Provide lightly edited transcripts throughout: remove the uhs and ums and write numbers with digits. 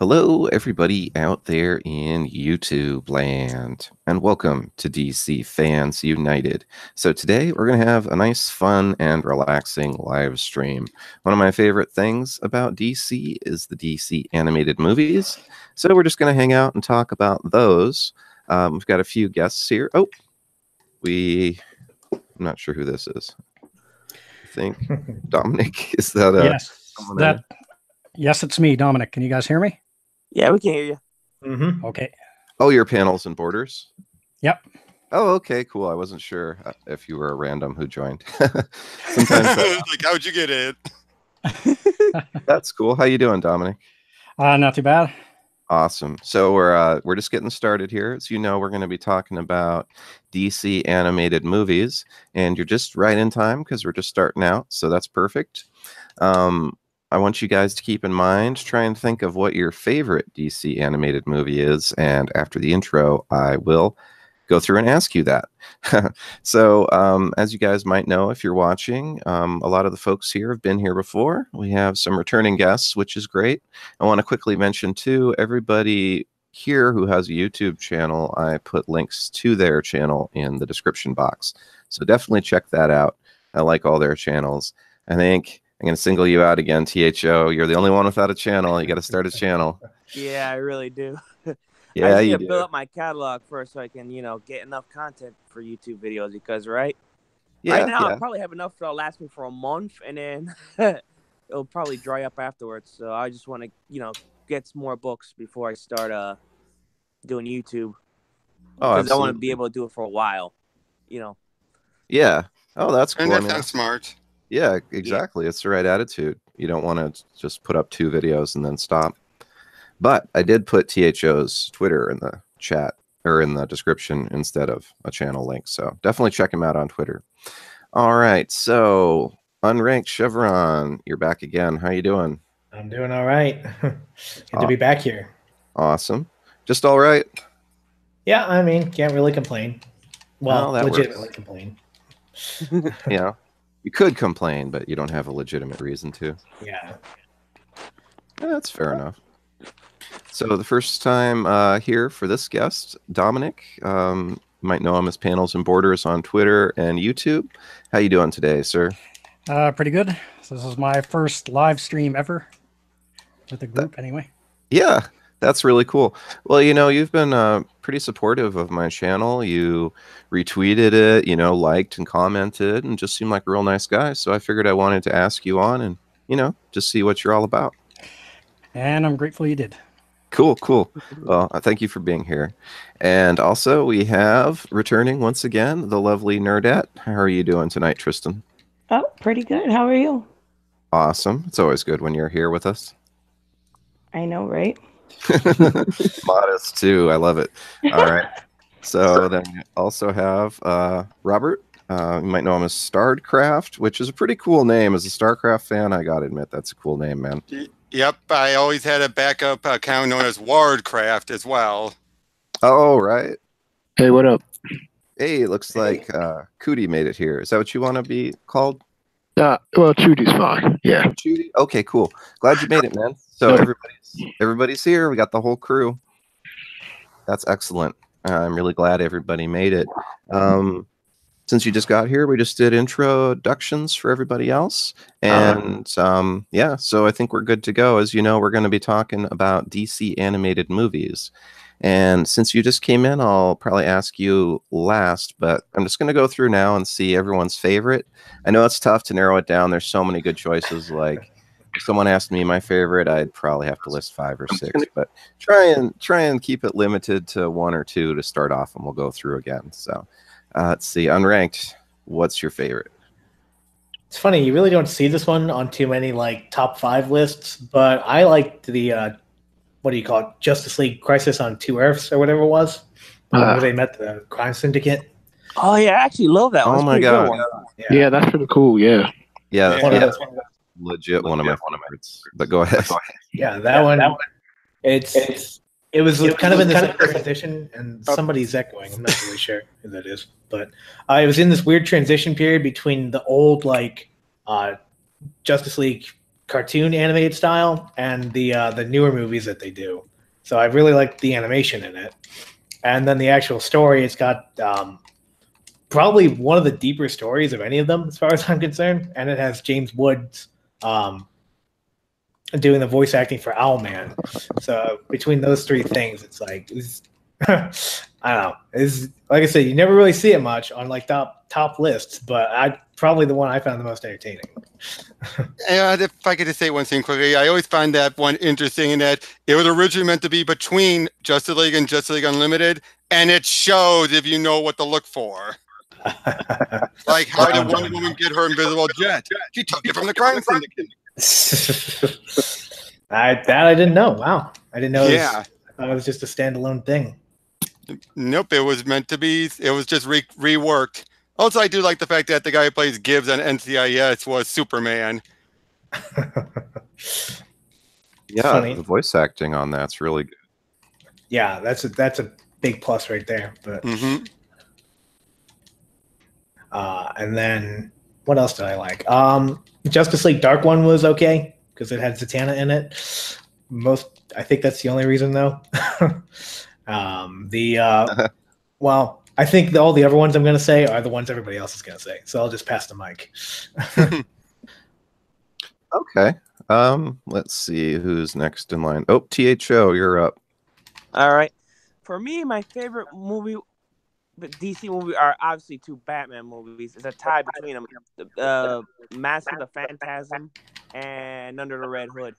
Hello, everybody out there in YouTube land, and welcome to DC Fans United. So today we're going to have a nice, fun, and relaxing live stream. One of my favorite things about DC is the DC animated movies. So we're just going to hang out and talk about those. We've got a few guests here. I'm not sure who this is. I think Dominic, is that Yes, it's me, Dominic. Can you guys hear me? Yeah, we can hear you. Mm-hmm. Okay. Oh, your Panels and Borders? Yep. Oh, okay, cool. I wasn't sure if you were a random who joined. Sometimes like, how'd you get in? That's cool. How you doing, Dominic? Not too bad. Awesome. So we're just getting started here. As you know, we're going to be talking about DC animated movies, and you're just right in time because we're just starting out. So that's perfect. I want you guys to keep in mind, try and think of what your favorite DC animated movie is, and after the intro, I will go through and ask you that. So, as you guys might know, if you're watching, a lot of the folks here have been here before. We have some returning guests, which is great. I want to quickly mention, too, everybody here who has a YouTube channel, I put links to their channel in the description box. So definitely check that out. I like all their channels. I think I'm going to single you out again, THO. You're the only one without a channel. You got to start a channel. Yeah, I really do. Yeah, I you need to do. build up my catalog first so I can, get enough content for YouTube videos because, right? Yeah, right now, yeah. I probably have enough that'll last me for a month, and then it'll probably dry up afterwards. So I just want to, get some more books before I start doing YouTube. Oh, because I want to absolutely. be able to do it for a while, Yeah. Oh, that's cool. And I that mean, sounds smart. yeah, exactly. It's the right attitude. You don't want to just put up 2 videos and then stop. But I did put THO's Twitter in the chat or in the description instead of a channel link. So definitely check him out on Twitter. All right. So Unranked Chevron, you're back again. How you doing? I'm doing all right. Good to be back here. Awesome. Just all right? Yeah, I mean, can't really complain. Well, that legitimately works. complain. Yeah. You could complain, but you don't have a legitimate reason to. Yeah. That's fair enough. So the first time here for this guest, Dominic, you might know him as Panels and Borders on Twitter and YouTube. How you doing today, sir? Pretty good. So this is my first live stream ever with the group anyway. Yeah, that's really cool. Well, you've been pretty supportive of my channel. You retweeted it, liked and commented, and just seemed like a real nice guy. So I figured I wanted to ask you on and, just see what you're all about. And I'm grateful you did. Cool. Well, thank you for being here. And also, we have, returning once again, the lovely Nerdette. How are you doing tonight, Tristan? Oh, pretty good. How are you? Awesome. It's always good when you're here with us. I know, right? Modest, too. I love it. All right. So then we also have Robert. You might know him as StarCraft, which is a pretty cool name. As a StarCraft fan, I got to admit, that's a cool name, man. Yep, I always had a backup account known as Wardcraft as well. Oh, right. Hey, what up? Hey, it looks like Cootie made it here. Is that what you want to be called? Well, Chudy's fine. Yeah. Judy? Okay, cool. Glad you made it, man. So everybody's here. We got the whole crew. That's excellent. I'm really glad everybody made it. Since you just got here, we just did introductions for everybody else. And yeah, so I think we're good to go. As you know, we're going to be talking about DC animated movies. And since you just came in, I'll probably ask you last, but I'm just going to go through now and see everyone's favorite. I know it's tough to narrow it down. There's so many good choices. Like if someone asked me my favorite, I'd probably have to list 5 or 6, but try and keep it limited to 1 or 2 to start off, and we'll go through again. So let's see. Unranked, what's your favorite? It's funny, you really don't see this one on too many top 5 lists, but I liked the what do you call it? Justice League Crisis on Two Earths or whatever it was. Where they met the crime syndicate. Oh, yeah, I actually love that one. Oh my god. Yeah, that's pretty cool. Yeah. Yeah, One of those. legit one of my favorites. But go ahead. Yeah, that one. It was kind of in this transition, and somebody's echoing. I'm not really sure who that is, but it was in this weird transition period between the old Justice League cartoon animated style and the newer movies that they do. So I really like the animation in it. And then the actual story, it's got probably one of the deeper stories of any of them, as far as I'm concerned. And it has James Woods doing the voice acting for Owlman. So between those three things, it's like I don't know. It's like I said, you never really see it much on like top lists, but probably the one I found the most entertaining. And if I could just say one thing quickly, I always find that one interesting in that it was originally meant to be between Justice League and Justice League Unlimited, and it shows if you know what to look for. Like, how did Wonder Woman get her invisible jet? She took it from the crime syndicate. I didn't know. Wow, I didn't know. Yeah, It was just a standalone thing. nope. It was meant to be. It was just reworked. Also, I do like the fact that the guy who plays Gibbs on NCIS was Superman. Yeah, Funny. the voice acting on that's really good. Yeah, that's a big plus right there. But and then what else did I like? Justice League Dark one was okay because it had Zatanna in it. I think that's the only reason though. Well, I think all the other ones I'm going to say are the ones everybody else is going to say. So I'll just pass the mic. Okay. Let's see who's next in line. Oh, THO, you're up. All right. For me, my favorite movie, the DC movie, are obviously two Batman movies. It's a tie between them: Mask of the Phantasm and Under the Red Hood.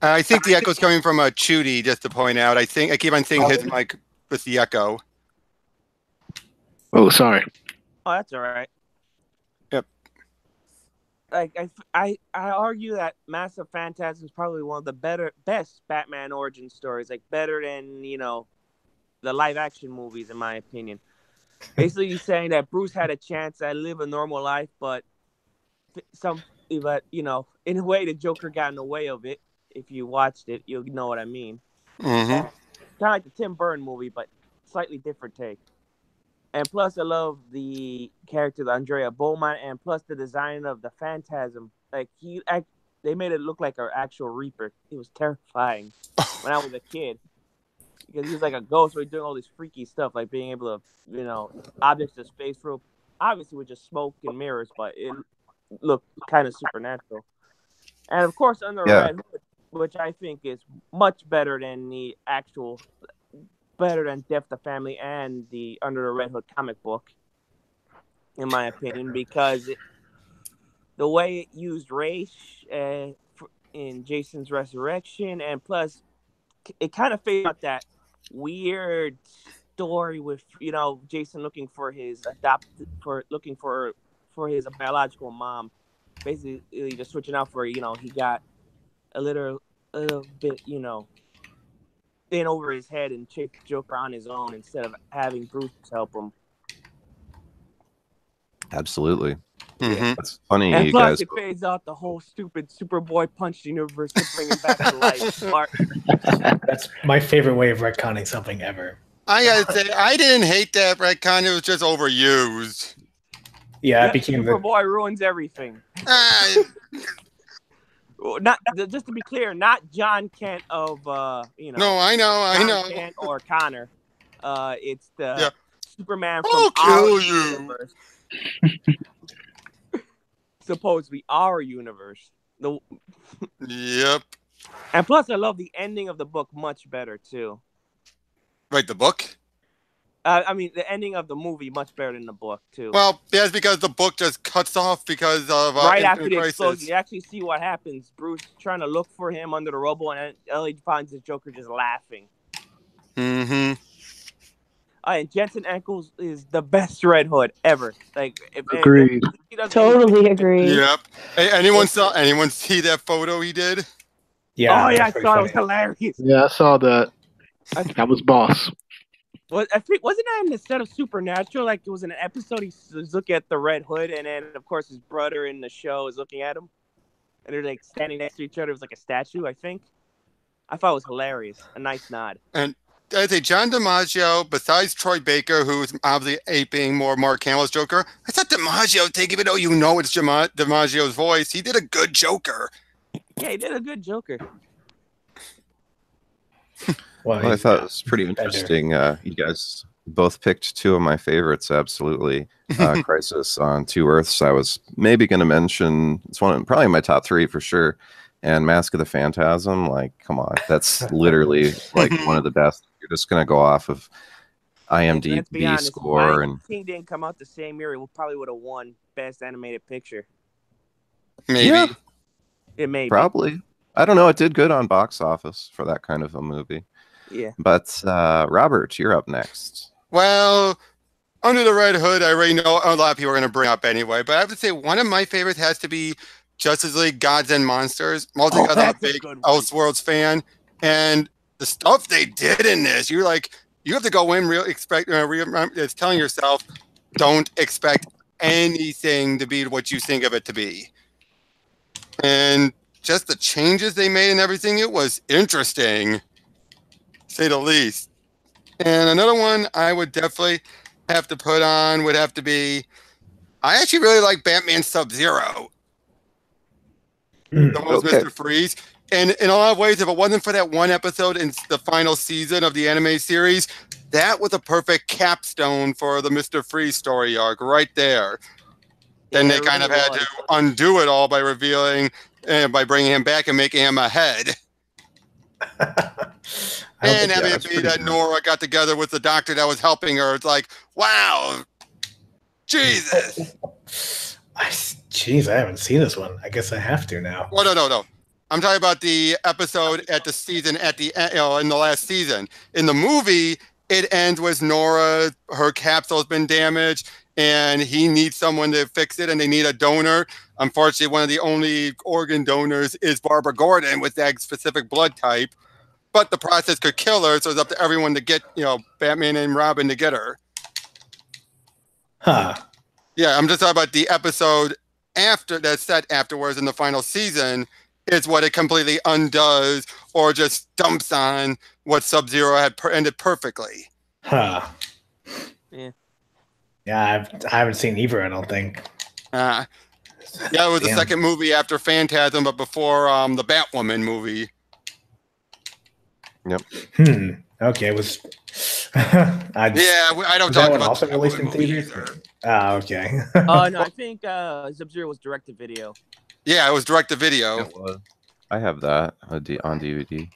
I think the echo's coming from Chudy, just to point out. I keep on saying his mic with the echo. Oh, sorry. Oh, that's all right. Yep. Like I argue that Mask of Phantasm is probably one of the best Batman origin stories. Like better than the live action movies, in my opinion. Basically, he's saying that Bruce had a chance to live a normal life, but in a way, the Joker got in the way of it. If you watched it, you'll know what I mean. Mm-hmm. Kind of like the Tim Burton movie, but slightly different take. And plus, I love the character of Andrea Beaumont, and plus the design of the Phantasm. Like they made it look like an actual Reaper. It was terrifying when I was a kid because he was like a ghost, so he's doing all this freaky stuff, like being able to, objects to space through. Obviously, with just smoke and mirrors, but it looked kind of supernatural. And of course, Under Red Hood, which I think is much better than Death the Family and the Under the Red Hood comic book, in my opinion, because the way it used race in Jason's resurrection, and plus it kind of figured out that weird story with Jason looking for his his biological mom, basically just switching out for he got a little bit in over his head and chase Joker on his own instead of having Bruce help him. Absolutely. Mm-hmm. That's funny. And you plus, guys. it fades out the whole stupid Superboy punch universe to bring him back to life. That's my favorite way of retconning something ever. I gotta say, I didn't hate that retcon. It was just overused. Yeah, it became Superboy ruins everything. Not just to be clear, not John Kent of No, I know. Kent or Connor. It's the Superman from I'll kill our you. universe. Supposed to be our universe. Yep. And plus, I love the ending of the book much better too. Right, the book. I mean, the ending of the movie much better than the book too. Well, that's because the book just cuts off because of right after the Crisis. explosion, you actually see what happens. Bruce trying to look for him under the rubble, and Ellie finds the Joker just laughing. Mm-hmm. And Jensen Ackles is the best Red Hood ever. Like, Agreed. Totally agree. Yep. Hey, anyone see that photo he did? Yeah. Oh yeah, I that's saw it. It was pretty hilarious. Yeah, I saw that. That was boss. I think wasn't that in the set of Supernatural? Like it was in an episode. He was looking at the Red Hood, and then of course his brother in the show is looking at him, and they're like standing next to each other. It was like a statue, I think. I thought it was hilarious. A nice nod. And I'd say John DiMaggio, besides Troy Baker, who's obviously aping more Mark Hamill's Joker, I thought DiMaggio, even though you know it's DiMaggio's voice, he did a good Joker. Yeah, he did a good Joker. Well, I thought it was pretty interesting. You guys both picked two of my favorites, absolutely. Crisis on Two Earths, I was maybe going to mention, it's probably my top three for sure. And Mask of the Phantasm, like, come on, that's literally like one of the best. You're just going to go off of IMDb score. And King didn't come out the same year, it probably would have won Best Animated Picture. Maybe. Yeah, it may probably. I don't know. It did good on box office for that kind of a movie. Yeah. But Robert, you're up next. Well, Under the Red Hood, I already know a lot of people are going to bring up anyway, but I have to say one of my favorites has to be Justice League Gods and Monsters. Mostly because I'm a big Elseworlds fan, and the stuff they did in this, you have to go in it's telling yourself, don't expect anything to be what you think of it to be. And just the changes they made and everything, it was interesting, to say the least. And another one I would definitely have to put on would have to be, I actually really like Batman Sub-Zero. The one with Mr. Freeze. And in a lot of ways, if it wasn't for that one episode in the final season of the anime series, that was a perfect capstone for the Mr. Freeze story arc right there. Then they kind of had to undo it all by revealing, by bringing him back and making him a head. And having it be that Nora got together with the doctor that was helping her. It's like, wow, Jesus. Jeez, I haven't seen this one. I guess I have to now. Well, no. I'm talking about the episode at the season in the last season. In the movie, it ends with Nora, her capsule's been damaged, and he needs someone to fix it, and they need a donor. Unfortunately, one of the only organ donors is Barbara Gordon with that specific blood type. But the process could kill her, so it's up to everyone to get, Batman and Robin to get her. Huh. Yeah, I'm just talking about the episode that's set afterwards in the final season is what it completely undoes or just dumps on what Sub-Zero had ended perfectly. Huh. Yeah. Yeah, I haven't seen either, I don't think. Yeah, it was the second movie after Phantasm, but before the Batwoman movie. Yep. Okay, it was... I don't talk about also released in theaters? Oh, okay. Oh, no, I think Sub-Zero was direct-to-video. Yeah, it was direct-to-video. It was. I have that on DVD.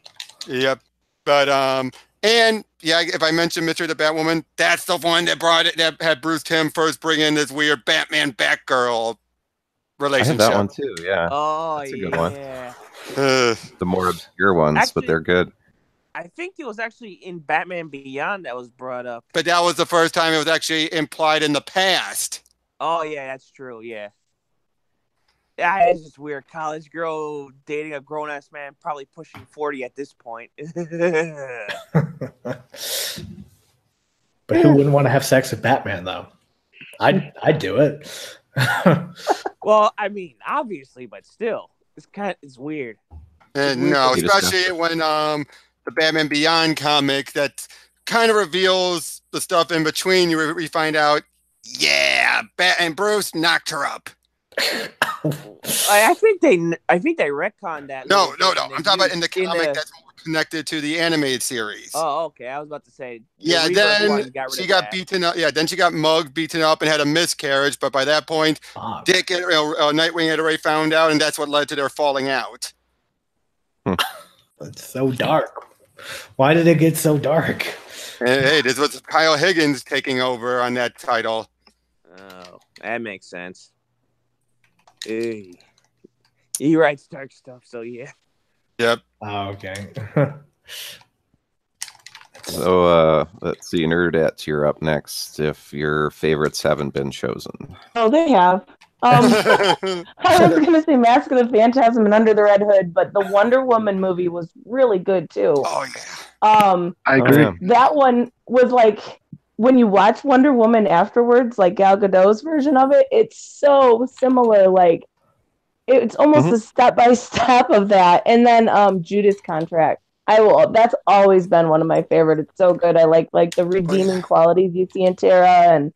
Yep. But, if I mention Mystery of the Batwoman, that's the one that had Bruce Timm first bring in this weird Batman-Batgirl relationship. I have that one too, yeah. Oh, that's a good one. Yeah. The more obscure ones, but they're good. I think it was actually in Batman Beyond that was brought up. But that was the first time it was actually implied in the past. Oh, yeah, that's true, yeah. Yeah, it's just weird. College girl dating a grown-ass man, probably pushing 40 at this point. But who wouldn't want to have sex with Batman, though? I'd do it. Well, I mean, obviously, but still. It's weird. No, especially when the Batman Beyond comic that kind of reveals the stuff in between. We find out, and Bruce knocked her up. I think they retconned that. No. I'm talking about in the comic that's more connected to the animated series. Oh, okay. I was about to say. Then she got beaten up. Yeah, then she got mugged, beaten up, and had a miscarriage. But by that point, Dick and Nightwing had already found out, and that's what led to their falling out. It's so dark. Why did it get so dark? Hey, this was Kyle Higgins taking over on that title. Oh, that makes sense. Hey. He writes dark stuff, so yeah. Yep. Oh, okay. So let's see, Nerdette, you're up next if your favorites haven't been chosen. Oh, they have. I was going to say Mask of the Phantasm and Under the Red Hood, but the Wonder Woman movie was really good too. Oh, yeah. I agree. That one was like, when you watch Wonder Woman afterwards, like Gal Gadot's version of it, it's so similar. Like, it's almost a step-by-step of that. And then Judas Contract. I will. That's always been one of my favorite. It's so good. I like the redeeming qualities you see in Tara, and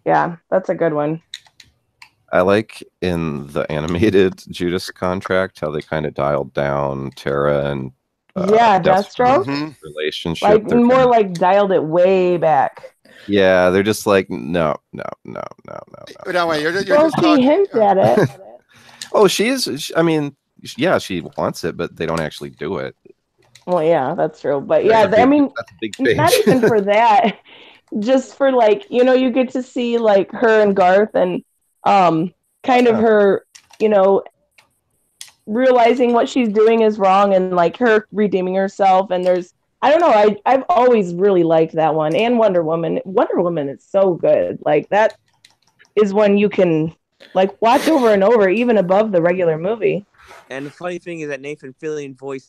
yeah, that's a good one. I like in the animated Judas Contract how they kind of dialed down Tara and Yeah, Deathstroke. Mhm. relationship. Like They're more kinda- like dialed it way back. yeah, they're just like no. No, wait, you're Well, just she talking. hints at it. Oh, I mean, yeah, she wants it, but they don't actually do it. Well, yeah, that's true. But That's yeah, a big, I mean, that's a big not change. even for that. Just for like, you get to see like her and Garth and kind of her, realizing what she's doing is wrong and like her redeeming herself. And I don't know, I've always really liked that one. And Wonder Woman. Wonder Woman is so good. Like that is one you can like watch over and over, even above the regular movie. And the funny thing is that Nathan Fillion voiced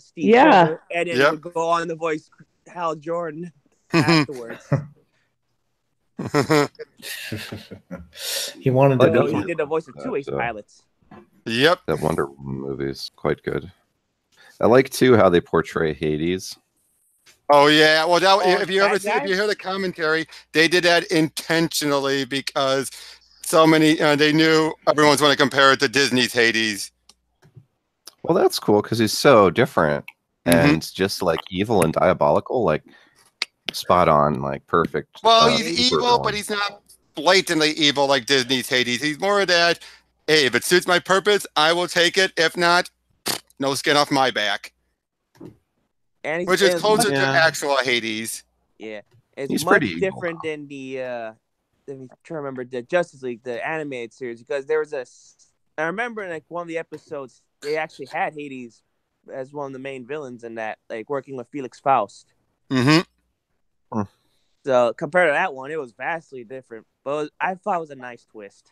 Steve Yeah. Trevor, and then Yep. would go on to voice Hal Jordan afterwards. He wanted to Oh, He be. did the voice of two Ace Pilots. Yep. That Wonder Woman movie is quite good. I like too how they portray Hades. Oh yeah. Well, if you that ever see, guy? if you hear the commentary, they did that intentionally because so many they knew everyone's going to compare it to Disney's Hades. Well, that's cool because he's so different Mhm. and just like evil and diabolical, like spot on, like perfect. Well, he's super evil, villain. but he's not blatantly evil like Disney's Hades. He's more of that. Hey, if it suits my purpose, I will take it. If not, no skin off my back. And Which is it's closer much- to Yeah. actual Hades. Yeah, it's He's much pretty evil, different than the. Let me try to remember the Justice League, the animated series, because there was I remember in like one of the episodes they actually had Hades as one of the main villains in that, like working with Felix Faust. Mm-hmm. So compared to that one, it was vastly different, but I thought it was a nice twist.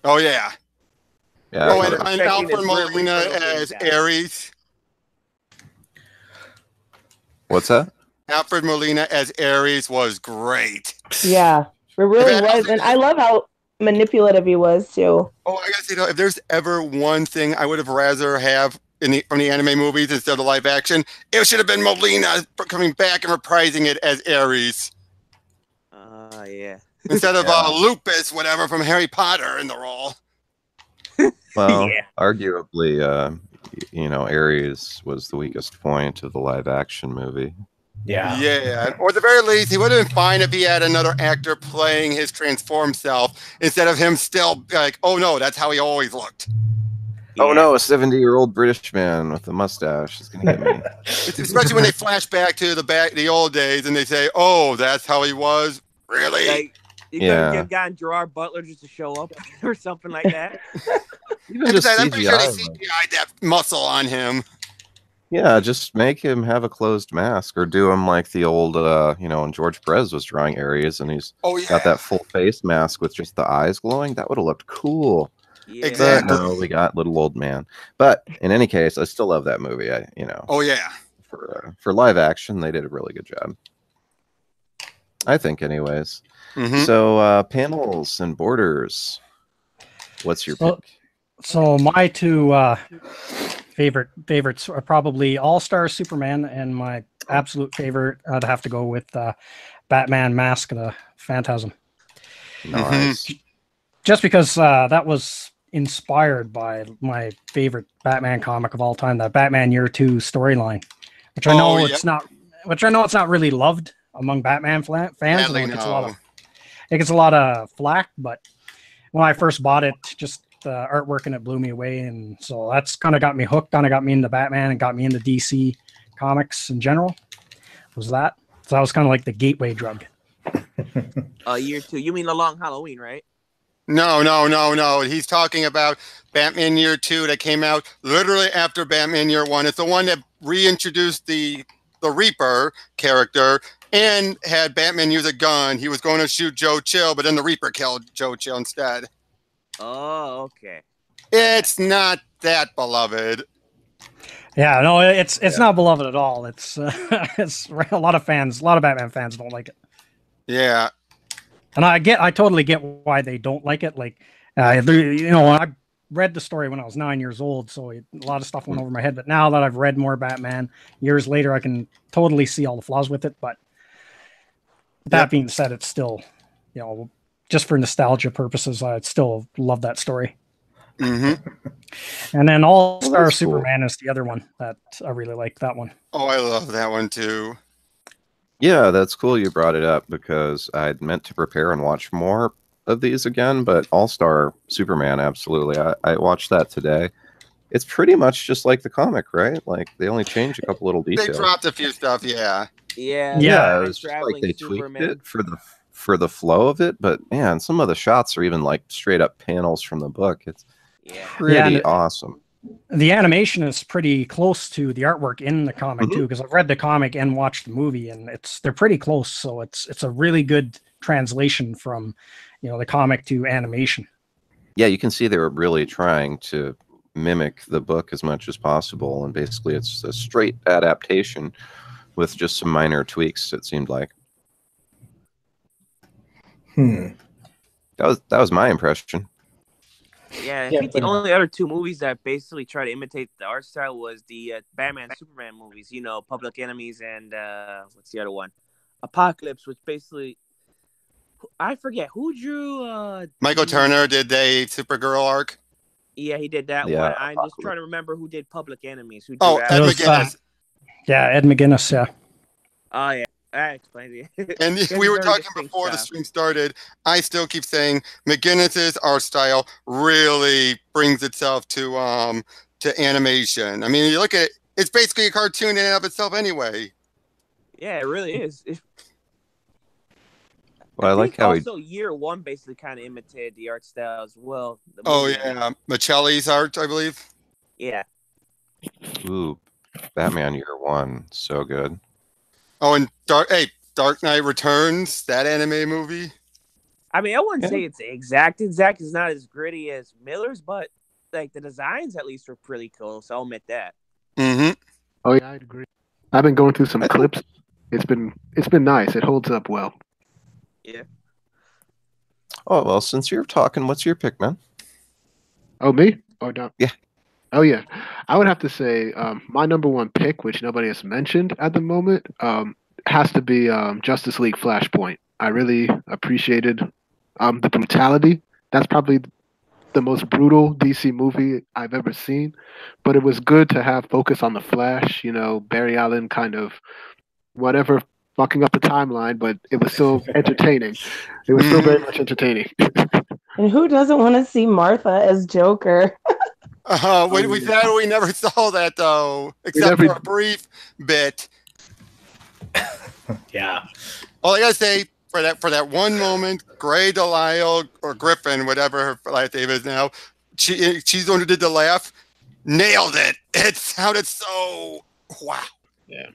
Oh yeah. Yeah. Oh, that's and, what- and Expecting Alfred this grim Molina return of as the guy. Ares. What's that? Alfred Molina as Ares was great. Yeah, it really If I- was. And I love how manipulative he was too. Oh, I guess if there's ever one thing I would have rather have from the anime movies instead of live action, it should have been Molina coming back and reprising it as Ares Yeah. instead of Yeah. Lupus, whatever, from Harry Potter in the role. Well, Yeah. arguably, Ares was the weakest point of the live action movie. Yeah. Yeah, or at the very least, he would have been fine if he had another actor playing his transformed self instead of him still like, oh no, that's how he always looked. Oh Yeah. no, a 70-year-old British man with a mustache is gonna get me. Especially when they flash back to the old days and they say, oh, that's how he was. Really? Like, you could have gotten Gerard Butler just to show up or something like that. Even I'm just pretty sure they CGI. like- CGI'd that muscle on him. Yeah, just make him have a closed mask, or do him like the old, when George Perez was drawing Ares, and he's Oh yeah. got that full face mask with just the eyes glowing. That would have looked cool. Yeah. Exactly. But no, we got little old man. But in any case, I still love that movie. Oh yeah. For live action, they did a really good job. I think, anyways. Mhm. So panels and borders. What's your So- pick? So my two favorites are probably All Star Superman, and my absolute favorite, I'd have to go with Batman Mask of the Phantasm. Nice. Just because that was inspired by my favorite Batman comic of all time, the Batman Year 2 storyline, which I know Oh, it's not really loved among Batman fans. Sadly, and no. it gets a lot of flack, but when I first bought it, just the artwork and it blew me away, and so that's kind of got me hooked. Kind of got me into Batman and got me into DC comics in general. Was that? So that was kind of like the gateway drug. Year 2. You mean the Long Halloween, right? No. He's talking about Batman Year 2 that came out literally after Batman Year 1. It's the one that reintroduced the Reaper character and had Batman use a gun. He was going to shoot Joe Chill, but then the Reaper killed Joe Chill instead. Oh, okay. It's not that beloved. Yeah, no, it's not beloved at all. It's it's a lot of Batman fans don't like it, Yeah. and I totally get why they don't like it. Like, when I read the story when I was 9 years old, so a lot of stuff went over my head. But now that I've read more Batman years later, I can totally see all the flaws with it. But that being said, it's still, just for nostalgia purposes, I'd still love that story. And then All-Star Superman is the other one that I really like. That one. Oh, I love that one too. Yeah, that's cool you brought it up because I'd meant to prepare and watch more of these again, but All-Star Superman, absolutely. I watched that today. It's pretty much just like the comic, right? Like they only changed a couple little details. They dropped a few stuff, yeah. Yeah, it was just like they tweaked it for the flow of it, but man, some of the shots are even like straight up panels from the book. It's pretty awesome. The animation is pretty close to the artwork in the comic too, because I've read the comic and watched the movie, and they're pretty close. So it's a really good translation from, the comic to animation. Yeah, you can see they were really trying to mimic the book as much as possible, and basically it's a straight adaptation with just some minor tweaks. It seemed like. That was my impression. Yeah, I think the only other two movies that basically try to imitate the art style was the Batman Superman movies. Public Enemies and what's the other one? Apocalypse, which basically I forget who drew. Michael Turner did the Supergirl arc. Yeah, he did that one. I'm just trying to remember who did Public Enemies. Who Ed McGuinness. Ed McGuinness. Yeah. Oh yeah. That explains it. And we were talking before the stream started. I still keep saying McGuinness's art style really brings itself to animation. I mean, you look at it; it's basically a cartoon in and of itself, anyway. Yeah, it really is. Well, I like how also Year One basically kind of imitated the art style as well. Michelli's art, I believe. Yeah. Ooh, Batman Year One, so good. Oh, and Dark Knight Returns, that anime movie. I mean, I wouldn't say it's exact. It's not as gritty as Miller's, but like the designs at least were pretty cool. So I'll admit that. Oh yeah, I'd agree. I've been going through some clips. It's been nice. It holds up well. Yeah. Oh well, since you're talking, what's your pick, man? Oh, me? Oh no. Yeah. Oh yeah, I would have to say my number one pick, which nobody has mentioned at the moment, has to be Justice League Flashpoint. I really appreciated the brutality. That's probably the most brutal DC movie I've ever seen, but it was good to have focus on the Flash. Barry Allen kind of whatever fucking up the timeline, but it was still entertaining. It was still very much entertaining. And who doesn't want to see Martha as Joker? We never saw that though, except for a brief bit. Yeah. All I gotta say for that one moment, Gray Delisle or Griffin, whatever her last name is now, she's the one who did the laugh. Nailed it. It sounded so wow. Yeah.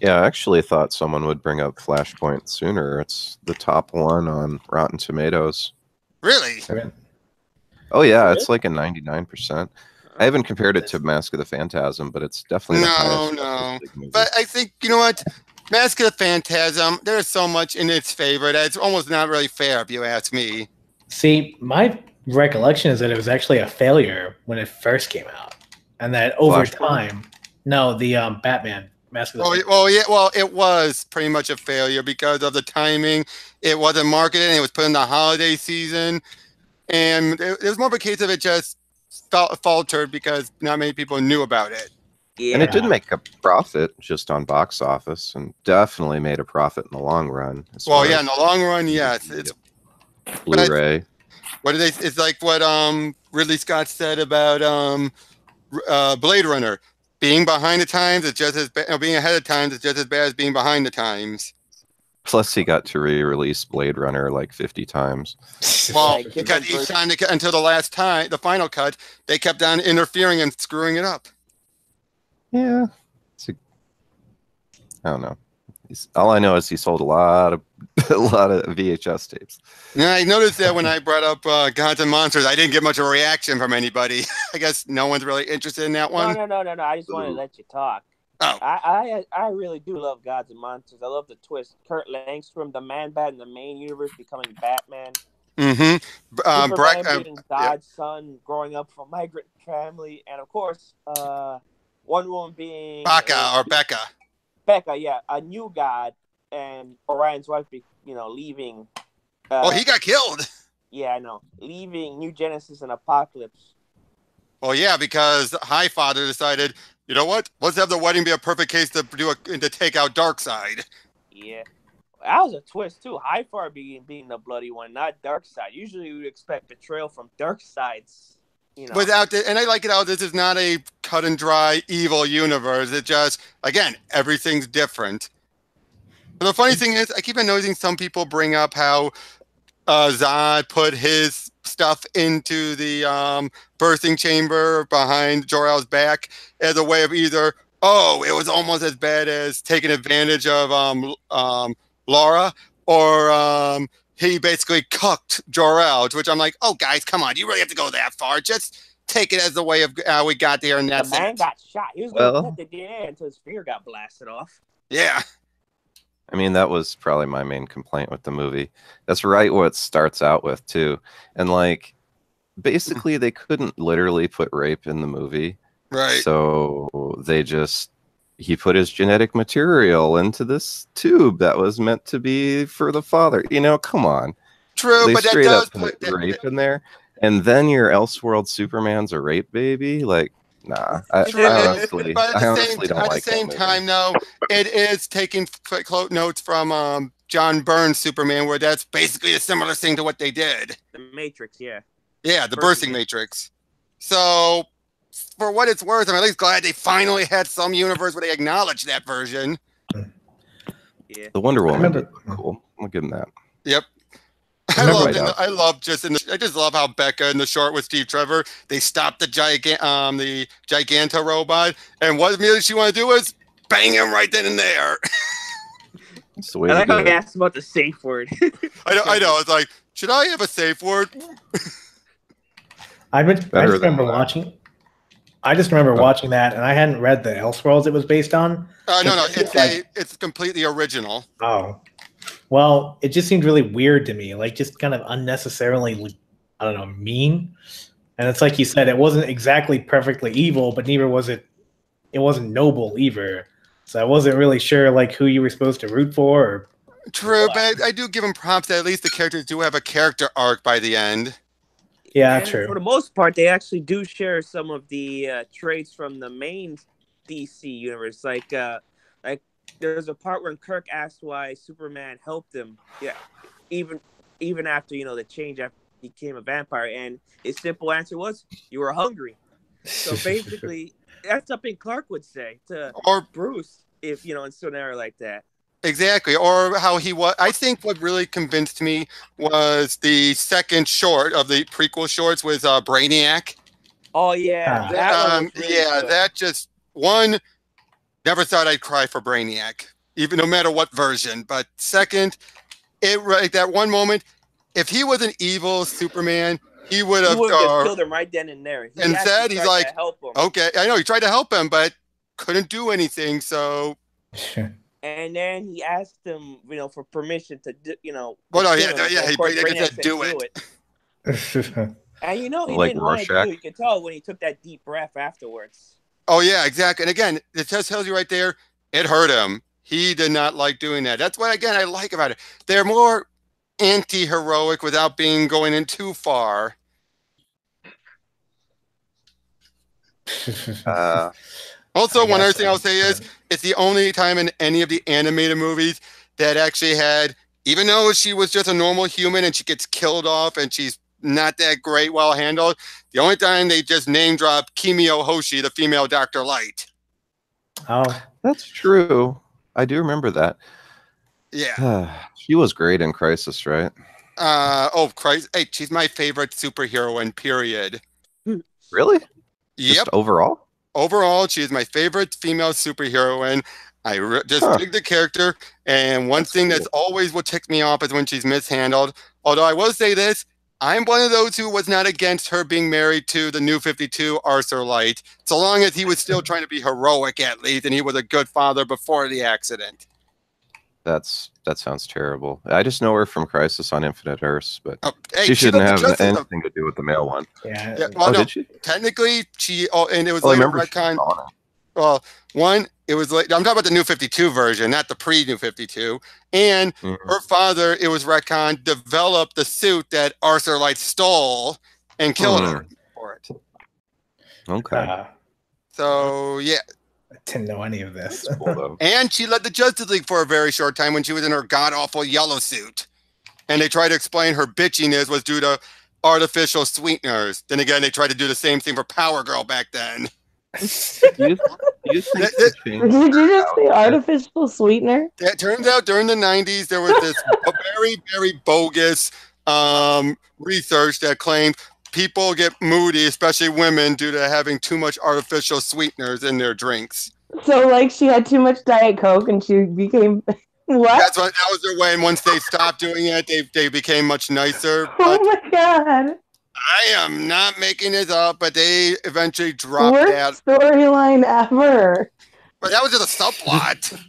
Yeah, I actually thought someone would bring up Flashpoint sooner. It's the top one on Rotten Tomatoes. Really? Oh yeah, it's like a 99%. I haven't compared it to Mask of the Phantasm, but it's definitely no. But I think you know what, Mask of the Phantasm. There's so much in its favor that it's almost not really fair, if you ask me. See, my recollection is that it was actually a failure when it first came out, and that over time, the Batman Mask of the Phantasm. Well, it was pretty much a failure because of the timing. It wasn't marketed, and it was put in the holiday season. And it was more of a case of it just faltered because not many people knew about it. Yeah. And it did make a profit just on box office and definitely made a profit in the long run. Well, yeah, in the long run, yes. It's Blu-ray. It's like what Ridley Scott said about Blade Runner. Being behind the times is just as bad. Being ahead of times is just as bad as being behind the times. Plus, he got to re-release Blade Runner like 50 times. Well, because each time until the last time, the final cut, they kept on interfering and screwing it up. Yeah, I don't know. All I know is he sold a lot of VHS tapes. Yeah, I noticed that when I brought up Gods and Monsters, I didn't get much of a reaction from anybody. I guess no one's really interested in that one. No. I just wanted to let you talk. Oh. I really do love Gods and Monsters. I love the twist. Kurt Langstrom, the Man-Bat in the main universe, becoming Batman. Mm-hmm. Superman being God's son, growing up from migrant family, and of course, Wonder Woman being Becca. Becca, yeah, a new god, and Orion's wife, leaving. He got killed. Yeah, I know. Leaving New Genesis and Apocalypse. Well, yeah, because Highfather decided, you know what? Let's have the wedding be a perfect case to take out Darkseid. Yeah. That was a twist, too. Highfather being the bloody one, not Darkseid. Usually we would expect betrayal from Darkseid's, And I like it how this is not a cut and dry evil universe. It just, again, everything's different. But the funny thing is, I keep on noticing some people bring up how Zod put his stuff into the birthing chamber behind Jor-El's back as a way of either, it was almost as bad as taking advantage of Laura, or he basically cucked Jor-El, which I'm like, oh, guys, come on. Do you really have to go that far? Just take it as the way of how we got there, and that's the man it. got shot. He was going to put the DNA until his finger got blasted off. Yeah. I mean, that was probably my main complaint with the movie. That's right what it starts out with, too. And, basically, they couldn't literally put rape in the movie. Right. So he put his genetic material into this tube that was meant to be for the father. Come on. True, they but straight that up put rape in there. And then your Elseworld Superman's a rape baby? Nah, I honestly don't like at the same time, though, it is taking notes from John Byrne's Superman, where that's basically a similar thing to what they did. The Matrix, yeah. Yeah, the birthing Matrix. So, for what it's worth, I'm at least glad they finally had some universe where they acknowledge that version. Yeah. The Wonder Woman, cool. I'll give them that. Yep. I just love how Becca in the short with Steve Trevor, they stopped the Giganta robot, and what immediately she wanted to do is bang him right then and there. That's the way I like how he asked about the safe word. I know. It's like, should I have a safe word? I just remember watching that, and I hadn't read the Elseworlds it was based on. No, it's completely original. Oh. Well, it just seemed really weird to me, just kind of unnecessarily, I don't know, mean. And it's like you said, it wasn't exactly perfectly evil, but neither was it. It wasn't noble either. So I wasn't really sure who you were supposed to root for. Or true, but I do give them props that at least the characters do have a character arc by the end. Yeah, and true. For the most part, they actually do share some of the traits from the main DC universe, like there's a part when Kirk asked why Superman helped him. Yeah, even after the change after he became a vampire, and his simple answer was, "You were hungry." So basically, that's something Clark would say to Bruce if in a scenario like that. Exactly, or how he was. I think what really convinced me was the second short of the prequel shorts with Brainiac. Oh yeah, that just one. Never thought I'd cry for Brainiac, even no matter what version. But second, that one moment, if he was an evil Superman, he would have killed him right then and there. Instead, he's like, okay, I know he tried to help him, but couldn't do anything. So, and then he asked him, for permission to, Well, he said do it. And he didn't want to do it. You could tell when he took that deep breath afterwards. Oh, yeah, exactly. And again, it just tells you right there, it hurt him. He did not like doing that. That's what, again, I like about it. They're more anti-heroic without going in too far. Also, one other thing I'll say is, it's the only time in any of the animated movies that actually had, even though she was just a normal human and she gets killed off and she's not that great, well handled. The only time they just name drop Kimio Hoshi, the female Dr. Light. Oh, that's true. I do remember that. Yeah. She was great in Crisis, right? Christ. Hey, she's my favorite superheroine, period. Really? Yep. Just overall? Overall, she is my favorite female superheroine. I just dig the character. And one thing that's always what ticks me off is when she's mishandled. Although I will say this, I'm one of those who was not against her being married to the New 52 Arthur Light, so long as he was still trying to be heroic at least, and he was a good father before the accident. That sounds terrible. I just know her from Crisis on Infinite Earths, but hey, she shouldn't have Justice- anything to do with the male one. Yeah. well, no, did she? technically, she. And it was I later remember she retcon. was on it. Well, one, it was like I'm talking about the New 52 version, not the pre-New 52. And her father, it was retcon, developed the suit that Arthur Light stole and killed her for it. Okay. So yeah, I didn't know any of this. That's cool, though. and she led the Justice League for a very short time when she was in her god-awful yellow suit. And they tried to explain her bitchiness was due to artificial sweeteners. Then again, they tried to do the same thing for Power Girl back then. Do you think they changed Did you just say her outfit? artificial sweetener? It turns out during the 90s, there was this very, very bogus research that claimed people get moody, especially women, due to having too much artificial sweeteners in their drinks. So, like, she had too much Diet Coke and she became what? That was their way. And once they stopped doing it, they became much nicer. But Oh my god! I am not making it up, but they eventually dropped Worst that. storyline ever. But that was just a subplot.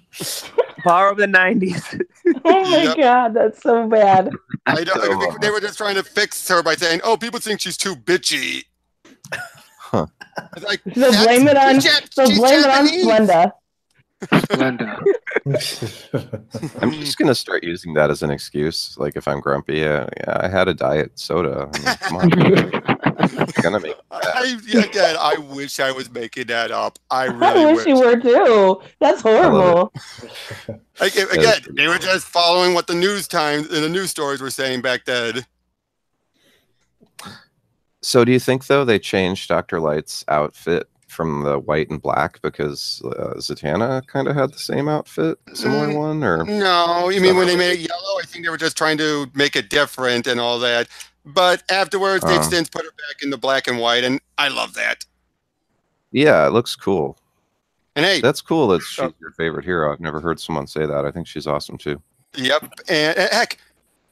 Power of the 90s. Oh my Yep. god, that's so bad. I don't, they were just trying to fix her by saying, "Oh, people think she's too bitchy." Huh. It's like, So blame it on. she's So blame it on Japanese. Splenda. Splenda. I'm just gonna start using that as an excuse. Like if I'm grumpy, yeah, I had a diet soda. I mean, come on, I'm gonna make that. Again, I wish I was making that up. I I really wish you were too. That's horrible. Like, again, they were just following what the news times and the news stories were saying back then. So, do you think though they changed Dr. Light's outfit from the white and black because Zatanna kind of had the same outfit, similar one, or No, you mean when they made it yellow? I think they were just trying to make it different and all that. But afterwards, they've since put her back in the black and white, and I love that. Yeah, it looks cool. And hey, That's cool that she's your favorite hero. I've never heard someone say that. I think she's awesome too. yep. And heck,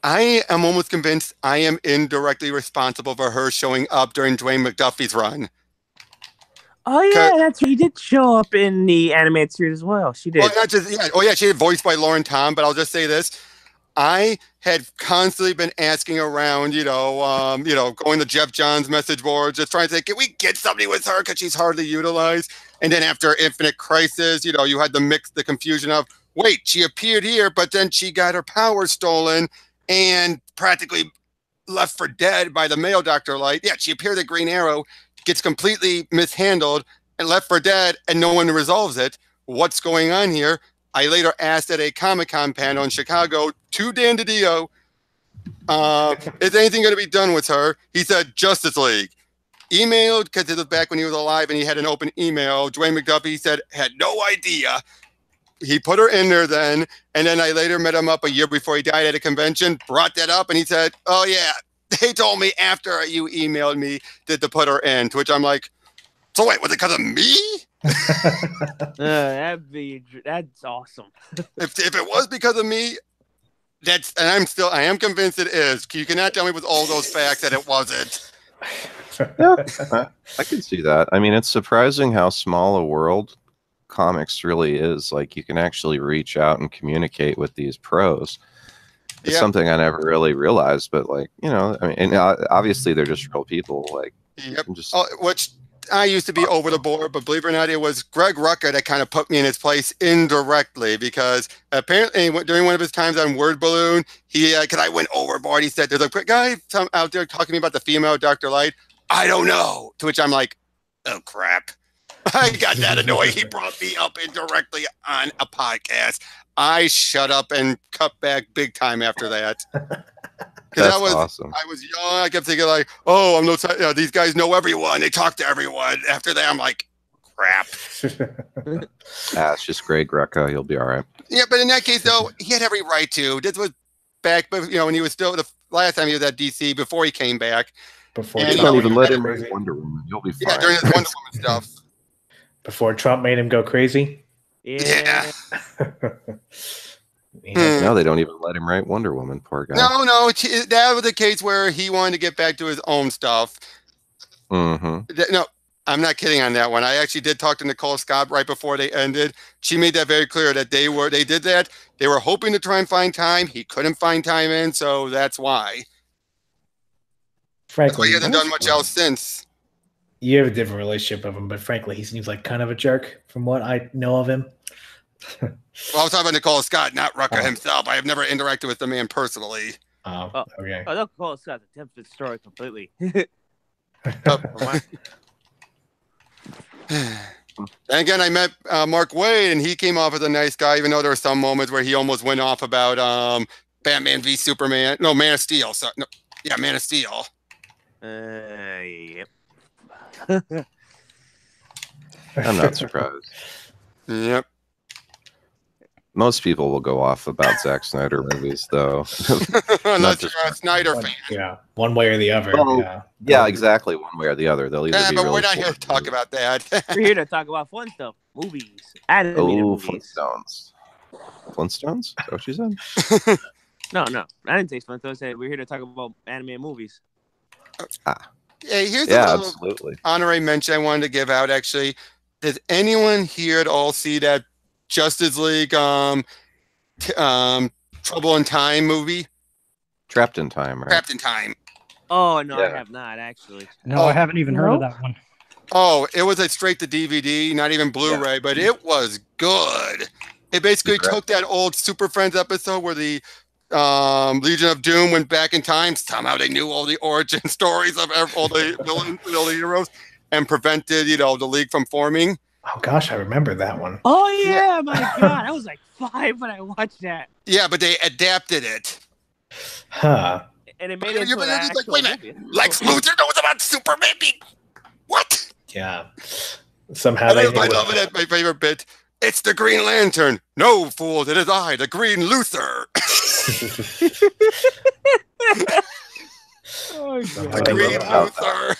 I am almost convinced I am indirectly responsible for her showing up during Dwayne McDuffie's run. Oh yeah, that's he did show up in the animated series as well. She did. Well, not just she had voiced by Lauren Tom, but I'll just say this. I had constantly been asking around, going to Jeff John's message board, just trying to say, can we get somebody with her? Because she's hardly utilized. And then after Infinite Crisis, you had the confusion of, wait, she appeared here, but then she got her power stolen and practically left for dead by the male Dr. Light. Yeah, she appeared at Green Arrow, gets completely mishandled and left for dead, and no one resolves it. What's going on here? I later asked at a Comic-Con panel in Chicago to Dan DiDio, is anything going to be done with her? He said, Justice League. Emailed, because it was back when he was alive and he had an open email. Dwayne McDuffie said, had no idea. He put her in there then, and then I later met him up a year before he died at a convention, brought that up, and he said, oh yeah, they told me after you emailed me to put her in, to which I'm like, so wait, was it because of me? That's awesome. If it was because of me, I am convinced it is. You cannot tell me with all those facts that it wasn't. Yeah, I can see that. I mean, it's surprising how small a world comics really is. Like, you can actually reach out and communicate with these pros. It's something I never really realized, but I mean, and obviously they're just real people. Like, which I used to be over the board, but believe it or not, it was Greg Rucka that kind of put me in his place indirectly, because apparently during one of his times on Word Balloon, because I went overboard, he said, there's a guy out there talking to me about the female Dr. Light. I don't know. To which I'm like, oh crap. I got that annoyed. He brought me up indirectly on a podcast. I shut up and cut back big time after that. Because that was awesome. I was young. I kept thinking like, oh, these guys know everyone. They talk to everyone. After that, I'm like, crap. It's just Greg Rucka. You'll be all right. Yeah, but in that case, though, he had every right to. This was back, when he was still the last time he was at DC before he came back. Before you don't even let him write Wonder Woman. You'll be fine. Yeah, during his Wonder Woman stuff. Before Trump made him go crazy. Yeah. No, they don't even let him write Wonder Woman. Poor guy. No, that was the case where he wanted to get back to his own stuff. Mm-hmm. No, I'm not kidding on that one. I actually did talk to Nicole Scott right before they ended. She made that very clear that they did that. They were hoping to try and find time. He couldn't find time in, so that's why. Frankly, He hasn't done much else since. You have a different relationship with him, but frankly, he seems like kind of a jerk from what I know of him. Well, I was talking about Nicole Scott, not Rucker himself. I have never interacted with the man personally. Oh, okay. Oh, Nicole Scott's a different story completely. And again, I met Mark Waid, and he came off as a nice guy, even though there were some moments where he almost went off about Batman v Superman. No, Man of Steel. So, no, yeah, Man of Steel. Yep. I'm not surprised. Yep. Most people will go off about Zack Snyder movies, though. Unless you're a Snyder fan. Yeah, one way or the other. Well, yeah, exactly. One way or the other. They'll either be but really we're not here to talk about that. We're here to talk about fun stuff, movies, animated movies. Flintstones. Flintstones? Is that what she said? No, I didn't say Flintstones. I said we're here to talk about animated movies. Here's a little absolutely. honorary mention I wanted to give out. Actually, does anyone here at all see that Justice League Trouble in Time movie? Trapped in Time, right? Trapped in Time. Oh no, I have not actually. No, I haven't even heard of that one. Oh, it was a straight to DVD, not even Blu-ray, but it was good. It basically took that old Super Friends episode where the Legion of Doom went back in time. Somehow they knew all the origin stories of all the villains, all the heroes, and prevented, the League from forming. Oh gosh, I remember that one. Oh yeah, my God, I was like 5 when I watched that. Yeah, but they adapted it. Huh. And it made it into an actual wait a minute. Lex Luthor knows about Superman being... What? Yeah. Somehow I love it. My favorite bit. It's the Green Lantern. No, fool, it is I, the Green Luthor. Oh, Green Luthor.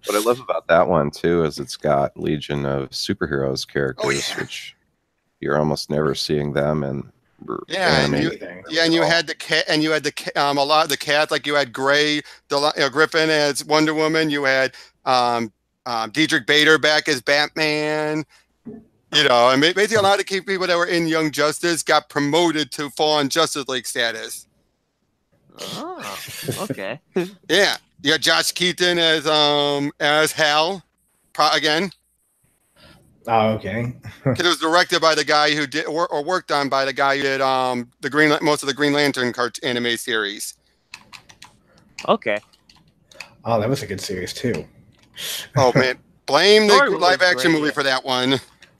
What I love about that one too is it's got Legion of Superheroes characters, which you're almost never seeing them in. And you had the cat, and you had a lot of the cats. Like you had Griffin as Wonder Woman. You had Diedrich Bader back as Batman. And basically a lot of the key people that were in Young Justice got promoted to full-on Justice League status. Oh, okay. Yeah, you had Josh Keaton as Hal, again. Oh, okay. Because it was directed by the guy who did, or worked on by the guy who did most of the Green Lantern anime series. Okay. Oh, that was a good series too. Oh man, blame the live-action movie for that one.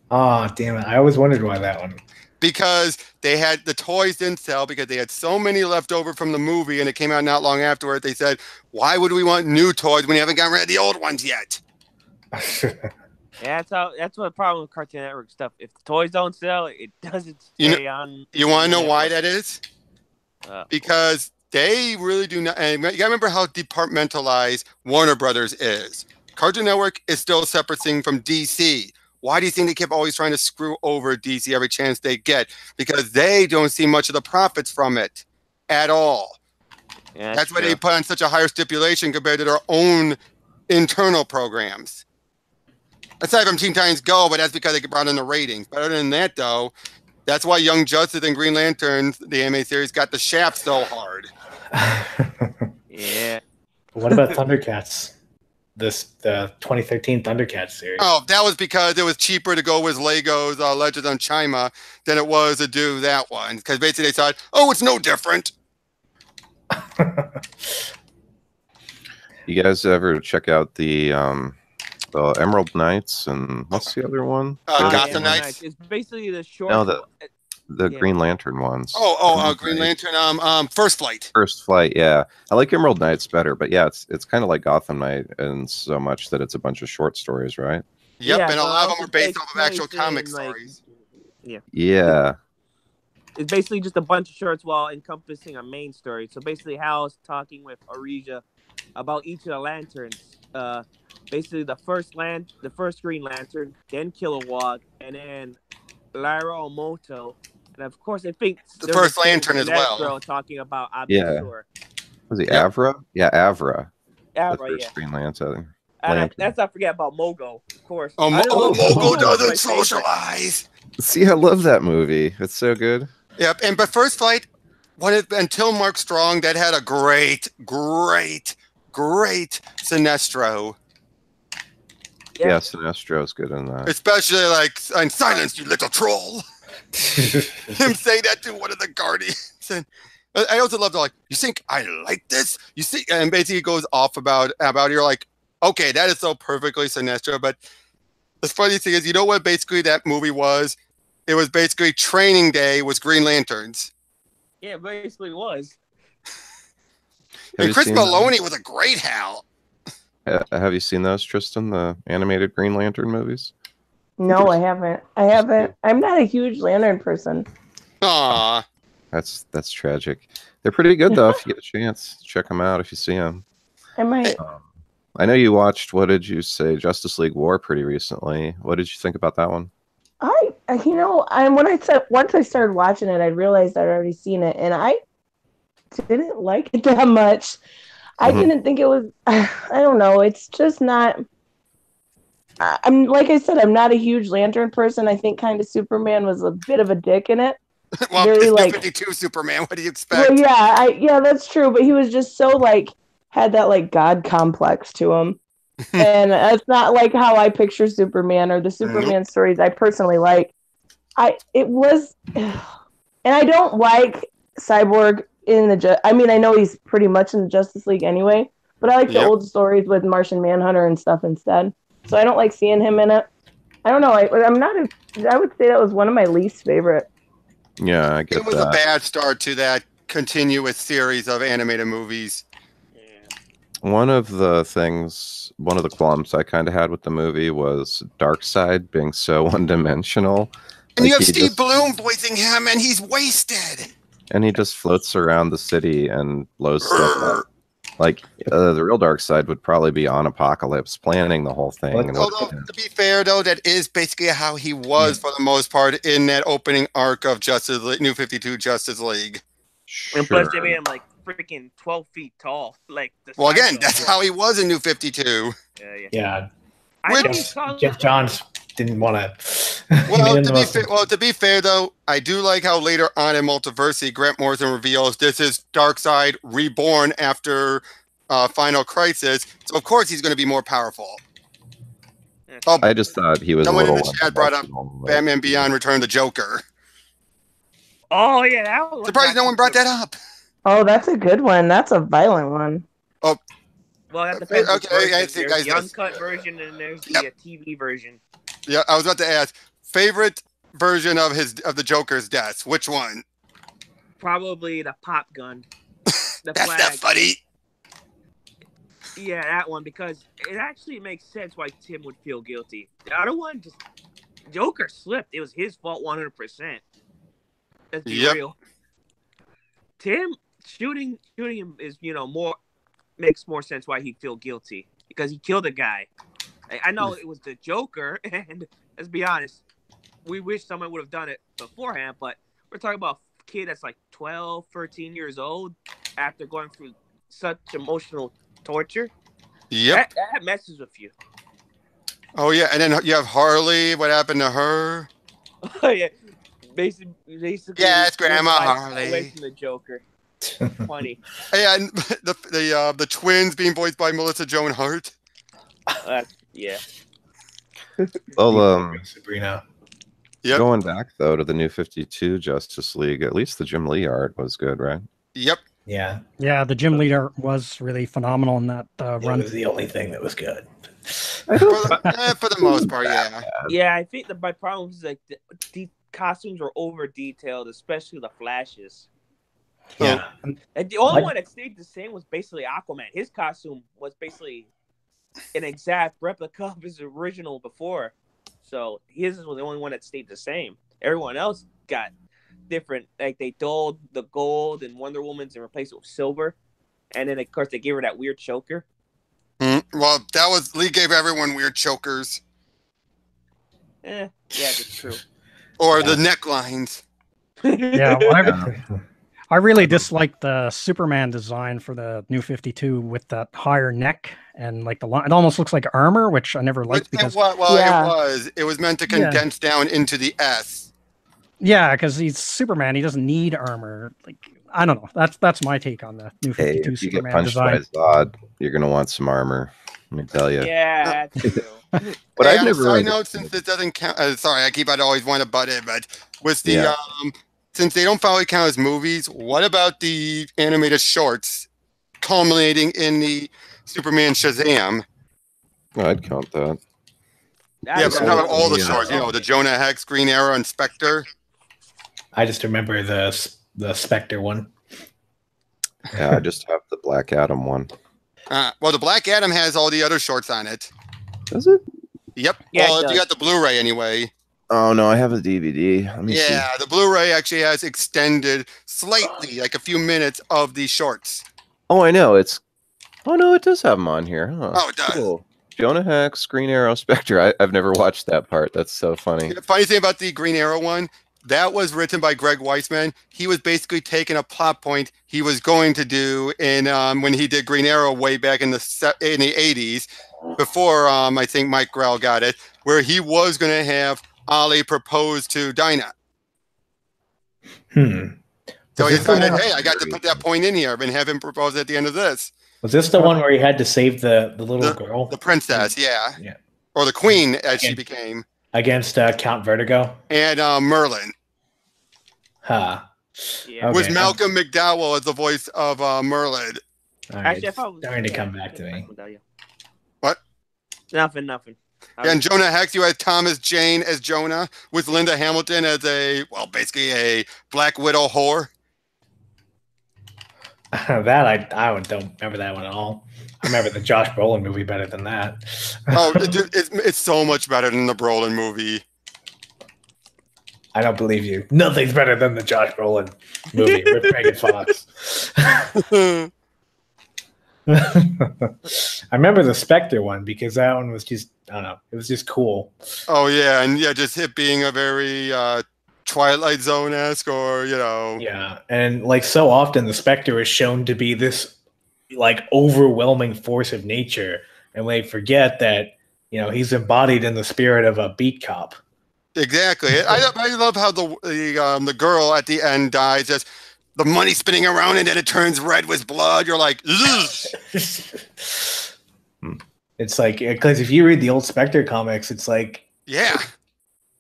Oh, damn it! I always wondered why that one. Because they had the toys didn't sell because they had so many left over from the movie, and it came out not long afterward. They said, "Why would we want new toys when you haven't gotten rid of the old ones yet?" Yeah, that's what the problem with Cartoon Network stuff. If the toys don't sell, it doesn't stay on. You want to know why that is? Because they really do not. And you gotta remember how departmentalized Warner Brothers is. Cartoon Network is still a separate thing from DC. Why do you think they keep always trying to screw over DC every chance they get? Because they don't see much of the profits from it at all. Yeah, that's why they put on such a higher stipulation compared to their own internal programs. Aside from Teen Titans Go, but that's because they brought in the ratings. But other than that, though, that's why Young Justice and Green Lantern, the anime series, got the shaft so hard. Yeah. What about Thundercats? The 2013 Thundercats series. Oh, that was because it was cheaper to go with Lego's Legends on Chima than it was to do that one. Because basically they thought, oh, it's no different. You guys ever check out the Emerald Knights and what's the other one? Gotham Knights. It's basically the short. No, the Green Lantern ones. Green Lantern. First Flight. First Flight, yeah. I like Emerald Knights better, but yeah, it's kind of like Gotham Knight, and so much that it's a bunch of short stories, right? Yep, and a lot of them are based off of actual comic stories. Yeah. It's basically just a bunch of shorts while encompassing a main story. So basically, Hal's talking with Arisia about each of the lanterns. Basically, the first Green Lantern, then Kilowog, and then Lyra Omoto. And of course, I think the first Lantern as well. Talking about Abisur. Was he Avra? Yeah, Avra. Avra, the first Green Lantern. Lantern. Let's not forget about Mogo, of course. Mogo doesn't my favorite. socialize. See, I love that movie. It's so good. Yep, but First Flight, until Mark Strong, that had a great Sinestro. Yeah, Sinestro's good in that. Especially like, "I'm silence, you little troll." Him saying that to one of the Guardians. And I also love the like, "You think I like this? You see," and basically goes off about you're like, okay, that is so perfectly Sinestro. But the funny thing is, you know what basically that movie was? It was basically Training Day was Green Lanterns. Yeah, it basically was. And Chris Maloney was a great Hal. Have you seen those, Tristan? The animated Green Lantern movies? No, I haven't. I'm not a huge Lantern person. Aww. That's tragic. They're pretty good though. If you get a chance, check them out if you see them. I might. I know you watched. What did you say? Justice League War pretty recently. What did you think about that one? Once I started watching it, I realized I'd already seen it, and I didn't like it that much. I didn't think it was. I don't know. It's just not. I'm like I said, I'm not a huge Lantern person. I think kind of Superman was a bit of a dick in it. Well, Very, it's like, 52 Superman. What do you expect? Well, yeah, that's true. But he was just so like had that like God complex to him, and that's not like how I picture Superman or the Superman stories I personally like. And I don't like Cyborg in the. I mean, I know he's pretty much in the Justice League anyway, but I like the old stories with Martian Manhunter and stuff instead. So I don't like seeing him in it. I don't know. I would say that was one of my least favorite. Yeah, I get that. It was a bad start to that continuous series of animated movies. One of the qualms I kind of had with the movie was Darkseid being so one-dimensional. And you have Steve Bloom voicing him, and he's wasted. And he just floats around the city and blows stuff up. Like, the real Darkseid would probably be on Apocalypse, planning the whole thing. Although, to be fair, though, that is basically how he was for the most part in that opening arc of Justice League, New 52 Justice League. Sure. And plus, they made him like freaking 12 feet tall. Like, well, again, that's how he was in New 52. Yeah. Jeff Johns didn't want to. Well, to be fair, though, I do like how later on in Multiversity, Grant Morrison reveals this is Darkseid reborn after Final Crisis. So, of course, he's going to be more powerful. I just thought he was someone a little in the chat brought up Batman Beyond Return the Joker. Oh, yeah. That was surprised no one brought that up. Oh, that's a good one. That's a violent one. Oh. Well, that depends. Okay, there's the uncut version and there's the TV version. Yeah, I was about to ask. Favorite version of the Joker's death? Which one? Probably the pop gun. That's not funny. Yeah, that one, because it actually makes sense why Tim would feel guilty. The other one, just Joker slipped. It was his fault 100%. Let's be real. Tim shooting him is, makes more sense why he'd feel guilty, because he killed a guy. I know it was the Joker, and let's be honest, we wish someone would have done it beforehand, but we're talking about a kid that's like 12, 13 years old after going through such emotional torture. Yep. That messes with you. Oh, yeah, and then you have Harley. What happened to her? Oh, yeah. Basically, yeah, it's Grandma Harley. Away from the Joker. Funny. Yeah, and the twins being voiced by Melissa Joan Hart. Yeah. Well, Sabrina. Yep. Going back though to the New 52 Justice League, at least the Jim Lee art was good, right? Yep. Yeah. Yeah, the Jim Lee art was really phenomenal in that run. It was the only thing that was good. For the most part, yeah. Yeah, I think my problem is like the costumes were over detailed, especially the Flashes. Yeah. And the only one that stayed the same was basically Aquaman. His costume was basically an exact replica of his original before. So his was the only one that stayed the same. Everyone else got different. Like they dulled the gold and Wonder Woman's and replaced it with silver. And then of course they gave her that weird choker. Well, Lee gave everyone weird chokers. Yeah, that's true. Or the necklines. Yeah, I really dislike the Superman design for the New 52 with that higher neck and like it almost looks like armor, which I never liked because It was meant to condense down into the S. Yeah, because he's Superman, he doesn't need armor. Like I don't know. That's my take on the New 52 Hey, if you Superman get punched design. by Zod, you're gonna want some armor. Let me tell you. Yeah, that's true. But Hey, I've never. side note, since this doesn't count. Sorry, I'd always want to butt in, but with the since they don't probably count as movies, what about the animated shorts culminating in the Superman Shazam? Oh, I'd count that. That's Yeah, but how about all the Yeah. shorts? You know, the Jonah Hex, Green Arrow, and Spectre. I just remember the Spectre one. Yeah, I just have the Black Adam one. Well, the Black Adam has all the other shorts on it. Does it? Yep. Yeah, it Well, does. you got the Blu-ray anyway. Oh no, I have a DVD. Let me see. Yeah, the Blu-ray actually has extended slightly, like a few minutes of the shorts. Oh, I know. Oh no, it does have them on here. Huh. Oh, it does. Cool. Jonah Hex, Green Arrow, Spectre. I've never watched that part. That's so funny. The funny thing about the Green Arrow one, that was written by Greg Weisman. He was basically taking a plot point he was going to do in when he did Green Arrow way back in the 80s, before I think Mike Grell got it, where he was going to have Ollie propose to Dinah. So he decided, hey, I got to put that point in here and have him propose at the end of this. Was this the one where he had to save the little girl? The princess, yeah. Yeah. Or the queen, as she became. Against Count Vertigo? And Merlin. Huh. Yeah. Was Malcolm McDowell as the voice of Merlin. All right. Actually, I thought it was Starting to come back to me. What? Nothing. And Jonah Hex, you had Thomas Jane as Jonah, with Linda Hamilton as basically a Black Widow whore. That I don't remember that one at all. I remember the Josh Brolin movie better than that. Oh, it's so much better than the Brolin movie. I don't believe you. Nothing's better than the Josh Brolin movie with Megan Fox. I remember the Spectre one because that one was just, I don't know, it was just cool. Oh, yeah, and yeah, just it being a very Twilight Zone-esque or, Yeah, and like so often the Spectre is shown to be this like overwhelming force of nature, and they forget that, he's embodied in the spirit of a beat cop. Exactly. I love how the girl at the end dies, just the money spinning around and then it turns red with blood. You're like, ugh. It's like, because if you read the old Spectre comics, it's like, yeah.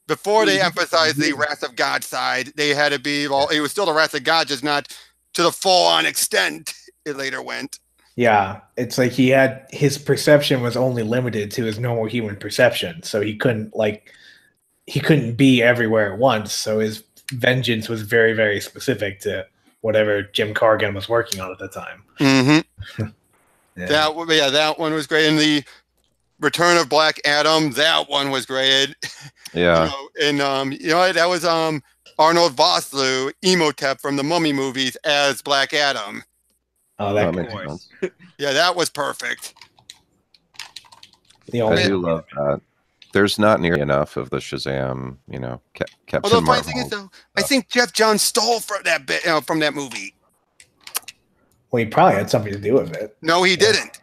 Before they emphasized the wrath of God side, they had to be, it was still the wrath of God, just not to the full-on extent it later went. Yeah, it's like his perception was only limited to his normal human perception, so he couldn't be everywhere at once. So his vengeance was very, very specific to whatever Jim Corrigan was working on at the time. Mm-hmm. Yeah. That one was great. And the Return of Black Adam, that one was great. Yeah. That was Arnold Vosloo, Emotep from the Mummy movies as Black Adam. Oh, that makes cool. sense. Yeah, that was perfect. I do love that. There's not nearly enough of the Shazam, Captain Although the funny Marvel. thing is, though, I think Jeff Johns stole from that bit from that movie. Well, he probably had something to do with it. No, he didn't.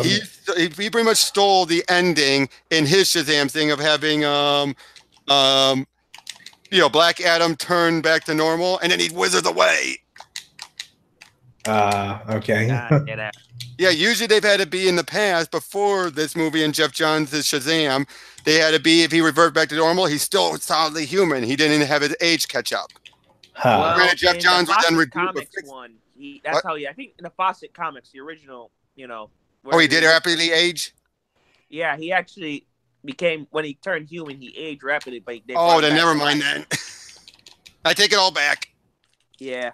He pretty much stole the ending in his Shazam thing of having Black Adam turn back to normal and then he'd wizard away. Okay. Yeah, usually they've had to be in the past before this movie and Jeff Johns' Shazam. They had to be, if he reverted back to normal, he's still solidly human. He didn't have his age catch up. Huh. Well, Jeff Johns was then comics one. That's how I think in the Fawcett comics, the original, Oh, he did rapidly age? Yeah, he actually became, when he turned human, he aged rapidly. But then never mind then. I take it all back. Yeah.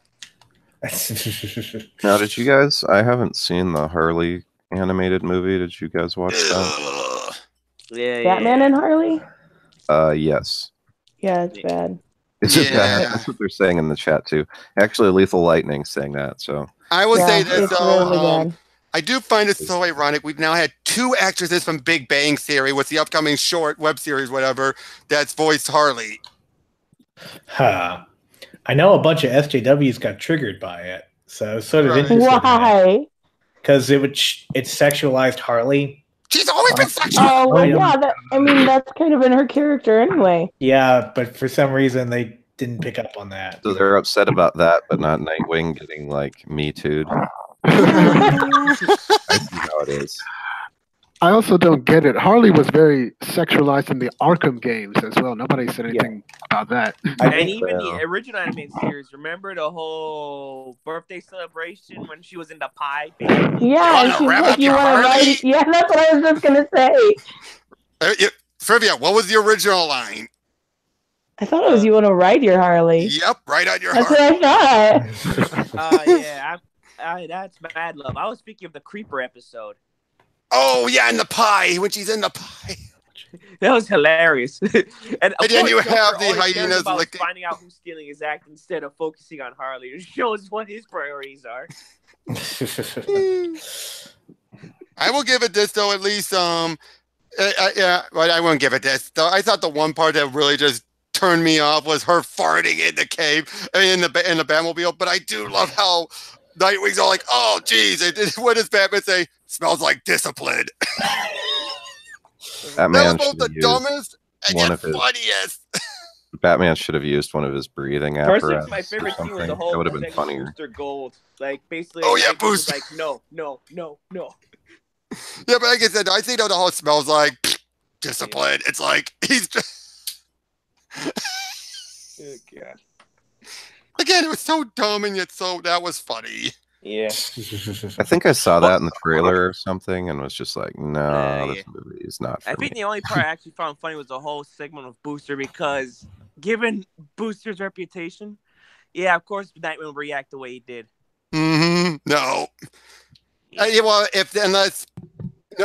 Now, did you guys? I haven't seen the Harley animated movie. Did you guys watch that? Yeah. Batman and Harley? Yes. Yeah, it's bad. Is it bad? That's what they're saying in the chat too. Actually, Lethal Lightning saying that. So I would say this it's though. really bad. I do find it so ironic. We've now had 2 actresses from Big Bang Theory with the upcoming short web series, whatever, that's voiced Harley. Huh. I know a bunch of SJWs got triggered by it, so it's sort of Right. interesting. Why? Because it sexualized Harley. She's always been sexual. Oh, I yeah. That's kind of in her character anyway. Yeah, but for some reason they didn't pick up on that. So they're upset about that, but not Nightwing getting like Me Too'd. I see how it is. I also don't get it. Harley was very sexualized in the Arkham games as well. Nobody said anything about that. And even the original animated series, remember the whole birthday celebration when she was in the pie? Yeah, and she's like, you want to write? Yeah, that's what I was just gonna say. Trivia, what was the original line? I thought it was you want to ride your Harley. Yep, right on your That's heart. what I thought. Yeah, that's Mad Love. I was speaking of the Creeper episode. Oh, yeah, in the pie, when she's in the pie. That was hilarious. And then you have the always cares hyenas about licking. finding out who's stealing his act instead of focusing on Harley. It shows what his priorities are. I will give it this though. At least, yeah, but I won't give it this. Though I thought the one part that really just turned me off was her farting in the cave in the Batmobile. But I do love how Nightwing's all like, "Oh, geez, what does Batman say? Smells like discipline." That was both the dumbest and yet funniest. Batman should have used one of his breathing Personally, apparatus. my favorite scene was the That whole would have been funnier. Booster Gold. Like basically, Oh, yeah, Nightwing was Booster. like no. Yeah, but like I said, I think that the whole smells like discipline. It's like he's just Oh, God. again, it was so dumb and yet so that was funny. Yeah. I think I saw that in the trailer or something and was just like, no, Yeah. this movie is not for I think me. the only part I actually found funny was the whole segment of Booster because, given Booster's reputation, yeah, of course, Nightwing will react the way he did. Mm-hmm. No. Yeah, well, unless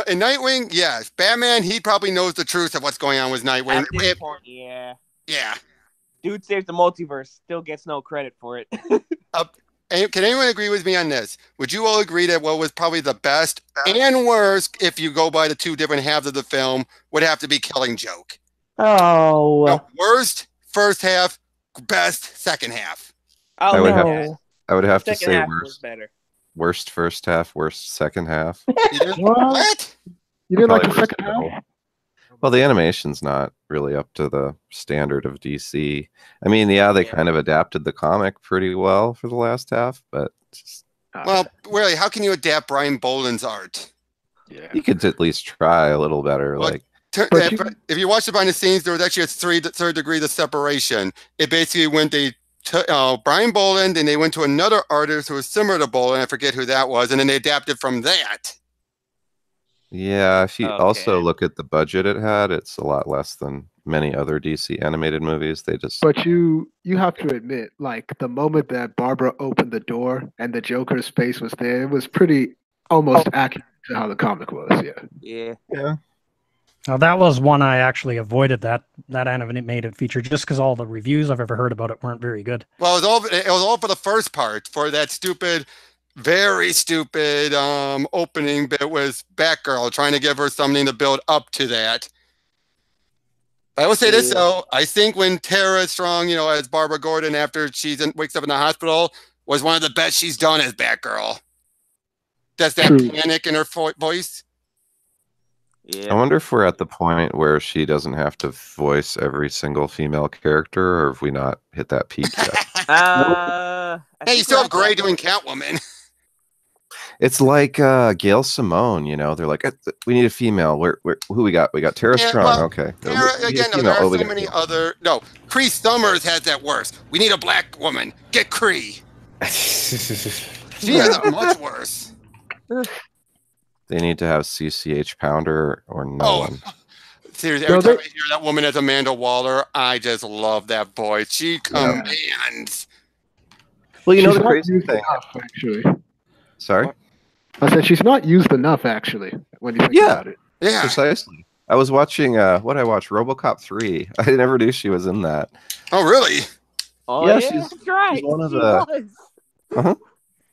in Nightwing, yes, Batman, he probably knows the truth of what's going on with Nightwing. At this point, yeah. Yeah. Dude saved the multiverse, still gets no credit for it. Can anyone agree with me on this? Would you all agree that what was probably the best and worst, if you go by the two different halves of the film, would have to be Killing Joke? Oh. No, worst first half, best second half. I would have, no. I would have to Second say half was better. worst first half, worst second half. You didn't- What? You didn't like the Probably worst second half? middle. Well, the animation's not really up to the standard of DC. I mean, yeah, they kind of adapted the comic pretty well for the last half, but just, Well, really, how can you adapt Brian Boland's art? Yeah. you could at least try a little better. Well, Like, But If you watch the behind the scenes, there was actually a third degree of separation. It basically went Brian Boland, and they went to another artist who was similar to Boland. I forget who that was, and then they adapted from that. yeah, if you Okay. also look at the budget it had, it's a lot less than many other DC animated movies. They just But you have to admit, like the moment that Barbara opened the door and the Joker's face was there, it was pretty almost accurate to how the comic was. Yeah. Yeah. Now that was one I actually avoided that animated feature just because all the reviews I've ever heard about it weren't very good. Well, it was all for the first part, for that stupid, very stupid opening bit with Batgirl, trying to give her something to build up to that. I will say this though, I think when Tara Strong, as Barbara Gordon after wakes up in the hospital, was one of the best she's done as Batgirl. That's that True. panic in her voice. Yeah. I wonder if we're at the point where she doesn't have to voice every single female character, or if we not hit that peak yet. I Hey, you think still we're have at that Gray point. doing Catwoman. It's like Gail Simone, they're like, we need a female. Who we got? We got Tara Yeah, Strong. well, Okay. Tara, We need a again, no, female. there are Oh, we so got many a- other. No, Cree Summers has that worse. We need a black woman. Get Cree. She has it much worse. They need to have CCH Pounder or no Oh, one. seriously, No, every time they- I hear that woman as Amanda Waller, I just love that voice. She commands. Well, She's the not crazy used thing. enough, actually. Sorry. I said she's not used enough, actually, when you think Yeah. about it. Yeah. Precisely. I was watching what I watched, RoboCop 3. I never knew she was in that. Oh, really? Oh, Yeah, yeah, she's- that's right. she's one of She the- was. Uh-huh. It's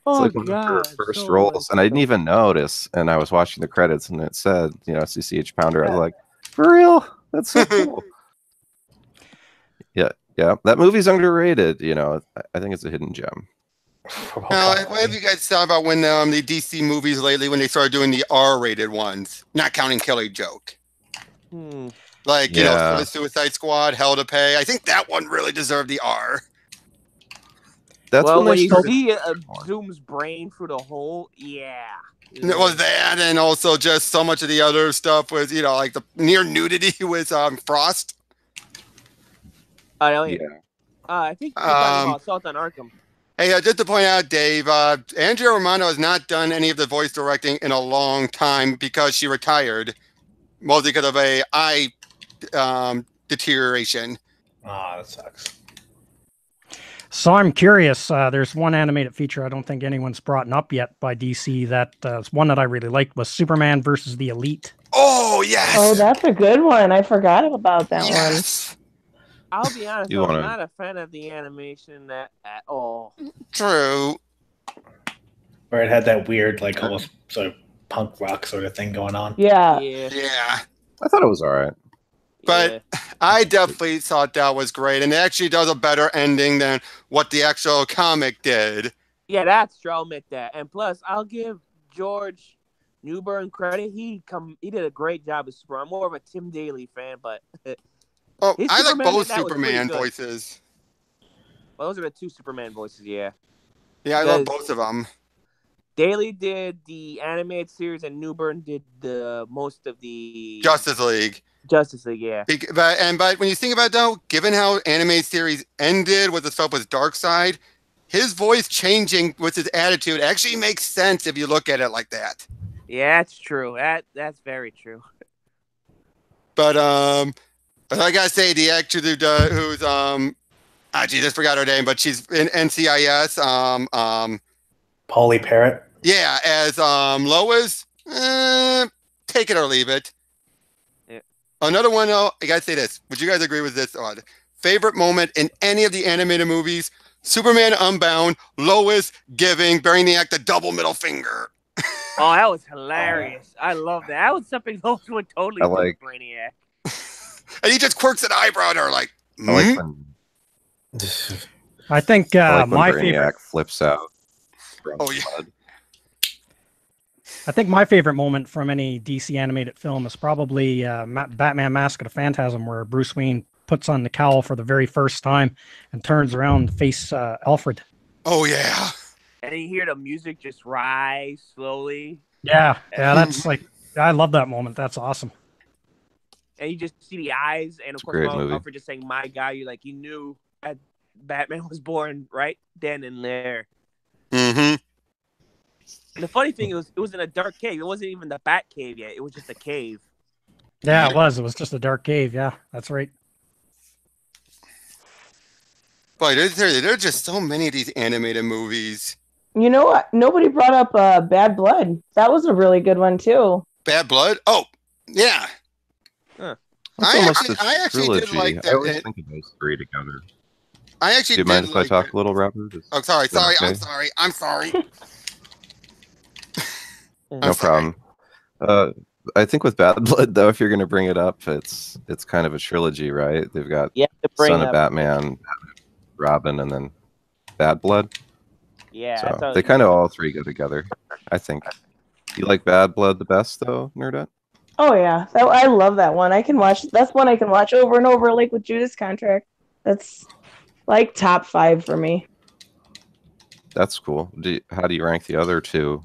Oh, like one of her God. first so roles, and I didn't much. even notice. And I was watching the credits, and it said, CCH Pounder. I was like, for real? That's so cool. Yeah, Yeah, that movie's underrated. You know, I think it's a hidden gem. Now, what have you guys thought about when the DC movies lately, when they started doing the R-rated ones, not counting Killer Joke? Like, you know, Yeah. the Suicide Squad, Hell to Pay. I think that one really deserved the R. That's well, when they you started- see Zoom's brain through the hole, yeah. And it was that, and also just so much of the other stuff was, you know, like the near nudity with Frost. I know. Yeah. I think you're talking about Assault on Arkham. Hey, just to point out, Dave, Andrea Romano has not done any of the voice directing in a long time because she retired, mostly because of a eye deterioration. Ah, that sucks. So I'm curious. There's one animated feature I don't think anyone's brought up yet by DC. That one that I really liked was Superman versus the Elite. Oh yes. Oh, that's a good one. I forgot about that yes. I'll be honest, You I'm wanna- not a fan of the animation at all. True. Where it had that weird, like almost sort of punk rock sort of thing going on. Yeah. Yeah. I thought it was all right. But I definitely thought that was great, and it actually does a better ending than what the actual comic did. Yeah, that's true. I'll admit that. And plus, I'll give George Newbern credit. He did a great job as Superman. I'm more of a Tim Daly fan, but Oh, his I like Superman both that was pretty Superman good. voices. Well, those are the two Superman voices. Yeah, Yeah, I love Because- both of them. Daly did the animated series, and Newbern did the most of the Justice League. Justice League. Yeah, But when you think about it, though, given how animated series ended with the stuff with Darkseid, his voice changing with his attitude actually makes sense if you look at it like that. yeah, that's true. That's very true. But I gotta say, the actor who's just forgot her name, but she's in NCIS. Paulie Parrott. Yeah, as Lois. Take it or leave it. Yeah. Another one, though, I gotta say this. Would you guys agree with this? Favorite moment in any of the animated movies? Superman Unbound, Lois giving Brainiac the double middle finger. Oh, that was hilarious. I love that. That was something Lois would totally I do like- with Brainiac. And he just quirks an eyebrow at her like, I like when, I think I like when my Brainiac favorite. flips out. from Oh, yeah. blood. I think my favorite moment from any DC animated film is probably Batman: Mask of the Phantasm, where Bruce Wayne puts on the cowl for the very first time and turns around to face Alfred. oh yeah. And then you hear the music just rise slowly. Yeah, that's like I love that moment. That's awesome. And you just see the eyes, and of It's a course, great movie. Alfred just saying, "My guy," you like you knew that Batman was born right then and there. Mm-hmm. And the funny thing is, it was in a dark cave. It wasn't even the Bat Cave yet. It was just a cave. Yeah, it was. It was just a dark cave. Yeah, that's right. Boy, there are just so many of these animated movies. You know what? Nobody brought up Bad Blood. That was a really good one too. Bad Blood? Oh, yeah. Huh. That's I almost actually- a I actually did trilogy. like I always that. think of those three together. I Do actually you mind did if I like talk it. a little, Robert? Oh, sorry. Is that I'm sorry. No I'm sorry. problem. I think with Bad Blood, though, if you're going to bring it up, it's kind of a trilogy, right? They've got Yeah, to bring Son of up. Batman, Robin, and then Bad Blood. Yeah, So that's how- they kind of all three go together, I think. You like Bad Blood the best, though, Nerdette? Oh yeah, I love that one. I can watch. That's one I can watch over and over, like with Judas Contract. That's like top 5 for me. That's cool. How do you rank the other two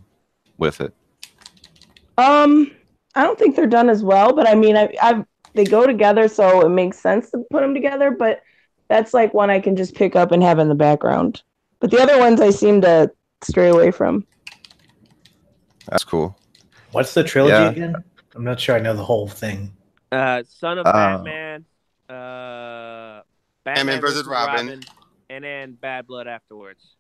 with it? I don't think they're done as well, but I mean, they go together, so it makes sense to put them together. But that's like one I can just pick up and have in the background. But the other ones I seem to stray away from. That's cool. What's the trilogy Yeah. again? I'm not sure I know the whole thing. Son of Oh. Batman, Batman versus Robin. and then Bad Blood afterwards.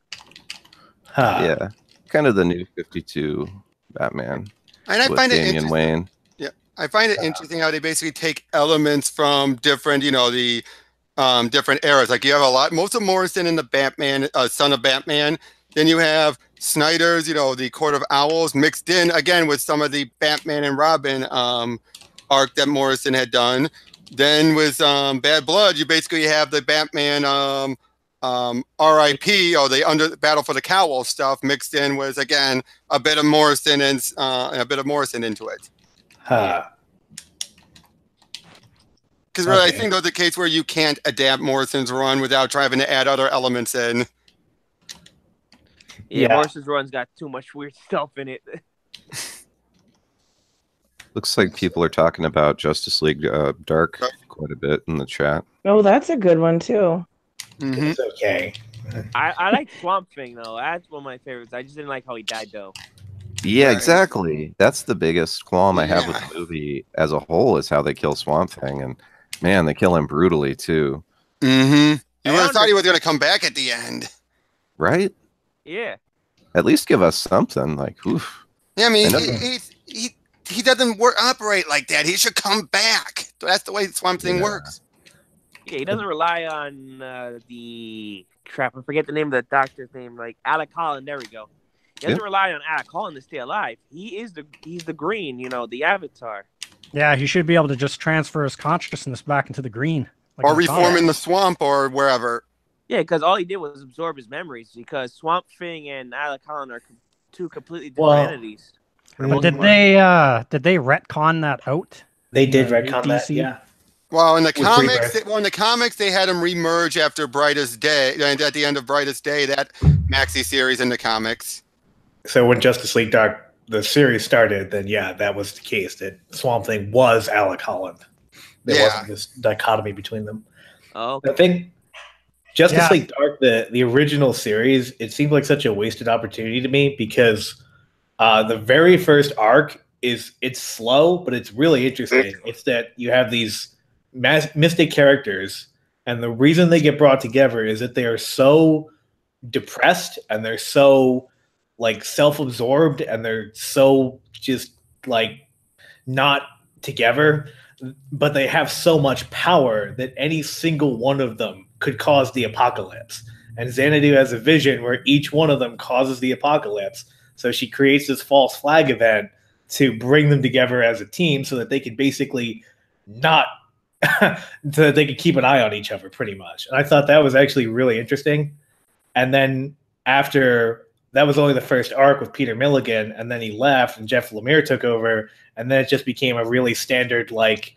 Huh. Yeah. Kind of the new 52 Batman And I with find it Damian interesting. Wayne. I find it interesting how they basically take elements from different, the different eras. Like you have a lot, most of Morrison in the Batman, Son of Batman. Then you have Snyder's, the Court of Owls mixed in again with some of the Batman and Robin arc that Morrison had done. Then with Bad Blood, you basically have the Batman R.I.P. or the Battle for the Cowl stuff mixed in with, again, a bit of Morrison and a bit of Morrison into it. Huh. Because really, I Okay. think there's a case where you can't adapt Morrison's run without trying to add other elements in. Yeah, Yeah. Morrison's run's got too much weird stuff in it. Looks like people are talking about Justice League Dark quite a bit in the chat. Oh, that's a good one too. Mhm. It's okay. I like Swamp Thing though. That's one of my favorites. I just didn't like how he died though. Yeah, Right. exactly. That's the biggest qualm I have with Yeah. the movie as a whole is how they kill Swamp Thing, and man, they kill him brutally too. Mm-hmm. You I would have thought he was going to come back at the end. Right? Yeah. At least give us something like, oof. Yeah, I mean, I know. he doesn't operate like that. He should come back. That's the way Swamp Thing Yeah. works. Yeah, he doesn't rely on the crap. I forget the name of the doctor's name. Like Alec Holland. There we go. He doesn't Yep. rely on Alec Holland to stay alive. He's the green. You know, the Avatar. Yeah, he should be able to just transfer his consciousness back into the green. Like Or in the reform comics. in the swamp or wherever. Yeah, because all he did was absorb his memories. Because Swamp Thing and Alec Holland are two completely different Well, entities. But did they retcon that out? They did New retcon that, DC? yeah. Well, in the With comics, Rebirth. they had him remerge after Brightest Day, and at the end of Brightest Day, that maxi series in the comics. So when Justice League Dark, the series started, then yeah, that was the case. That Swamp Thing was Alec Holland. There Yeah. wasn't this dichotomy between them. Oh, I think Justice Yeah. League Dark, the original series, it seemed like such a wasted opportunity to me because the very first arc it's slow, but it's really interesting. It's that you have these mystic characters, and the reason they get brought together is that they are so depressed and they're so like self-absorbed and they're so just like not together, but they have so much power that any single one of them could cause the apocalypse. And Xanadu has a vision where each one of them causes the apocalypse. So she creates this false flag event to bring them together as a team so that they could basically not so that they could keep an eye on each other pretty much. And I thought that was actually really interesting. And then after that was only the first arc with Peter Milligan, and then he left and Jeff Lemire took over, and then it just became a really standard like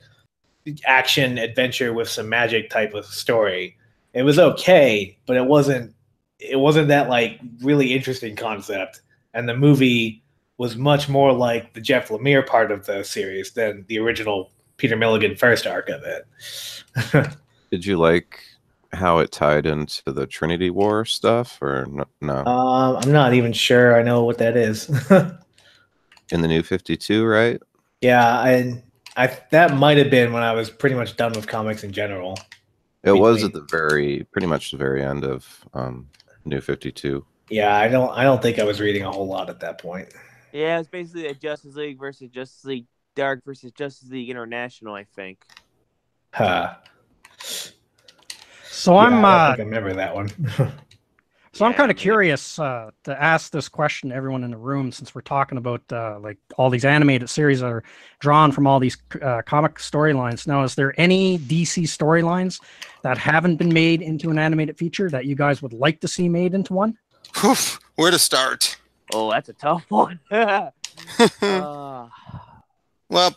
action adventure with some magic type of story. It was okay, but it wasn't that like really interesting concept. And the movie was much more like the Jeff Lemire part of the series than the original Peter Milligan first arc of it. Did you like how it tied into the Trinity War stuff or no? I'm not even sure I know what that is. In the New 52, right? Yeah, I that might have been when I was pretty much done with comics in general. It was Between- at pretty much the very end of New 52. Yeah, I don't think I was reading a whole lot at that point. yeah, it's basically a Justice League versus Justice League Dark versus Justice League International, I think. Huh. So Yeah, I'm I think I remember that one. So I'm Yeah, kind of man. curious to ask this question to everyone in the room, since we're talking about like all these animated series that are drawn from all these comic storylines. Now, is there any DC storylines that haven't been made into an animated feature that you guys would like to see made into one? Oof, where to start? Oh, that's a tough one. Well,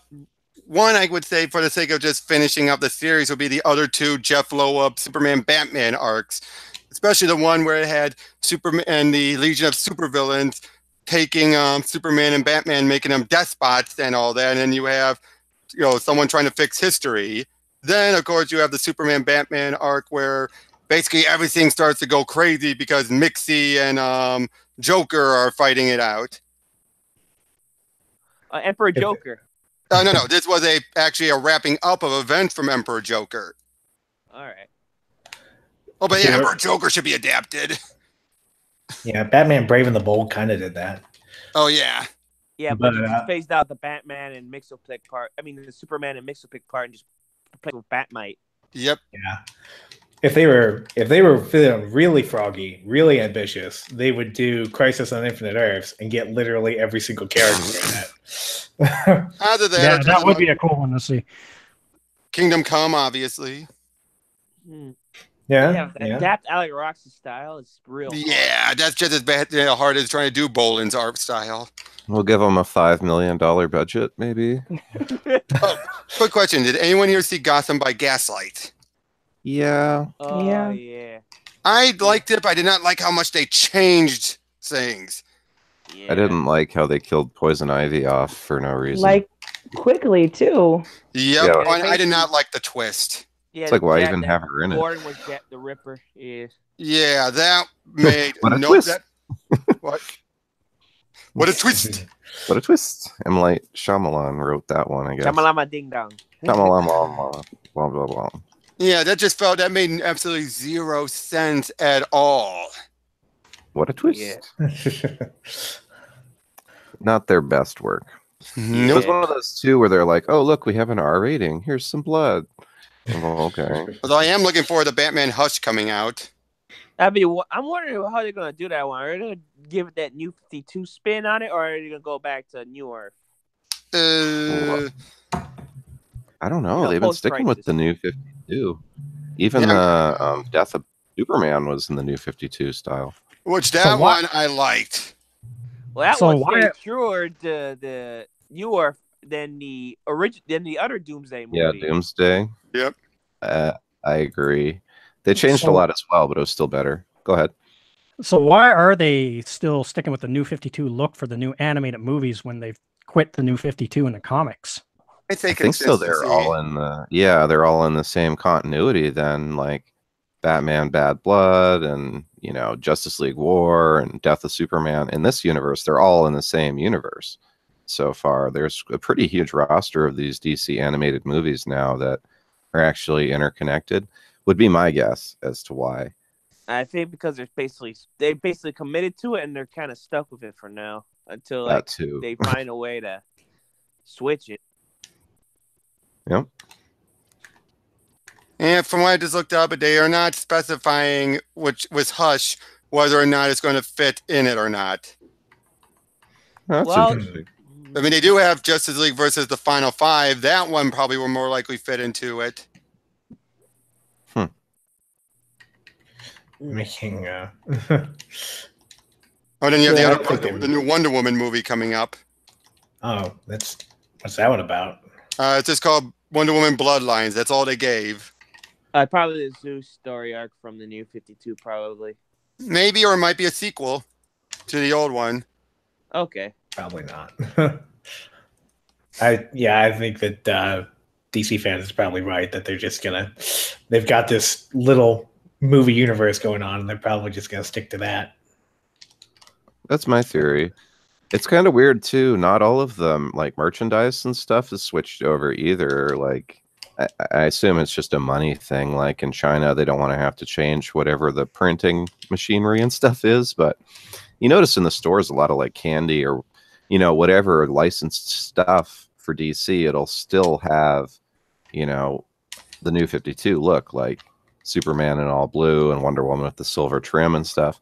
one I would say for the sake of just finishing up the series would be the other two Jeff Loeb Superman Batman arcs, especially the one where it had Superman and the Legion of Supervillains taking Superman and Batman, making them despots and all that, and then you have someone trying to fix history. Then of course you have the Superman Batman arc where basically everything starts to go crazy because Mixie and Joker are fighting it out. Emperor Joker. No. This was actually a wrapping up of events from Emperor Joker. All right. Oh, but yeah, Yeah. Emperor Joker should be adapted. Yeah, Batman Brave and the Bold kind of did that. Oh yeah. Yeah, but But, you just phased out the Batman and Mixoplick part. I mean, the Superman and Mixoplick part, and just replaced with Batmite. Yep. Yeah. If they were feeling really froggy, really ambitious, they would do Crisis on Infinite Earths and get literally every single character in that. Either that, Yeah, or that would be a cool one to see. Kingdom Come, obviously. Yeah. Adapt Alec Rox's style is real hard. Yeah, that's just as bad, hard as trying to do Boland's art style. We'll give them a $5 million budget, maybe. Oh, quick question: did anyone here see Gotham by Gaslight? Yeah. Oh yeah. I liked it, but I did not like how much they changed things. Yeah. I didn't like how they killed Poison Ivy off for no reason. Like quickly too. Yep, Yeah. I did not like the twist. Yeah, It's like, why Jack even the- have her in it? Gordon was Jack the Ripper. Yeah. Yeah, that made What a no twist. What? What a twist! What a twist. M. Night Shyamalan wrote that one, I guess. Shamalama ding dong. Shyamalan, blah, blah, blah. Yeah, that made absolutely zero sense at all. What a twist. Yeah. Not their best work. It was one of those two where they're like, oh, look, we have an R rating. Here's some blood. Oh, okay. Although I am looking forward to Batman Hush coming out. I'm wondering how they're gonna do that one. Are they gonna give it that new 52 spin on it, or are they gonna go back to New Earth? I don't know. You know, They've been sticking with post-crisis. the new 52. Even Yeah. the Death of Superman was in the new 52 style. Which So that why- one I liked. Well, that So one's why- way truer to the New Earth than the other Doomsday movie. Yeah, Doomsday. Yep. I agree. They changed a So- lot as well, but it was still better. Go ahead. So why are they still sticking with the new 52 look for the new animated movies when they've quit the new 52 in the comics? I think So. They're all in they're all in the same continuity then, like Batman Bad Blood and Justice League War and Death of Superman. In this universe, they're all in the same universe so far. There's a pretty huge roster of these DC animated movies now that are actually interconnected, would be my guess as to why. I think because they basically committed to it and they're kind of stuck with it for now until That too. they find a way to switch it. Yep. And from what I just looked up, they are not specifying which was Hush whether or not it's going to fit in it or not. That's Well- interesting. I mean, they do have Justice League versus the Final Five. That one probably will more likely fit into it. Making Oh, then you have Yeah, I the think other, the new Wonder Woman movie coming up. what's that one about? It's just called Wonder Woman Bloodlines. That's all they gave. Probably the Zeus story arc from the new 52, probably. Maybe, or it might be a sequel to the old one. Okay. Probably not. I think that DC fans is probably right that they've got this little movie universe going on and they're probably just gonna stick to that. That's my theory. It's kind of weird too. Not all of them, like merchandise and stuff, is switched over either. Like, I assume it's just a money thing. Like in China, they don't want to have to change whatever the printing machinery and stuff is. But you notice in the stores a lot of like candy or whatever licensed stuff for DC. It'll still have the new 52 look, like Superman in all blue and Wonder Woman with the silver trim and stuff.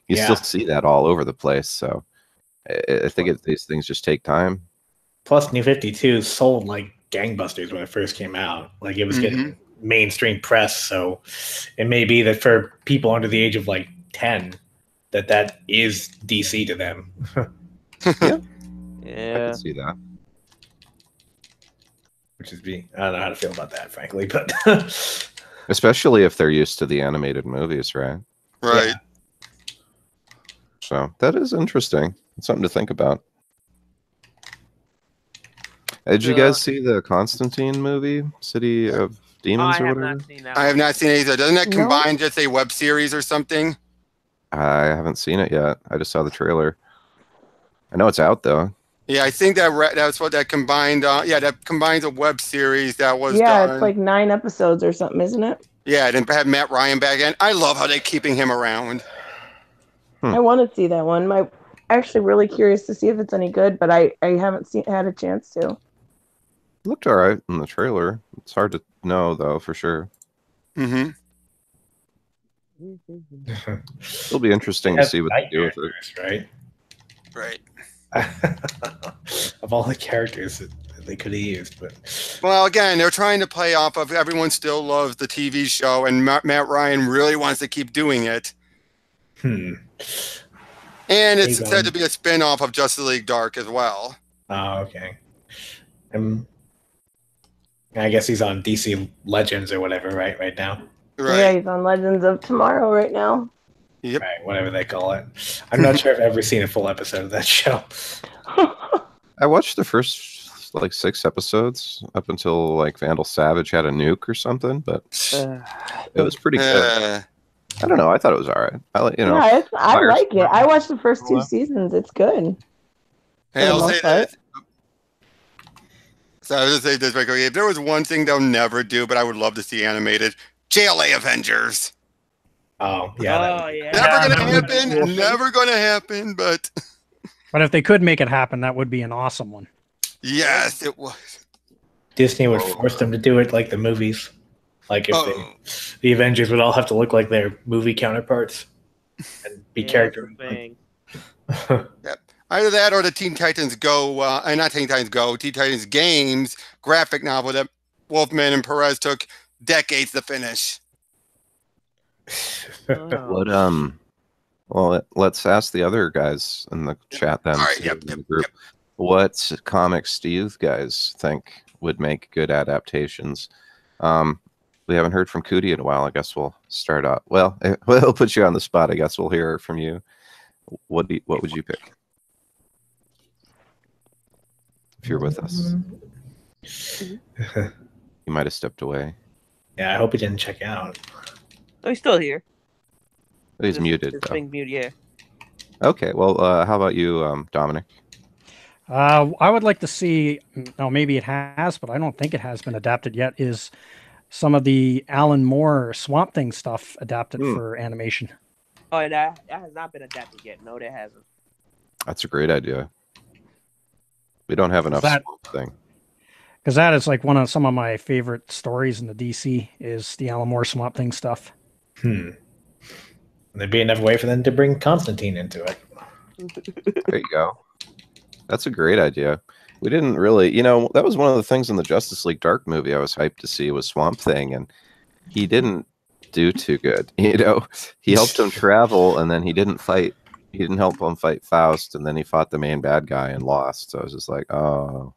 You still see that all over the place. So I think these things just take time. Plus, New 52 sold like gangbusters when it first came out. Like it was getting mainstream press. So it may be that for people under the age of like 10, that is DC to them. I Yeah. can see that. Which is I don't know how to feel about that, frankly, but Especially if they're used to the animated movies, right? Right. Yeah. So that is interesting. It's something to think about. Did you guys see the Constantine movie, City of Demons I or have whatever? not seen that. I have not seen it either. Doesn't that No. combine just a web series or something? I haven't seen it yet. I just saw the trailer. I know it's out though. Yeah, I think that's what that combined. That combines a web series that was Yeah, done. it's like 9 episodes or something, isn't it? Yeah, and had Matt Ryan back in. I love how they're keeping him around. I want to see that one. I'm actually really curious to see if it's any good, but I haven't had a chance to. Looked all right in the trailer. It's hard to know though for sure. Mm-hmm. It'll be interesting to see what they do with it. right? Right. Of all the characters, they could have used. But Well, again, they're trying to play off of everyone still loves the TV show, and Matt Ryan really wants to keep doing it. hmm. And it's He's said on- to be a spin-off of Justice League Dark as well. Oh, okay. I guess he's on DC Legends or whatever, right now. Right. Yeah, he's on Legends of Tomorrow right now. Yep. Right, whatever they call it. I'm not sure I've ever seen a full episode of that show. I watched the first like 6 episodes up until like Vandal Savage had a nuke or something, but it was pretty good. I don't know. I thought it was all right. I like, Yeah, I like it. I watched the first 2 Well, seasons. It's good. Hey, I'll For the say most part. this. So I was going to say this right quick. If there was one thing they'll never do, but I would love to see animated, JLA Avengers. Oh, yeah. Oh, yeah. Never going to that would be happen. cool. Never going to happen, but But if they could make it happen, that would be an awesome one. yes, it was. Disney would force them to do it like the movies. Like if Oh. the Avengers would all have to look like their movie counterparts and be Yeah, character. that's the thing. Either that or the Teen Titans Go, not Teen Titans Go, Teen Titans Games graphic novel that Wolfman and Perez took decades to finish. What well, let's ask the other guys in the chat then. All right, too, yep, in the yep, group. What comics do you guys think would make good adaptations? We haven't heard from Cootie in a while. I guess we'll start out. Well, we'll put you on the spot. I guess we'll hear from you. What would you pick if you're with us? You might have stepped away. Yeah, I hope he didn't check out. Oh, he's still here. Oh, he's This- muted. This Though. thing mute, yeah. Okay. Well, how about you, Dominic? I would like to see, no, maybe it has, but I don't think it has been adapted yet, is some of the Alan Moore Swamp Thing stuff adapted for animation. Oh, and that has not been adapted yet. No, that hasn't. That's a great idea. We don't have enough That- Swamp Thing. Because that is like some of my favorite stories in the DC is the Alan Moore Swamp Thing stuff. There'd be enough way for them to bring Constantine into it. There you go. That's a great idea. We didn't really, that was one of the things in the Justice League Dark movie I was hyped to see was Swamp Thing, and he didn't do too good. He helped him travel, and then he didn't fight. He didn't help him fight Faust, and then he fought the main bad guy and lost. So I was just like, oh,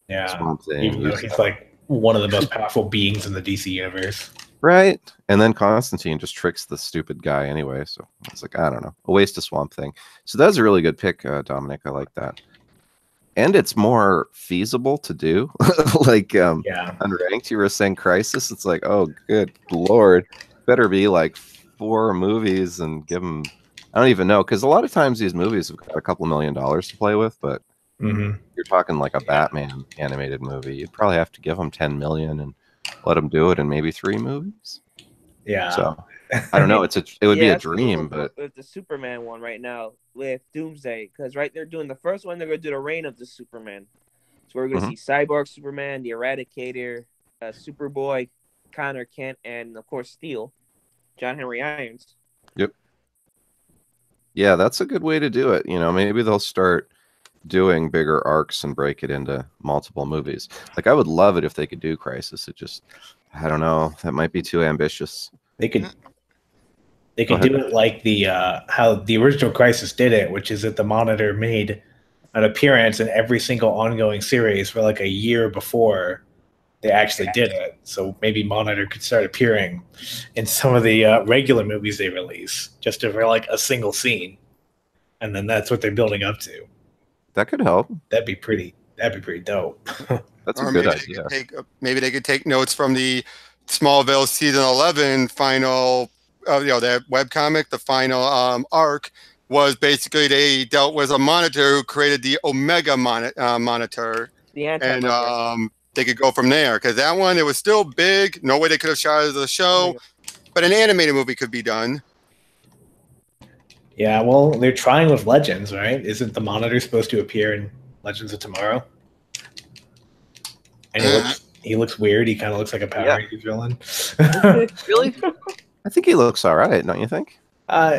Yeah, Swamp Thing. even though he's like one of the most powerful beings in the DC universe. Right. And then Constantine just tricks the stupid guy anyway. So I was like, I don't know. A waste of Swamp Thing. So that's a really good pick, Dominic. I like that. And it's more feasible to do. Like Unranked, you were saying Crisis. It's like, oh, good Lord. Better be like 4 movies and give them. I don't even know. Because a lot of times these movies have got a couple $1 million to play with. But you're talking like a Batman animated movie. You'd probably have to give them 10 million and let them do it in maybe 3 movies. Yeah. So I don't know. It would be a that's cool dream, but with the Superman one right now with Doomsday, because they're doing the first one. They're gonna do the reign of the Superman. So we're gonna see Cyborg Superman, the Eradicator, Superboy, Connor Kent, and of course Steel, John Henry Irons. Yep. Yeah, that's a good way to do it. Maybe they'll start doing bigger arcs and break it into multiple movies. Like I would love it if they could do Crisis. It just, I don't know, that might be too ambitious. They could do it like the how the original Crisis did it, which is that the Monitor made an appearance in every single ongoing series for like a year before they actually did it. So maybe Monitor could start appearing in some of the regular movies they release, just for like a single scene, and then that's what they're building up to. That could help. That'd be pretty dope. That's a Or good maybe idea. Maybe they could take notes from the Smallville season 11 final, that webcomic. The final arc was basically they dealt with a monitor who created the Omega monitor, The and anti. they could go from there. Because that one, it was still big. No way they could have shot it as a show, but an animated movie could be done. Yeah, well, they're trying with Legends, right? Isn't the Monitor supposed to appear in Legends of Tomorrow? And he looks weird. He kind of looks like a Power Rangers villain. Really? I think he looks all right, don't you think?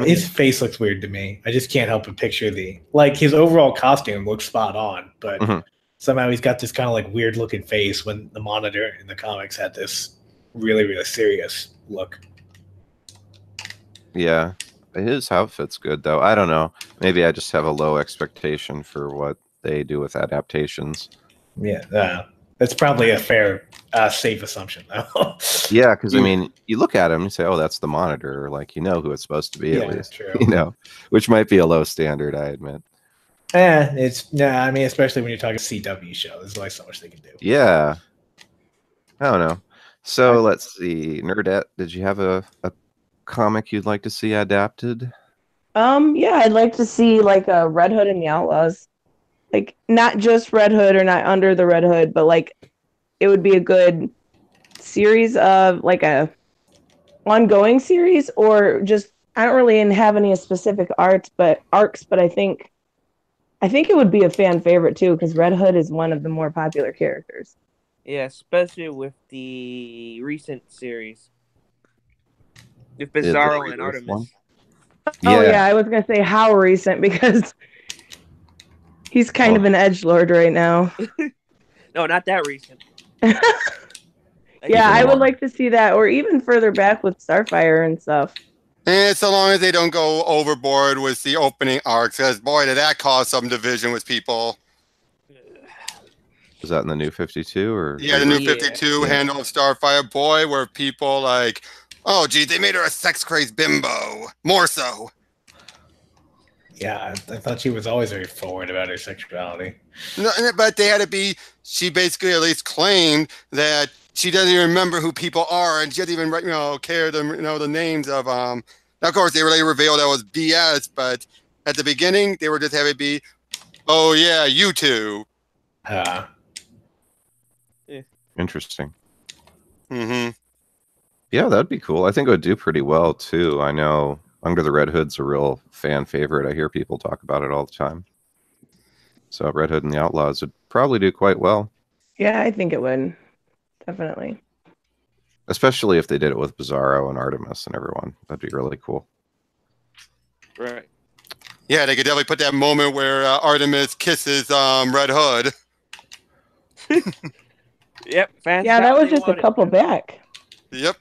His face looks weird to me. I just can't help but picture his overall costume looks spot on, but somehow he's got this kind of like weird looking face when the Monitor in the comics had this really, really serious look. Yeah. His outfit's good, though. I don't know. Maybe I just have a low expectation for what they do with adaptations. Yeah, that's probably a fair, safe assumption, though. Yeah, because I mean, you look at him and say, "Oh, that's the Monitor." Or, like, you know who it's supposed to be at least. True. You know, which might be a low standard, I admit. I mean, especially when you're talking CW show, there's only so much they can do. Yeah, I don't know. So let's see, Nerdette, did you have a comic you'd like to see adapted? Yeah, I'd like to see like a Red Hood and the Outlaws. Like not just Red Hood or not under the Red Hood, but like it would be a good series of like a ongoing series, or just I don't really have any specific arcs, but I think it would be a fan favorite too, because Red Hood is one of the more popular characters. Yeah, especially with the recent series. With Bizarro and Artemis. Oh yeah, I was gonna say how recent, because he's kind of an edgelord right now. No, not that recent. Yeah, I would like to see that, or even further back with Starfire and stuff. And so long as they don't go overboard with the opening arcs, because boy, did that cause some division with people. Was that in the New 52 or? Yeah, the New 52 handle of Starfire. Boy, were people like, oh, geez, they made her a sex-crazed bimbo. More so. Yeah, I thought she was always very forward about her sexuality. No, but they had to be. She basically at least claimed that she doesn't even remember who people are, and she doesn't even care the names of Now, of course, they really revealed that was BS, but at the beginning, they were just having it be, oh yeah, you two. Interesting. Mm-hmm. Yeah, that'd be cool. I think it would do pretty well too. I know Under the Red Hood's a real fan favorite. I hear people talk about it all the time. So Red Hood and the Outlaws would probably do quite well. Yeah, I think it would. Definitely. Especially if they did it with Bizarro and Artemis and everyone. That'd be really cool. Right. Yeah, they could definitely put that moment where Artemis kisses Red Hood. Yep. Fans yeah, that was just a couple back. Yep.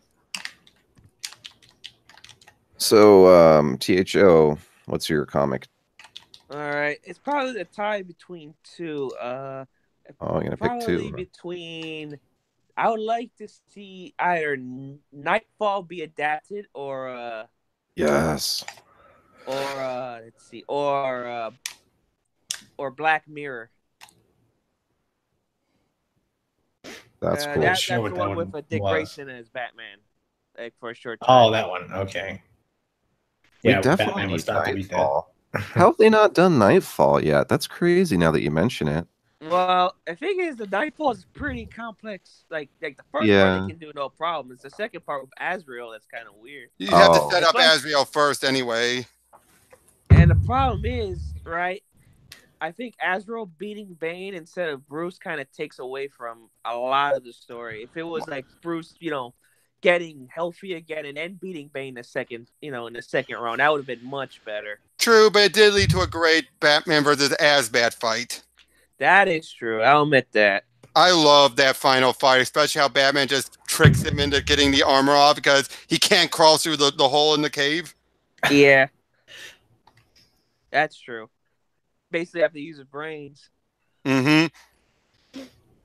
So, THO, what's your comic? All right. It's probably a tie between two. I'm going to pick two. Between... I would like to see either Nightfall be adapted or... yes. Or, let's see. Or Black Mirror. That's cool. That's the one with Dick Grayson as Batman. Like for a short time. Oh, that one. Okay. Yeah, definitely need Nightfall. How have they not done Nightfall yet? That's crazy now that you mention it. Well, the thing is, the Nightfall is pretty complex. Like the first part they can do no problem. It's the second part with Azrael that's kind of weird. You have to set up Azrael first anyway. And the problem is, right, I think Azrael beating Bane instead of Bruce kind of takes away from a lot of the story. If it was like Bruce, getting healthy again and then beating Bane in the second round, that would have been much better. True, but it did lead to a great Batman versus Azbat fight. That is true. I'll admit that. I love that final fight, especially how Batman just tricks him into getting the armor off because he can't crawl through the hole in the cave. Yeah. That's true. Basically have to use his brains. Mm-hmm.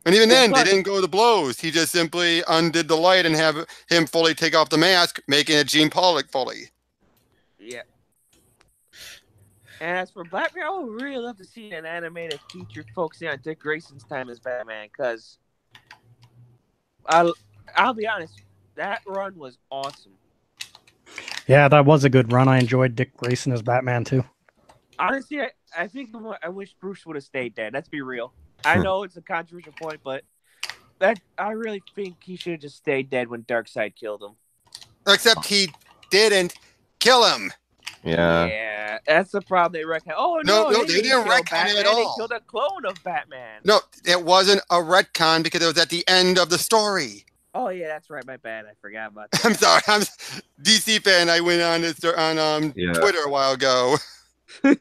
And even then, they didn't go to blows. He just simply undid the light and have him fully take off the mask, making it Gene Pollock fully. Yeah. And as for Batman, I would really love to see an animated feature focusing on Dick Grayson's time as Batman, because I'll be honest, that run was awesome. Yeah, that was a good run. I enjoyed Dick Grayson as Batman too. Honestly, I think I wish Bruce would have stayed dead. Let's be real. I know it's a controversial point, but I really think he should have just stayed dead when Darkseid killed him. Except he didn't kill him. Yeah. Yeah, that's the problem. They reckon. Oh no, they didn't retcon it at all. They killed a clone of Batman. No, it wasn't a retcon because it was at the end of the story. Oh yeah, that's right. My bad. I forgot about that. I'm sorry. I'm DC fan. I went on Twitter a while ago.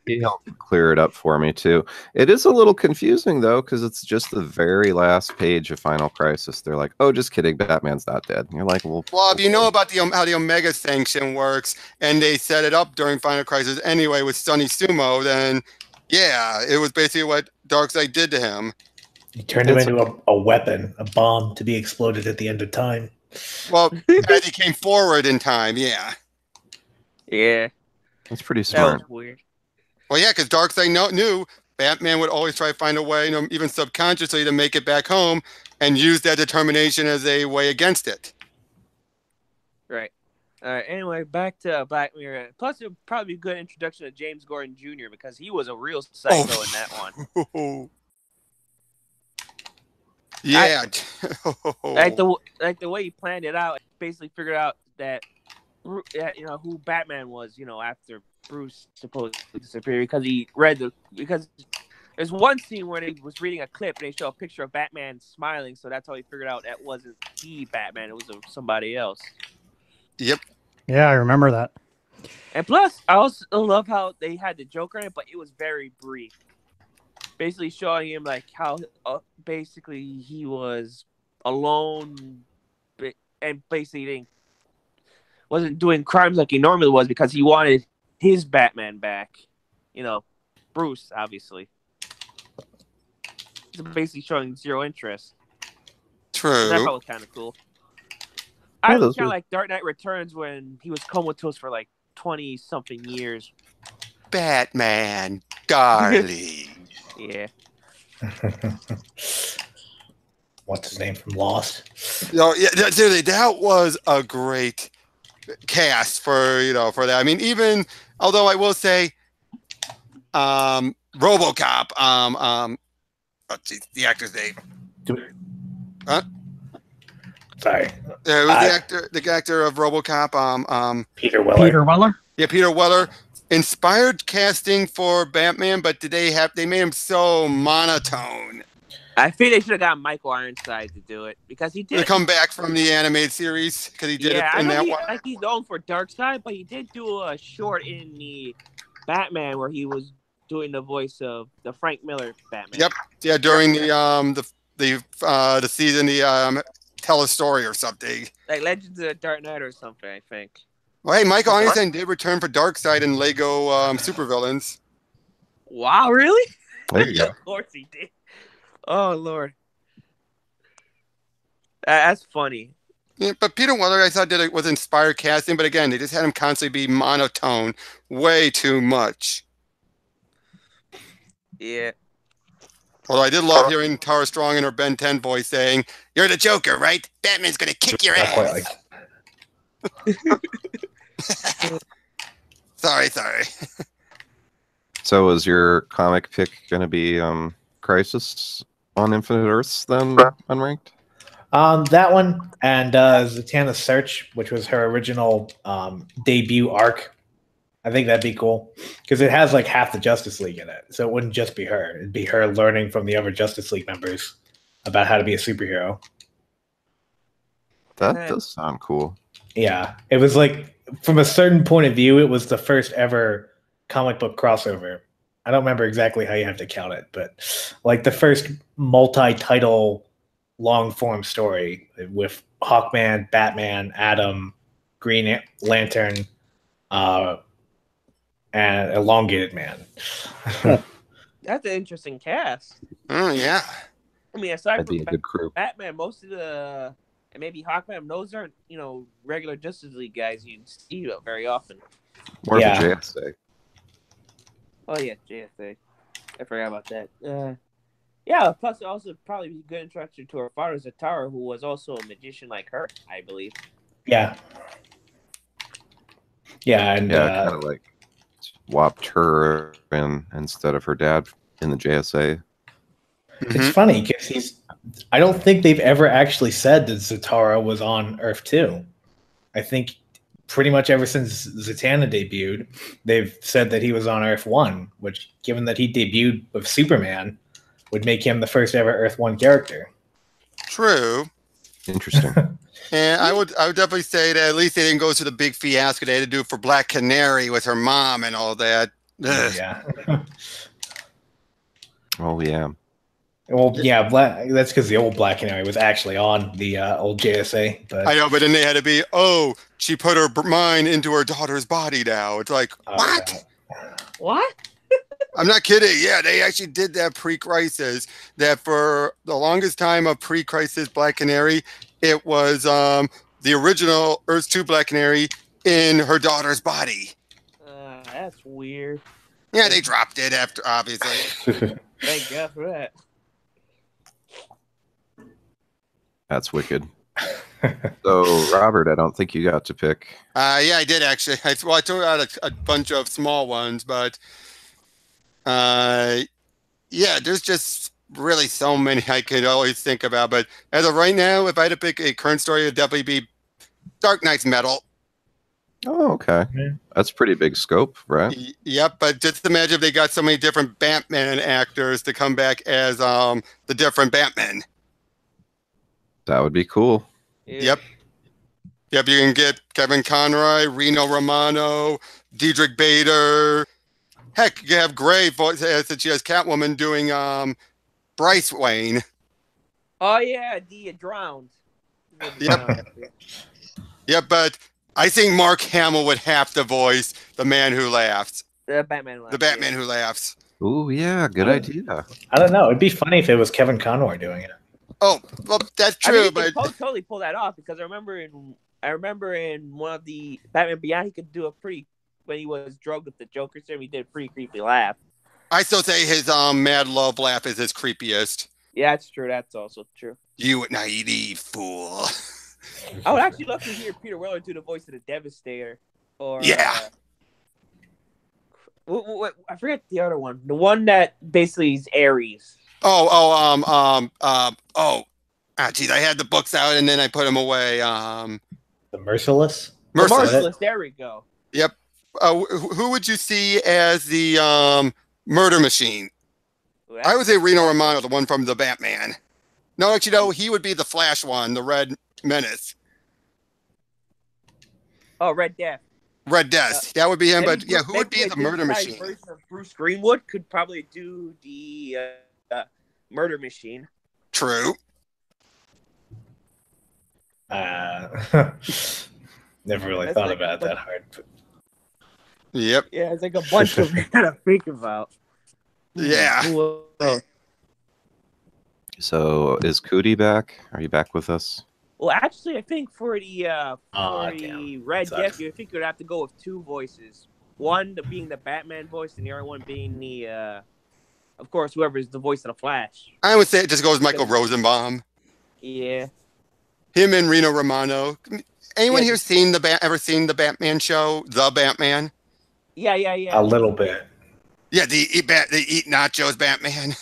He helped clear it up for me too. It is a little confusing though, because it's just the very last page of Final Crisis. They're like, "Oh, just kidding, Batman's not dead." And you're like, "Well, Well, if you know about how the Omega Sanction works, and they set it up during Final Crisis anyway with Sonny Sumo, then yeah, it was basically what Darkseid did to him. He turned him into a weapon, a bomb to be exploded at the end of time. Well, as he came forward in time, yeah. Yeah, that's pretty that smart." was weird. Well, yeah, because Darkseid knew Batman would always try to find a way, even subconsciously, to make it back home, and use that determination as a way against it. Right. All right. Anyway, back to Black Mirror. Plus, it would probably be a good introduction to James Gordon Jr. because he was a real psycho in that one. Yeah. Like the way he planned it out, basically figured out that who Batman was, after Bruce supposedly disappeared because there's one scene where they was reading a clip and they show a picture of Batman smiling, so that's how he figured out that wasn't he Batman, it was somebody else. Yep. Yeah, I remember that. And plus, I also love how they had the Joker in it, but it was very brief. Basically showing him like how basically he was alone and basically wasn't doing crimes like he normally was because he wanted his Batman back. Bruce, obviously. It's basically showing zero interest. True. That was kind of cool. I was kind of like Dark Knight Returns when he was comatose for like 20-something years. Batman, darling. Yeah. What's his name from Lost? No, yeah, seriously, that was a great cast for that. I mean, even although I will say, RoboCop, the actor's name. Huh? Sorry. It was the actor of RoboCop. Peter Weller. Peter Weller. Yeah, Peter Weller. Inspired casting for Batman, but they made him so monotone. I think they should have got Michael Ironside to do it because he did. To come back from the animated series because he did it in that one. Like he's known for Darkseid, but he did do a short in the Batman where he was doing the voice of the Frank Miller Batman. Yep. Yeah, during the season, Tell a Story or something. Like Legends of the Dark Knight or something, I think. Well, hey, Michael Ironside did return for Darkseid in Lego Supervillains. Wow, really? There you go. Of course he did. Oh, Lord. That's funny. Yeah, but Peter Weller, I thought, was inspired casting, but again, they just had him constantly be monotone way too much. Yeah. Although I did love hearing Tara Strong in her Ben 10 voice saying, "You're the Joker, right? Batman's gonna kick your ass." Sorry. So is your comic pick going to be Crisis on Infinite Earths then, Unranked? That one and Zatanna's Search, which was her original debut arc. I think that'd be cool because it has like half the Justice League in it, so it wouldn't just be her; it'd be her learning from the other Justice League members about how to be a superhero. That does sound cool. Yeah, it was like from a certain point of view, it was the first ever comic book crossover. I don't remember exactly how you have to count it, but like the first multi-title long form story with Hawkman, Batman, Atom, Green Lantern, and Elongated Man. That's an interesting cast. Oh, yeah. I mean, aside That'd be from a good crew. Batman, most of the, and maybe Hawkman, those aren't, regular Justice League guys you see very often. More of a JSA. Oh, yeah, JSA. I forgot about that. Yeah, plus it also probably be a good introduction to her father, Zatara, who was also a magician like her, I believe. Yeah. Yeah, and kind of like swapped her in instead of her dad in the JSA. It's funny because I don't think they've ever actually said that Zatara was on Earth 2. I think pretty much ever since Zatanna debuted, they've said that he was on Earth 1, which, given that he debuted with Superman, would make him the first ever Earth 1 character. True. Interesting. And I would definitely say that at least they didn't go to the big fiasco they had to do for Black Canary with her mom and all that. Ugh. Yeah. Oh yeah. Well, yeah, that's because the old Black Canary was actually on the old JSA. But I know, but then they had to be, oh, she put her mind into her daughter's body now. It's like, what? What? I'm not kidding. Yeah, they actually did that pre-crisis. That for the longest time of pre-crisis Black Canary, it was the original Earth 2 Black Canary in her daughter's body. That's weird. Yeah, they dropped it after, obviously. Thank God for that. That's wicked. So, Robert, I don't think you got to pick. Yeah, I did actually. I threw out a bunch of small ones, but yeah, there's just really so many I could always think about. But as of right now, if I had to pick a current story, it'd definitely be Dark Knight's Metal. Oh, okay. That's pretty big scope, right? Yep, but just imagine if they got so many different Batman actors to come back as the different Batman. That would be cool. Yep. Yep, you can get Kevin Conroy, Reno Romano, Diedrich Bader. Heck, you have Gray since she has Catwoman doing Bryce Wayne. Oh yeah, the drowned. Yep. Yep, but I think Mark Hamill would have to voice the man who laughs. The Batman. The Batman who laughs. Ooh, yeah, good idea. I don't know. It'd be funny if it was Kevin Conroy doing it. Oh, well, that's I true, mean, but totally pull that off because I remember in one of the Batman Beyond, he could do a pretty when he was drugged with the Joker serum. He did a pretty creepy laugh. I still say his mad love laugh is his creepiest. Yeah, that's true. That's also true. You naive fool. I would actually love to hear Peter Weller do the voice of the Devastator. Or yeah. I forget the other one. The one that basically is Ares. Geez, I had the books out and then I put them away. The Merciless? Merciless, there we go. Yep. Who would you see as the murder machine? I would say Reno Romano, the one from the Batman. No, actually, no, he would be the Flash one, the Red Menace. Oh, Red Death. Red Death. That would be him, but yeah, who would be the murder machine? Version of Bruce Greenwood could probably do the murder machine. True. Never really thought about it that hard. Yep. Yeah, it's like a bunch of to think about. Yeah. So is Cootie back? Are you back with us? Well, actually, I think for the Red Sucks. Death, I think you'd have to go with two voices. One being the Batman voice, and the other one being the, of course, whoever's the voice of the Flash. I would say it just goes Michael Rosenbaum. Yeah. Him and Reno Romano. Anyone here ever seen the Batman show, The Batman? Yeah. A little bit. Yeah, they eat nachos, Batman.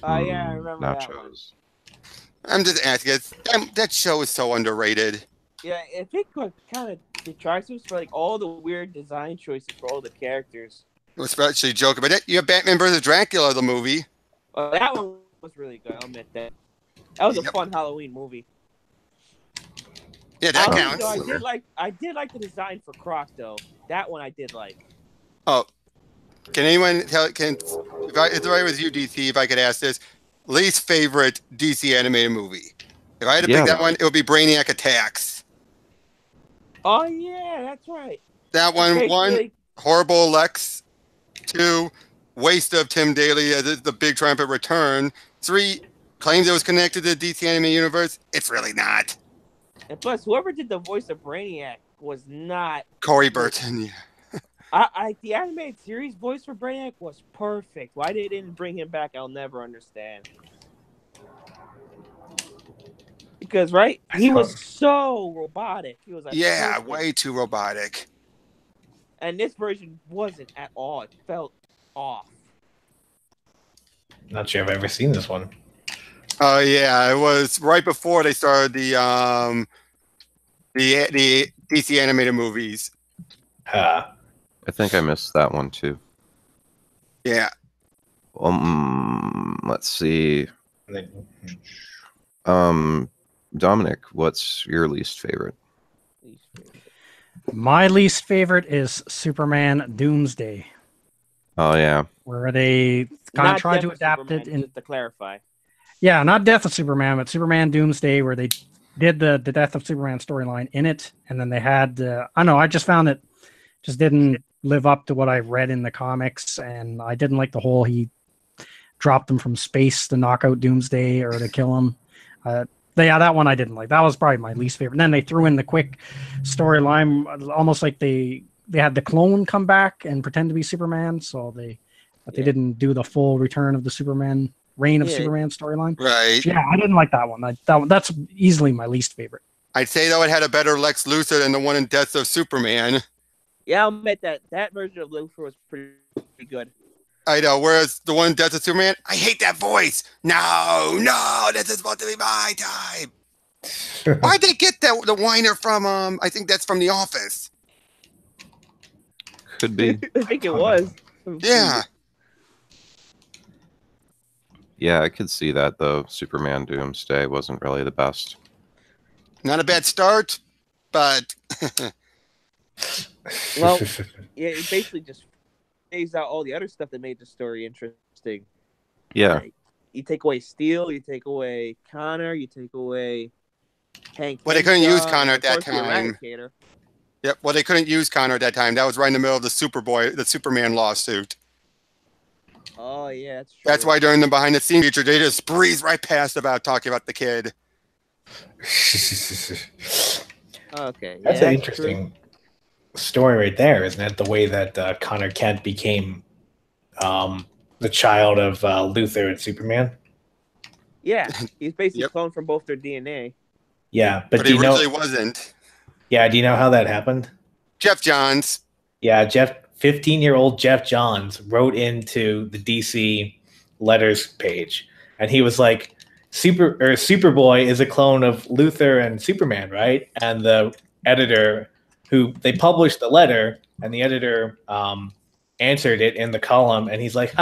Oh, yeah, I remember that one. Nachos. I'm just asking. That show is so underrated. Yeah, I think what kind of detracts us for like all the weird design choices for all the characters. Especially Joker. But you have Batman vs. Dracula, the movie. That one was really good, I'll admit that. That was a fun Halloween movie. Yeah, that counts. I did like the design for Croc, though. That one I did like. Oh. Can anyone tell? If it's all right with you, DC, if I could ask this, least favorite DC animated movie? If I had to pick that one, it would be Brainiac Attacks. Oh yeah, that's right. That one, Okay, one horrible Lex. 2, waste of Tim Daly as the big triumphant return. 3, claims it was connected to the DC animated universe. It's really not. And plus, whoever did the voice of Brainiac was not Corey Burton. Yeah. The animated series voice for Brainiac was perfect. Why they didn't bring him back, I'll never understand. Because he was so robotic. He was like perfect. Way too robotic. And this version wasn't at all. It felt off. Not sure I've ever seen this one. Oh yeah, it was right before they started the DC animated movies. I think I missed that one too. Yeah. Let's see. Dominic, what's your least favorite? My least favorite is Superman Doomsday, Oh yeah. where they kind of Not tried Death to of adapt Superman, it in. just to clarify. Yeah, not Death of Superman, but Superman Doomsday, where they did the Death of Superman storyline in it, and then they had I don't know. I just found it just didn't live up to what I read in the comics, and I didn't like the whole he dropped him from space to knock out Doomsday or to kill him. Yeah, that one I didn't like. That was probably my least favorite. And then they threw in the quick storyline, almost like they had the clone come back and pretend to be Superman. So they didn't do the full return of the Superman reign of Superman storyline. Right. Yeah, I didn't like that one. That's easily my least favorite. I'd say though it had a better Lex Luthor than the one in Death of Superman. Yeah, I'll admit that version of Luthor was pretty good. I know. Whereas the one in Death of Superman, I hate that voice. No, this is supposed to be my time. Why'd they get the whiner from? I think that's from The Office. Could be. I think it was. Yeah. Yeah, I could see that though. Superman Doomsday wasn't really the best. Not a bad start, but Well, yeah, it basically just phased out all the other stuff that made the story interesting. Yeah. Like, you take away Steel, you take away Connor, you take away Hank. Well, they couldn't use Henshaw, Connor and at of that course the time. Eradicator. Yep. Well, they couldn't use Connor at that time. That was right in the middle of the Superman lawsuit. Oh yeah, that's true. That's why during the behind the scenes feature, they just breeze right past about talking about the kid. Okay, That's yeah, an interesting story right there, isn't it? The way that Connor Kent became the child of Luthor and Superman. Yeah, he's basically Yep. cloned from both their DNA. Yeah, But do he you know? originally wasn't. Yeah, do you know how that happened? Jeff Johns. Yeah, 15-year-old Jeff Johns wrote into the DC letters page, and he was like, Superboy is a clone of Luthor and Superman, right? And the editor, who they published the letter, and the editor answered it in the column, and he's like,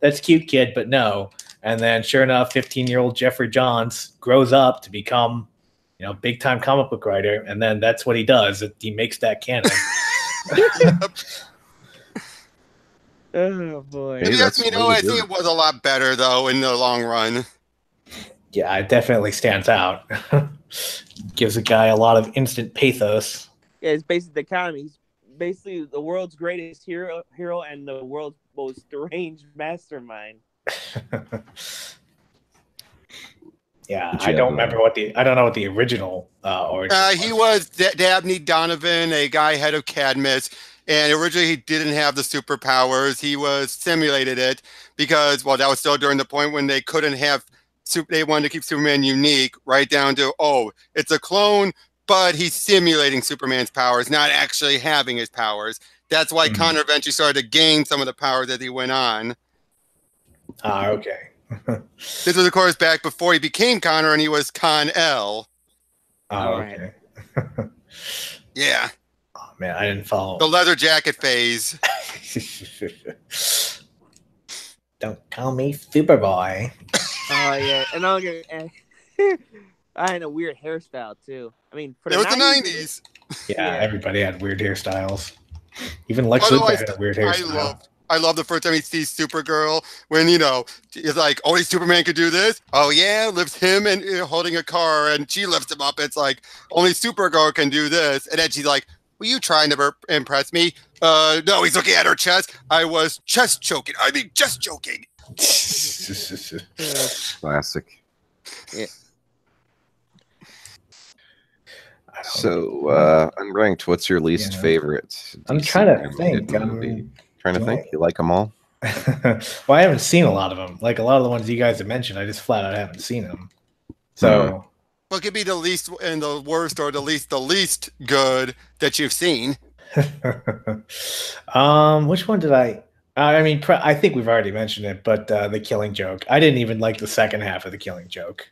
that's cute, kid, but no. And then, sure enough, 15-year-old Jeffrey Johns grows up to become, big time comic book writer, and then that's what he does. He makes that canon. Oh boy. Maybe If you ask that's me, the though, way I to do think it. it was a lot better though in the long run. Yeah, it definitely stands out. Gives a guy a lot of instant pathos. Yeah, it's basically the economy. He's basically the world's greatest hero and the world's most deranged mastermind. Yeah, But I yeah, don't remember I don't know what the original origin He was Dabney Donovan, a guy head of Cadmus, and originally he didn't have the superpowers. He was simulated it because, well, that was still during the point when they couldn't have. They wanted to keep Superman unique, right down to it's a clone, but he's simulating Superman's powers, not actually having his powers. That's why Connor eventually started to gain some of the power that he went on. Okay. This was, of course, back before he became Connor, and he was Con-El. Okay. Yeah. Oh man, I didn't follow. The leather jacket phase. Don't call me Superboy. Oh yeah, and I had a weird hairstyle too. I mean, for It the was the 90s. 90s. Yeah, Yeah. everybody had weird hairstyles. Even Lex Although Luthor had a weird hairstyle. I love the first time he sees Supergirl when it's like only Superman could do this. Oh yeah, lifts him and holding a car, and she lifts him up. It's like only Supergirl can do this, and then she's like, "Were you trying to impress me?" No, he's looking at her chest. I was just joking. Classic. Yeah. So, Unranked, what's your least favorite? I'm DC trying to animated think. movie? Trying to think. You like them all? Well, I haven't seen a lot of them. Like a lot of the ones you guys have mentioned, I just flat out haven't seen them. So, What could be the least and the worst, or the least good that you've seen? which one did I? I mean, I think we've already mentioned it, but the Killing Joke. I didn't even like the second half of the Killing Joke.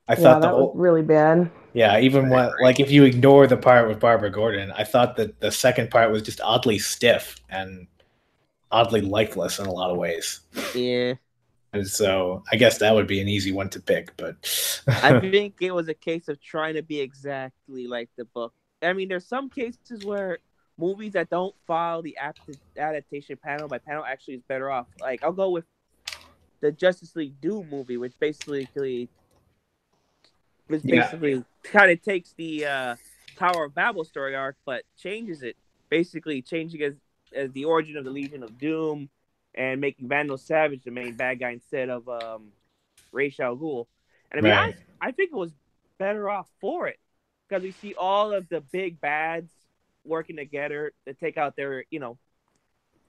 I thought the that whole was really bad. Yeah, even if you ignore the part with Barbara Gordon, I thought that the second part was just oddly stiff and oddly lifeless in a lot of ways. Yeah. And so I guess that would be an easy one to pick, but I think it was a case of trying to be exactly like the book I mean, there's some cases where movies that don't follow the adaptation panel by panel actually is better off. Like, I'll go with the Justice League Doom movie, which basically kind of takes the Tower of Babel story arc, but changes it, basically changing as the origin of the Legion of Doom and making Vandal Savage the main bad guy instead of Ra's al Ghul. And to be honest, I think it was better off for it because we see all of the big bads working together to take out their,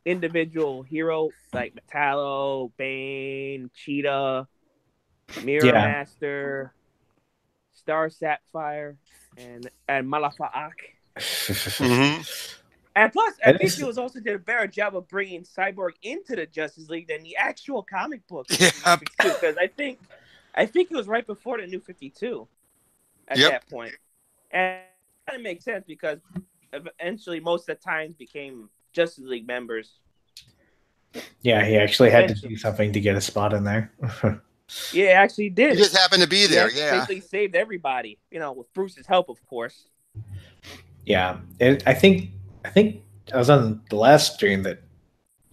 individual hero like Metallo, Bane, Cheetah, Mirror Master, Star Sapphire, and Malafa'ak. And plus, I think it was also did a better job of bringing Cyborg into the Justice League than the actual comic book. Yeah. Because I think it was right before the New 52 at that point. And that makes sense because eventually most of the times became Justice League members. Yeah, he actually had to do something to get a spot in there. Yeah, actually did. He just happened to be there, Basically saved everybody, with Bruce's help, of course. Yeah, I think I was on the last stream that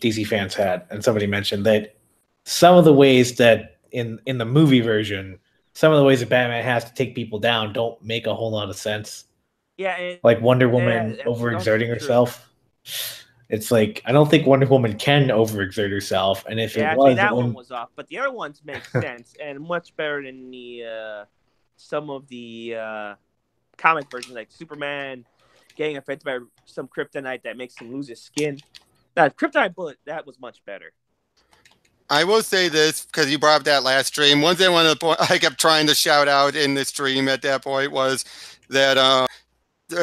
DC fans had, and somebody mentioned that some of the ways that in the movie version, some of the ways that Batman has to take people down don't make a whole lot of sense. Yeah, like Wonder Woman overexerting herself. It's like I don't think Wonder Woman can overexert herself, and if it was, that one was off, but the other ones make sense and much better than the some of the comic versions, like Superman getting affected by some kryptonite that makes him lose his skin. That kryptonite bullet, that was much better. I will say this because you brought up that last stream. One thing I kept trying to shout out in the stream at that point was that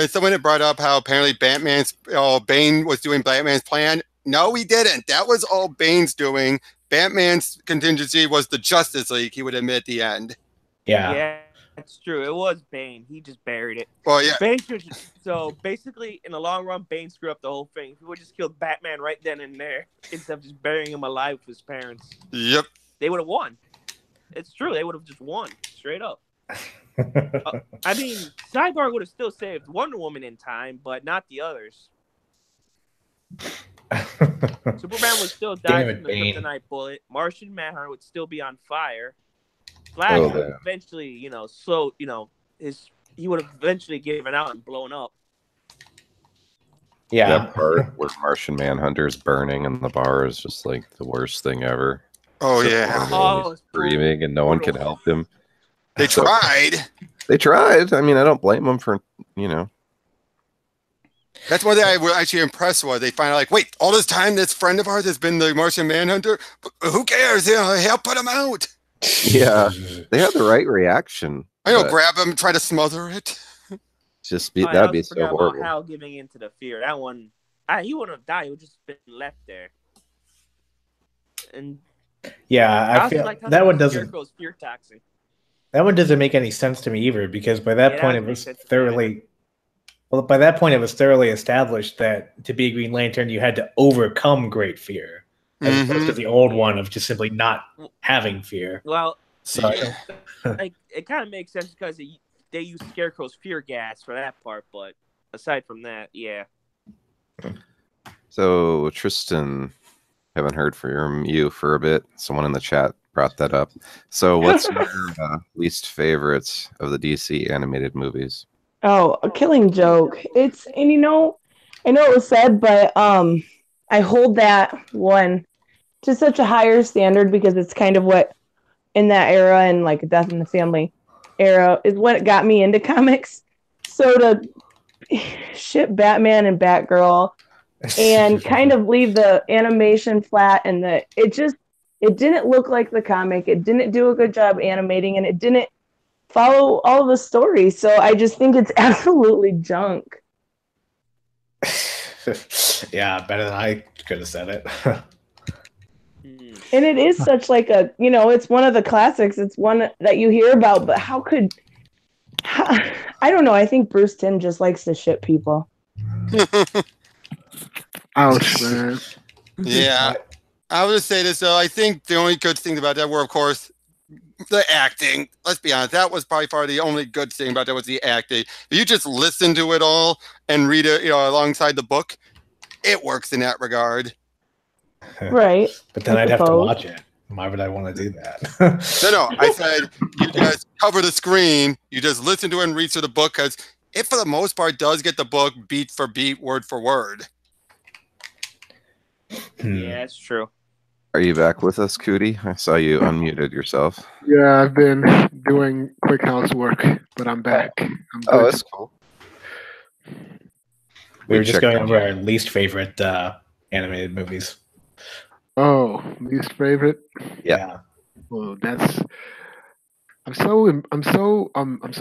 someone had brought up how apparently Bane was doing Batman's plan. No, he didn't. That was all Bane's doing. Batman's contingency was the Justice League, he would admit at the end. Yeah, that's true. It was Bane. He just buried it. Well, yeah. So basically, in the long run, Bane screwed up the whole thing. He would just kill Batman right then and there instead of just burying him alive with his parents. Yep. They would have won. It's true. They would have just won straight up. I mean, Cyborg would have still saved Wonder Woman in time, but not the others. Superman would still die from the kryptonite bullet. Martian Manhunter would still be on fire. Flash would eventually, he would have eventually given out and blown up. Yeah. That part where Martian Manhunter is burning in the bar is just like the worst thing ever. Oh, yeah. He's screaming and no one can help him. They tried. They tried. I mean, I don't blame them for, That's one thing I was actually impressed with. They find out, like, wait, all this time this friend of ours has been the Martian Manhunter? Who cares? Help put him out. Yeah. They had the right reaction. I know, grab him, try to smother it. That'd be so horrible. Hal giving into the fear. That one, he wouldn't have died. He would just been left there. And I feel like that one doesn't. Fear toxic. That one doesn't make any sense to me either, because by that point it was thoroughly. Well, by that point it was thoroughly established that to be a Green Lantern you had to overcome great fear, as opposed to the old one of just simply not having fear. Well, so it kind of makes sense because they use Scarecrow's fear gas for that part, but aside from that, yeah. So Tristan, haven't heard from you for a bit. Someone in the chat brought that up. So what's your least favorites of the DC animated movies? Oh, A Killing Joke. I know it was said, but I hold that one to such a higher standard because it's kind of what in that era and like Death in the Family era is what got me into comics. So to ship Batman and Batgirl and kind of leave the animation flat and it didn't look like the comic. It didn't do a good job animating and it didn't follow all the stories. So I just think it's absolutely junk. Yeah, better than I could have said it. And it is such like it's one of the classics. It's one that you hear about, but I don't know. I think Bruce Timm just likes to shit people. Ouch, man. Yeah. I would say this, though. I think the only good thing about that were, of course, the acting. Let's be honest, that was probably far the only good thing about that was the acting. If you just listen to it all and read it, alongside the book, it works in that regard. Right. But then I I'd have to suppose. watch it. Why would I want to do that? No, I said you just cover the screen. You just listen to it and read through the book because it, for the most part, does get the book beat for beat, word for word. Yeah, that's true. Are you back with us, Cootie? I saw you unmuted yourself. Yeah, I've been doing quick housework, but I'm back. I'm Oh, good. that's cool. We were just checked going in. over our least favorite animated movies. Oh, least favorite. Yeah. Well, that's. I'm so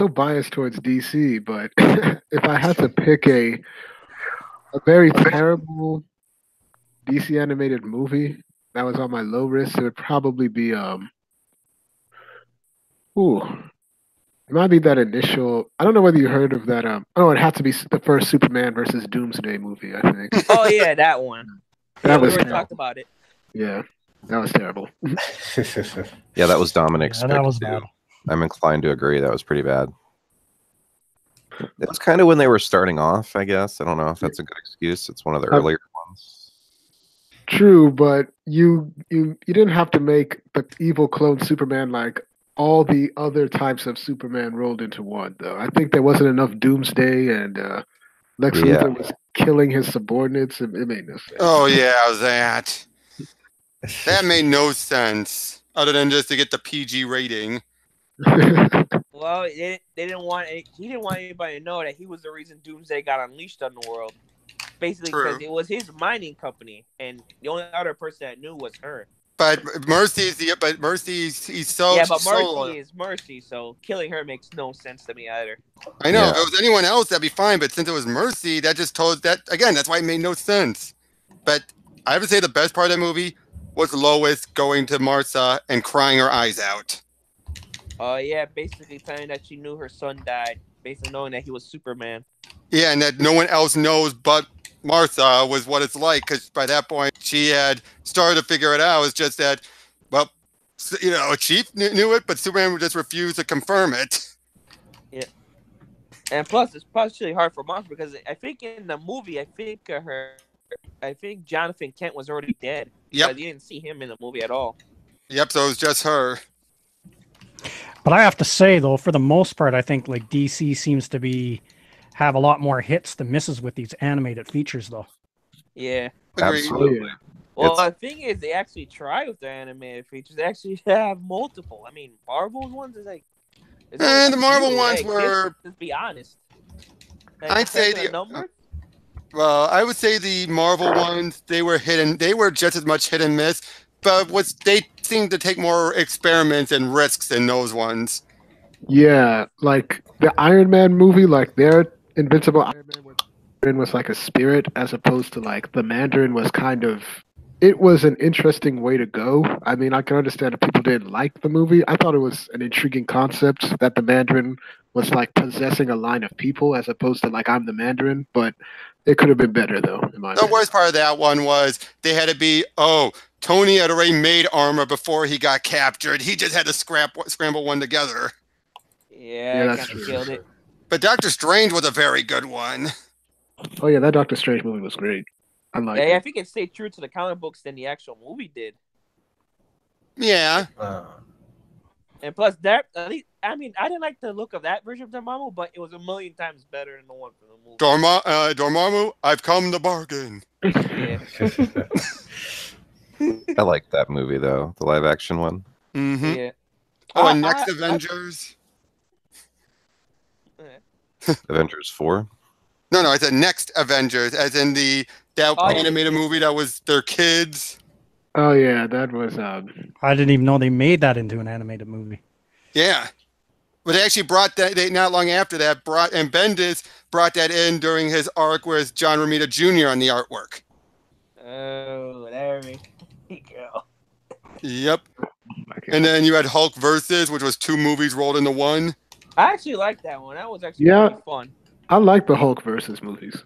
biased towards DC, but if I had to pick a very terrible DC animated movie that was on my low risk, it would probably be it might be that initial. I don't know whether you heard of that. Oh, it had to be the first Superman versus Doomsday movie. I think Oh yeah, that one. that we was already terrible. talked about it. Yeah, that was terrible. Yeah, that was Dominic's Yeah, pick that was too. bad. I'm inclined to agree. That was pretty bad. It was kind of when they were starting off, I guess. I don't know if that's a good excuse. It's one of the earlier ones. True, but you didn't have to make the evil clone Superman like all the other types of Superman rolled into one, though. I think there wasn't enough Doomsday and Lex Yeah. Luthor was killing his subordinates. It made no sense. Oh yeah, that made no sense other than just to get the PG rating. Well, they didn't want he didn't want anybody to know that he was the reason Doomsday got unleashed on the world. Basically, because it was his mining company, and the only other person that knew was her. But Mercy's he's so Yeah, but so Mercy is Mercy, so killing her makes no sense to me either. I know Yeah. if it was anyone else that'd be fine, but since it was Mercy, that just told that again. That's why it made no sense. But I have to say the best part of that movie was Lois going to Martha and crying her eyes out. Yeah, basically telling that she knew her son died, basically knowing that he was Superman. Yeah, and that no one else knows but Martha was what it's like, because by that point she had started to figure it out. It's just that, well, Chief knew it, but Superman just refused to confirm it. Yeah, and plus it's partially hard for Martha because I think in the movie, I think Jonathan Kent was already dead. Yep. But you didn't see him in the movie at all. Yep. So it was just her. But I have to say, though, for the most part, I think like DC seems to have a lot more hits than misses with these animated features, though. Yeah. Agreed. Absolutely. Well, It's- the thing is, they actually try with their animated features. They actually have multiple. I mean, Marvel's ones is like. it's only And a the Marvel few, ones like, were. Let's be honest. Like, I'd say compared to the- numbers. Well, I would say the Marvel ones, they were just as much hit and miss, but they seemed to take more experiments and risks in those ones. Yeah, like the Iron Man movie, like their Invincible Iron Man was like a spirit, as opposed to like the Mandarin was kind of. It was an interesting way to go. I mean, I can understand if people didn't like the movie. I thought it was an intriguing concept that the Mandarin was like possessing a line of people, as opposed to like I'm the Mandarin. But it could have been better, though. In my The opinion. worst part of that one was they had to be, Tony had already made armor before he got captured. He just had to scramble one together. Yeah, I that's kind of true. killed it. But Doctor Strange was a very good one. Oh yeah, that Doctor Strange movie was great. I like Yeah, I it. think it stayed true to the comic books than the actual movie did. Yeah. And plus, that at least, I mean, I didn't like the look of that version of Dormammu, but it was a million times better than the one from the movie. Dormammu, I've come to bargain. Yeah. I like that movie though, the live action one. Mm-hmm. Yeah. Oh, and next Avengers. Avengers 4. No, I said next Avengers, as in that animated movie that was their kids. Oh yeah, that was. I didn't even know they made that into an animated movie. Yeah. But they actually brought that, not long after that, and Bendis brought that in during his arc with John Romita Jr. on the artwork. Oh, there we go. Yep. And then you had Hulk Versus, which was 2 movies rolled into one. I actually liked that one. That was actually Yeah. pretty fun. I like the Hulk versus movies.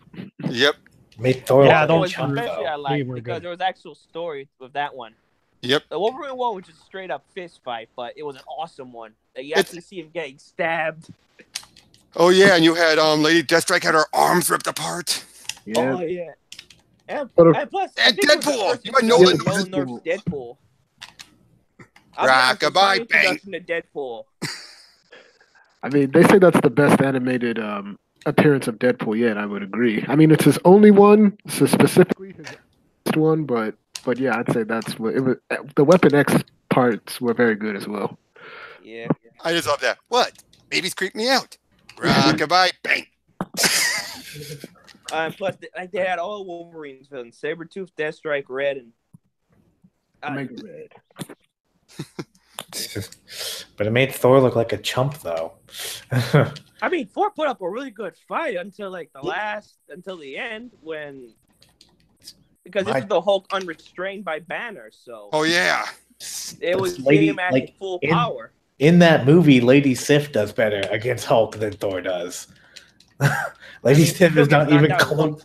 Yep. Made Thor Yeah, like don't a chunk, Especially though. I liked were because good. there was actual story with that one. Yep. The Wolverine one was just a straight up fist fight, but it was an awesome one. Like, you It's- actually see him getting stabbed. Oh yeah, and you had Lady Deathstrike had her arms ripped apart. Yeah. Oh yeah. And, But, and plus, and I think it was the Deadpool! first You got introduction Nolan of Nolan North. North's Deadpool. I'll be honest, it's my Rockabye, bang. introduction to Deadpool. I mean, they say that's the best animated appearance of Deadpool yet. I would agree. I mean, it's his only one, so specifically his best one, but yeah, I'd say that's what it was. The Weapon X parts were very good as well. Yeah. I just love that. What? Babies creep me out. Rockabye, bang. Plus, they had all Wolverines villains: Sabretooth, Deathstrike, Red, and Omega Red. But it made Thor look like a chump, though. I mean, Thor put up a really good fight until the end because this is the Hulk unrestrained by Banner, so Oh yeah. it was Lady- him at like, full in- power. In that movie, Lady Sif does better against Hulk than Thor does. Lady Sif Still is not gets knocked even out with one close.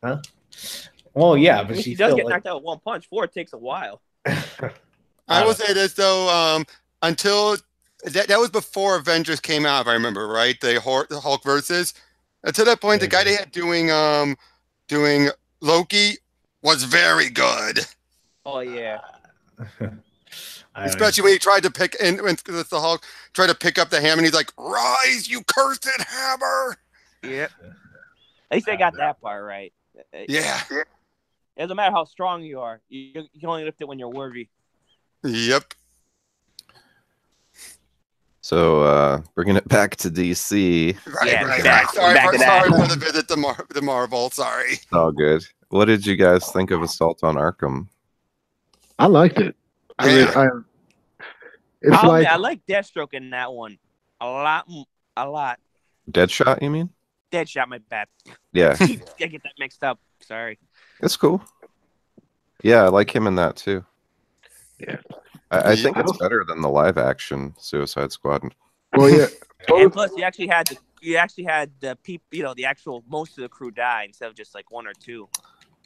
punch. Well, yeah, I but mean, she she does still get knocked out with one punch. Thor takes a while. I will say this though, until that was before Avengers came out, if I remember right, the Hulk versus. Until that point, the guy they had doing Loki was very good. Oh yeah. Especially when he tried to pick in when the Hulk tried to pick up the hammer and he's like, "Rise, you cursed hammer!" Yep. At least they got that part right. Yeah. It doesn't matter how strong you are. You can only lift it when you're worthy. Yep. So bringing it back to DC. Right. Yeah, Right. back to Sorry that. for the visit to Marvel. Sorry. It's all good. What did you guys think of Assault on Arkham? I liked it. I mean, it's like I like Deathstroke in that one a lot. Deadshot, you mean? Deadshot, my bad. Yeah, I get that mixed up. Sorry. it's cool. Yeah, I like him in that too. Yeah. I think it's better than the live action Suicide Squad. well, yeah. And plus, you actually had the people, the actual most of the crew die instead of just like one or two.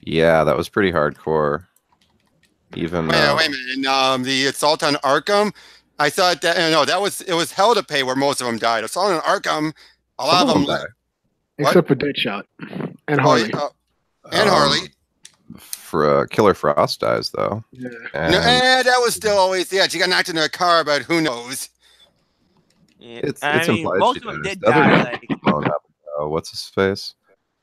Yeah, that was pretty hardcore. Even Wait a minute. The Assault on Arkham, I thought that it was hell to pay where most of them died. Assault on Arkham, a lot of them died. Except for Deadshot and Harley. And Harley. For Killer Frost dies though. Yeah. And That was still always she got knocked into a car, but who knows? Yeah. it's I mean, implied most she of them dies. did The other die. one Like, blown up. What's his face?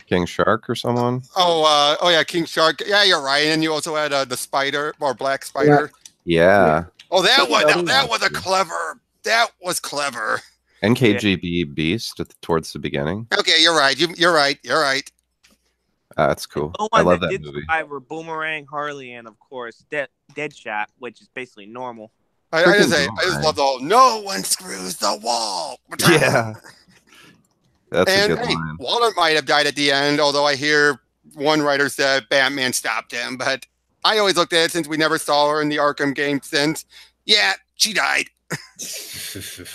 King Shark or someone? Oh yeah, King Shark. Yeah, you're right. And you also had the Spider or Black Spider. Yeah. Oh, that Yeah. was a clever. That was clever. NKGB Beast towards the beginning. Okay, you're right. You're right. You're right. That's cool. the I ones love that that did movie. survive were Boomerang, Harley, and of course Deadshot, which is basically normal. I Freaking just love the whole "no one screws the wall." Yeah. That's a And good hey, line. Waller might have died at the end, although I hear one writer said Batman stopped him. But I always looked at it since we never saw her in the Arkham game since. Yeah, she died.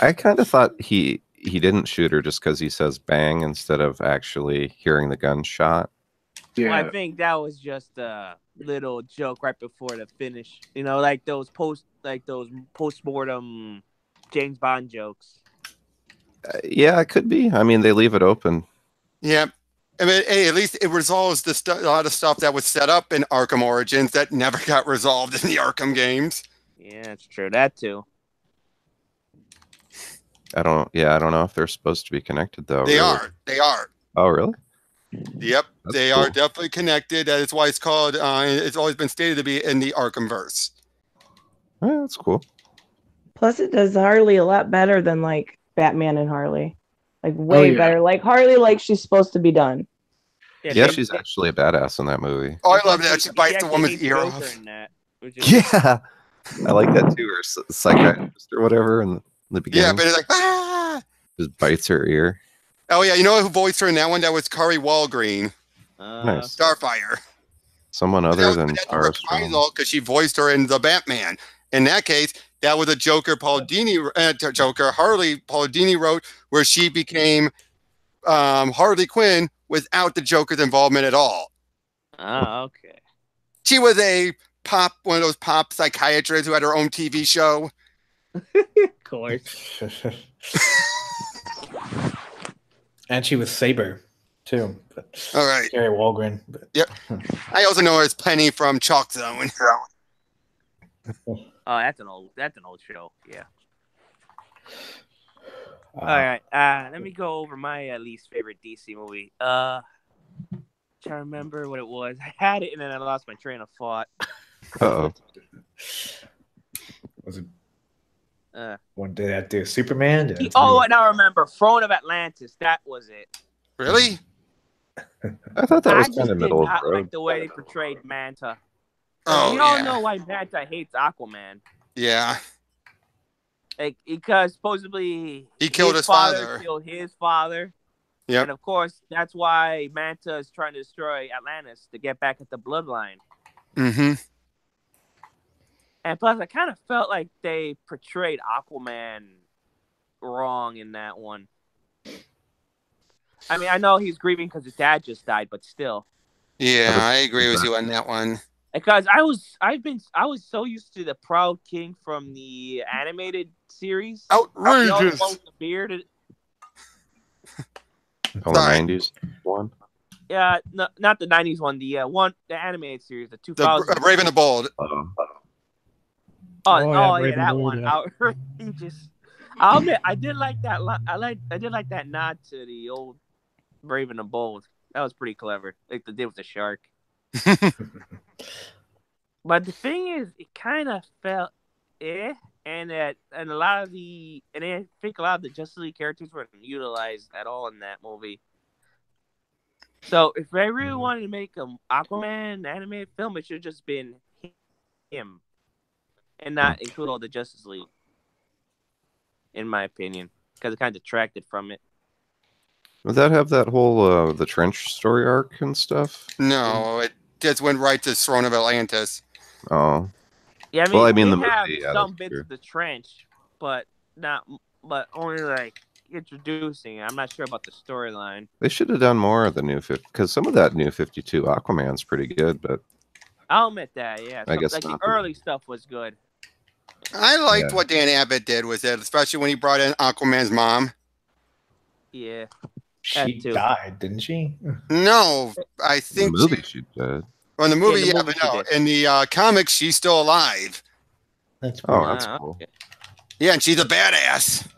I kind of thought he didn't shoot her just because he says bang instead of actually hearing the gunshot. Yeah. Well, I think that was just a little joke right before the finish. Like those post-mortem James Bond jokes. Yeah, it could be. I mean, they leave it open. Yeah. I mean, hey, at least it resolves a lot of stuff that was set up in Arkham Origins that never got resolved in the Arkham games. Yeah, that's true. That too. I don't know if they're supposed to be connected though. They really. are. They are. Oh, really? Yep, That's they cool. are definitely connected. That is why it's called. It's always been stated to be in the Arkham verse. Yeah, that's cool. Plus, it does Harley a lot better than like Batman and Harley, like way yeah. better. Like Harley, like she's supposed to be done. Yeah, she's actually a badass in that movie. Oh, I love that. She bites the actually woman's hates ear Joker off. in that, which is- Yeah, I like that too. Or psychiatrist or whatever in the beginning. Yeah, but it's like just bites her ear. Oh yeah, you know who voiced her in that one? That was Kari Walgreen, Nice. Starfire. Someone other than Tara Strong. Because she voiced her in the Batman. In that case, that was a Joker Harley Paul Dini wrote, where she became Harley Quinn without the Joker's involvement at all. Oh, okay. She was a one of those pop psychiatrists who had her own TV show. Of course. And she was Saber, too. But All right. Gary Walgren. But, Yep. I also know her as Penny from Chalk Zone. Oh, that's an old show. Yeah. All right. Let me go over my least favorite DC movie. Trying to remember what it was. I had it and then I lost my train of thought. Uh-oh. Was it? One day I do Superman. Yeah, Now I remember. Throne of Atlantis. That was it. Really? I thought that was I kind just of did middle of not the road. like the way they portrayed Manta. Oh, we all yeah. know why Manta hates Aquaman. Yeah. Like, because supposedly He killed his father. Killed his father. Yep. And of course, that's why Manta is trying to destroy Atlantis to get back at the bloodline. Mm-hmm. And plus, I kind of felt like they portrayed Aquaman wrong in that one. I mean, I know he's grieving because his dad just died, but still. Yeah, I agree with you on that one. Because I was so used to the Proud King from the animated series. Outrageous. The one with the beard. Oh, the 90s one? Yeah, no, not the 90s one. The animated series, the 2000s. The Brave and the Bold. Yeah, that one. Yeah. I'll admit, I did like that. I did like that nod to the old Brave and the Bold. That was pretty clever. Like they did with the shark. But the thing is, it kind of felt and I think a lot of the Justice League characters weren't utilized at all in that movie. So if they really wanted to make an Aquaman animated film, it should have just been him and not include all the Justice League, in my opinion, because it kind of detracted from it. Would that have that whole the trench story arc and stuff? No, it just went right to Throne of Atlantis. Oh. Yeah, I mean, they the have movie, yeah, some that's bits true. of the trench, but only like introducing it. I'm not sure about the storyline. They should have done more of the new 50, because some of that new 52 Aquaman's pretty good, but I'll admit that, yeah. I guess like the not. early stuff was good. I liked what Dan Abbott did with it, especially when he brought in Aquaman's mom. Yeah. She too. died, didn't she? No, I the think movie she did. well, in the movie, Yeah, the yeah, movie but no. she did. In the comics, she's still alive. That's Oh, weird. that's cool. Okay. Yeah, and she's a badass.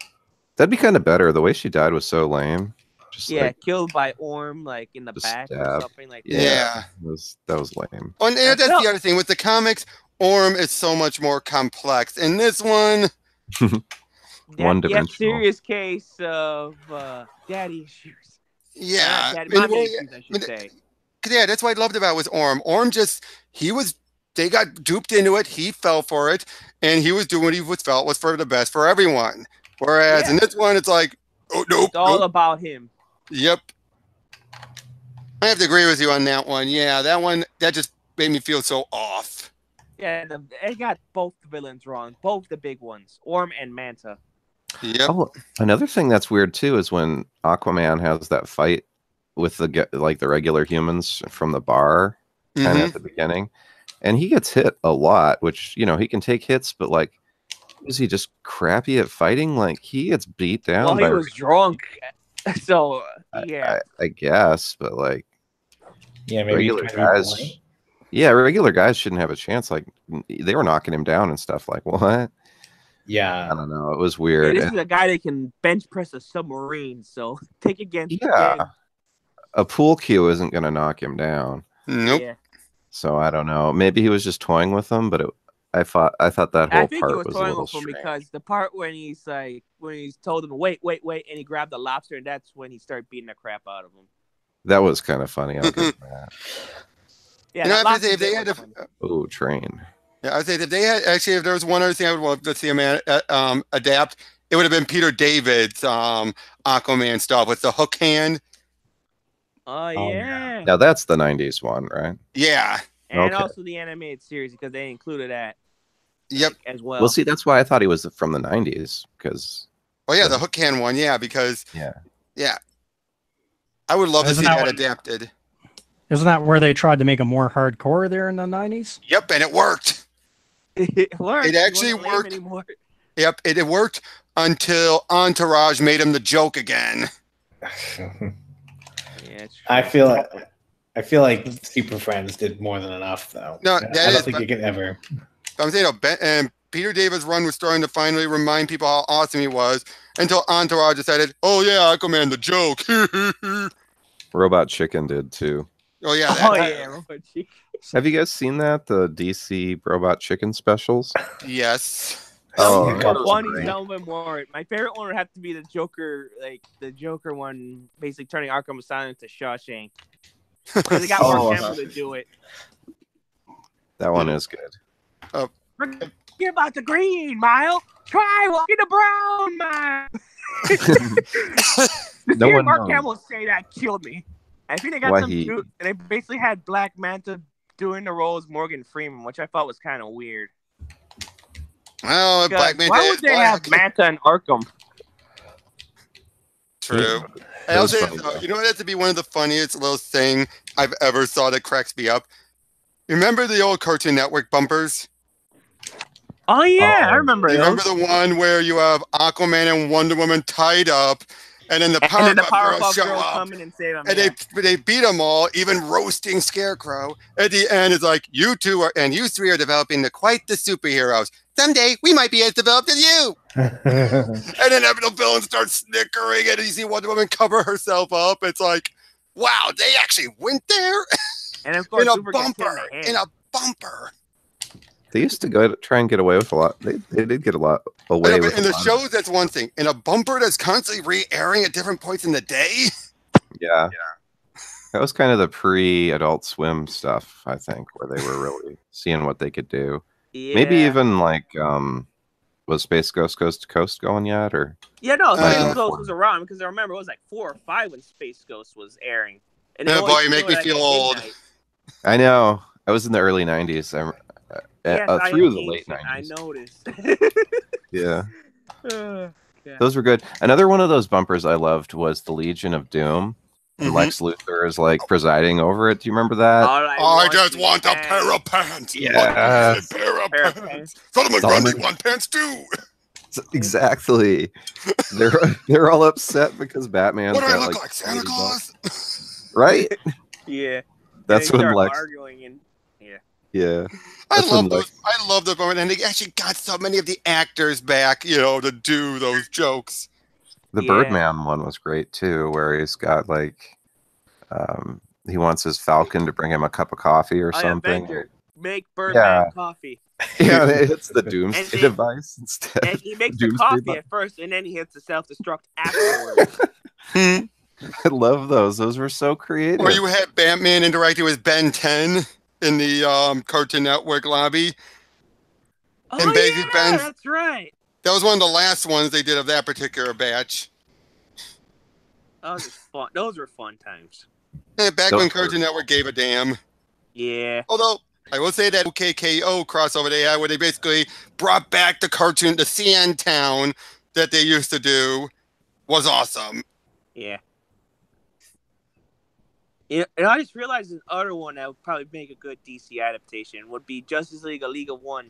That'd be kind of better. The way she died was so lame. Just Yeah, like, killed by Orm, like in the Just back or stab. something like that. Yeah. that was lame. Oh, and that's the other thing with the comics. Orm is so much more complex. In this one, One-dimensional. Serious case of daddy issues. yeah, Mommy issues, I should say. yeah, that's what I loved about it was Orm. Orm they got duped into it. He fell for it, and he was doing what he felt was for the best for everyone. Whereas in this one, it's like, oh nope, It's all about him. Yep. I have to agree with you on that one. Yeah, that just made me feel so off. Yeah, they got both the villains wrong, both the big ones, Orm and Manta. Yep. Oh, another thing that's weird too is when Aquaman has that fight with the regular humans from the bar kind of at the beginning, and he gets hit a lot, which he can take hits, but like, is he just crappy at fighting? Like he gets beat down. Well, he was drunk, so yeah. I guess, but like, Yeah, maybe regular guys. Yeah, regular guys shouldn't have a chance. Like they were knocking him down and stuff. Like what? Yeah, I don't know. It was weird. This is a guy that can bench press a submarine, so take against. Yeah, a pool cue isn't going to knock him down. Nope. Yeah. So I don't know. Maybe he was just toying with them, but I thought that whole I think part he was was a toying little with him strange. because the part when he's told him wait, and he grabbed the lobster, and that's when he started beating the crap out of him. That was kind of funny. I'll give him that. Yeah, You know, that I have to say, lobster if they bit had was to, funny. Oh, train. yeah, I think if they had actually, if there was one other thing I would love to see him adapt, it would have been Peter David's Aquaman stuff with the hook hand. Oh yeah. Now that's the '90s one, right? Yeah. And Okay. also the animated series because they included that Yep. as well. Well, see, that's why I thought he was from the '90s because Oh yeah, the hook hand one. Yeah, because yeah. I would love to Isn't see that that one- adapted. Isn't that where they tried to make him more hardcore there in the 90s? Yep, and it worked. It worked. It actually He wasn't lame worked. anymore. Yep, it worked until Entourage made him the joke again. Yeah, it's true. I feel like Super Friends did more than enough, though. No, I that don't is- think you can ever. I'm saying, and Peter David's run was starting to finally remind people how awesome he was until Entourage decided, oh yeah, Aquaman the joke. Robot Chicken did too. Oh yeah. Oh yeah, Robot Chicken. Have you guys seen that? The DC Robot Chicken specials? Yes. Oh, Some that were was funny, great. some of them weren't. My favorite one would have to be the Joker, like the Joker one, basically turning Arkham Asylum into Shawshank. Because they got Oh, more Campbell to do it. That one is good. Forget about the green, Mile. Try walking the brown, Mile. No Hearing one Mark knows. Hamill say that killed me. I think they got Why some he- dude, and they basically had Black Manta doing the role as Morgan Freeman, which I thought was kind of weird. Well, Black Manta Why is would they black. have Manta and Arkham? True. That I'll was say, funny, though, though. you know what? That's to be one of the funniest little thing I've ever saw that cracks me up. Remember the old Cartoon Network bumpers? Oh yeah, I Oh, remember You those. remember the one where you have Aquaman and Wonder Woman tied up, and then the And then the Powerpuff Girls Powerpuff show Girls up, come in and save them. and they beat them all, even roasting Scarecrow. At the end, it's like you two are, and you three are developing quite the superheroes. Someday we might be as developed as you. And then the villain starts snickering, and you see Wonder Woman cover herself up. It's like, wow, they actually went there And of course, in a Super gets hit bumper, in the head. in a bumper. They used to try and get away with a lot. They did get a lot I away know, with but in a the lot. shows, that's one thing. In a bumper that's constantly re-airing at different points in the day. Yeah. That was kind of the pre-Adult Swim stuff, I think, where they were really seeing what they could do. Yeah. Maybe even like, was Space Ghost Coast to Coast going yet? Or Yeah, no, Space Uh, Ghost was around because I remember it was like 4 or 5 when Space Ghost was airing. And Yeah, it boy, always you make me showed feel at old. midnight. I know I was in the early '90s. Yes, I Through am the late ancient, I '90s. noticed. Yeah, Yeah. those were good. Another one of those bumpers I loved was the Legion of Doom, and Mhm. Lex Luthor is like presiding over it. Do you remember that? All I just is want a pants. pair of pants. Yeah. A pair of Pair of pants. Solomon Solomon- Grundy want pants too. Exactly. They're all upset because Batman's What do I got look like like, Santa 80 bucks. Claus? Right? Yeah. That's And they when start Lex. arguing and Yeah. I That's when love those. I love the moment, and they actually got so many of the actors back, to do those jokes. The Yeah. Birdman one was great too, where he's got like, he wants his Falcon to bring him a cup of coffee or something. Avenger, make Birdman coffee. Yeah, it hits the doomsday And they- device instead. And he makes the Doomsday coffee button. at first, and then he hits the self-destruct afterwards. I love those. Those were so creative. Or you had Batman interacting with Ben 10 in the Cartoon Network lobby. Oh, And Baby yeah, Ben's- that's right. That was one of the last ones they did of that particular batch. Those were fun. Those were fun times. Back Those when were- Cartoon Network gave a damn. Yeah. Although I will say that OKKO crossover they had, where they basically brought back the cartoon, the CN Town that they used to do, was awesome. Yeah. Yeah, and I just realized this other one that would probably make a good DC adaptation would be Justice League: A League of One.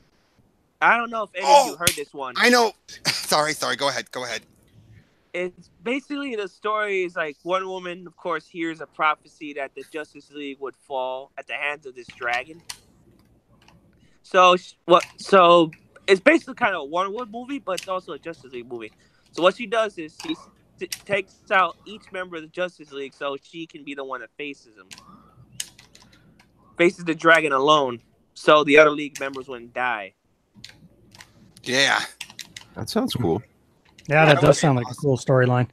I don't know if any of you heard this one. I know. Sorry. Go ahead. It's basically the story is like one woman, of course, hears a prophecy that the Justice League would fall at the hands of this dragon. So it's basically kind of a Wonder Woman movie, but it's also a Justice League movie. So what she does is she takes out each member of the Justice League so she can be the one that faces him. Faces the dragon alone, so the other League members wouldn't die. Yeah. That sounds cool. Yeah, that does sound like a cool storyline.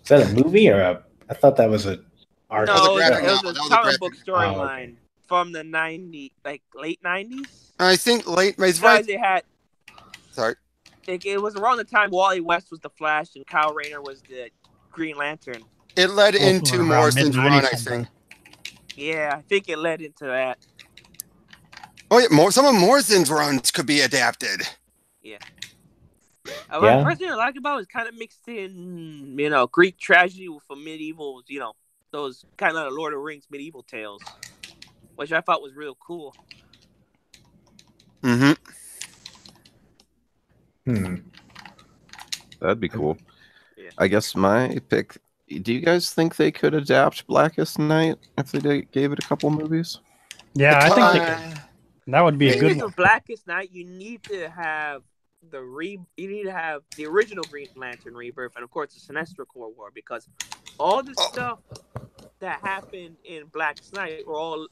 Is that a movie or I thought that was an art. was a No, it graphic was novel. a That was a comic book graphic storyline from the late 90s. I think late. It's Guys, right. they had Sorry. it was around the time Wally West was the Flash and Kyle Rayner was the Green Lantern. It led Also into around Morrison's mid-90s run, I sometime. think. Yeah, I think it led into that. Oh yeah, some of Morrison's runs could be adapted. What Yeah. the first thing I like about it is kind of mixed in, Greek tragedy with a medieval, those kind of Lord of the Rings medieval tales, which I thought was real cool. Mm-hmm. That'd be cool. Yeah. I guess my pick. Do you guys think they could adapt Blackest Night if they gave it a couple movies? Yeah, I think they could. That would be a good one. For Blackest Night, you need to have you need to have the original Green Lantern Rebirth, and of course the Sinestro Corps War, because all the stuff that happened in Blackest Night were all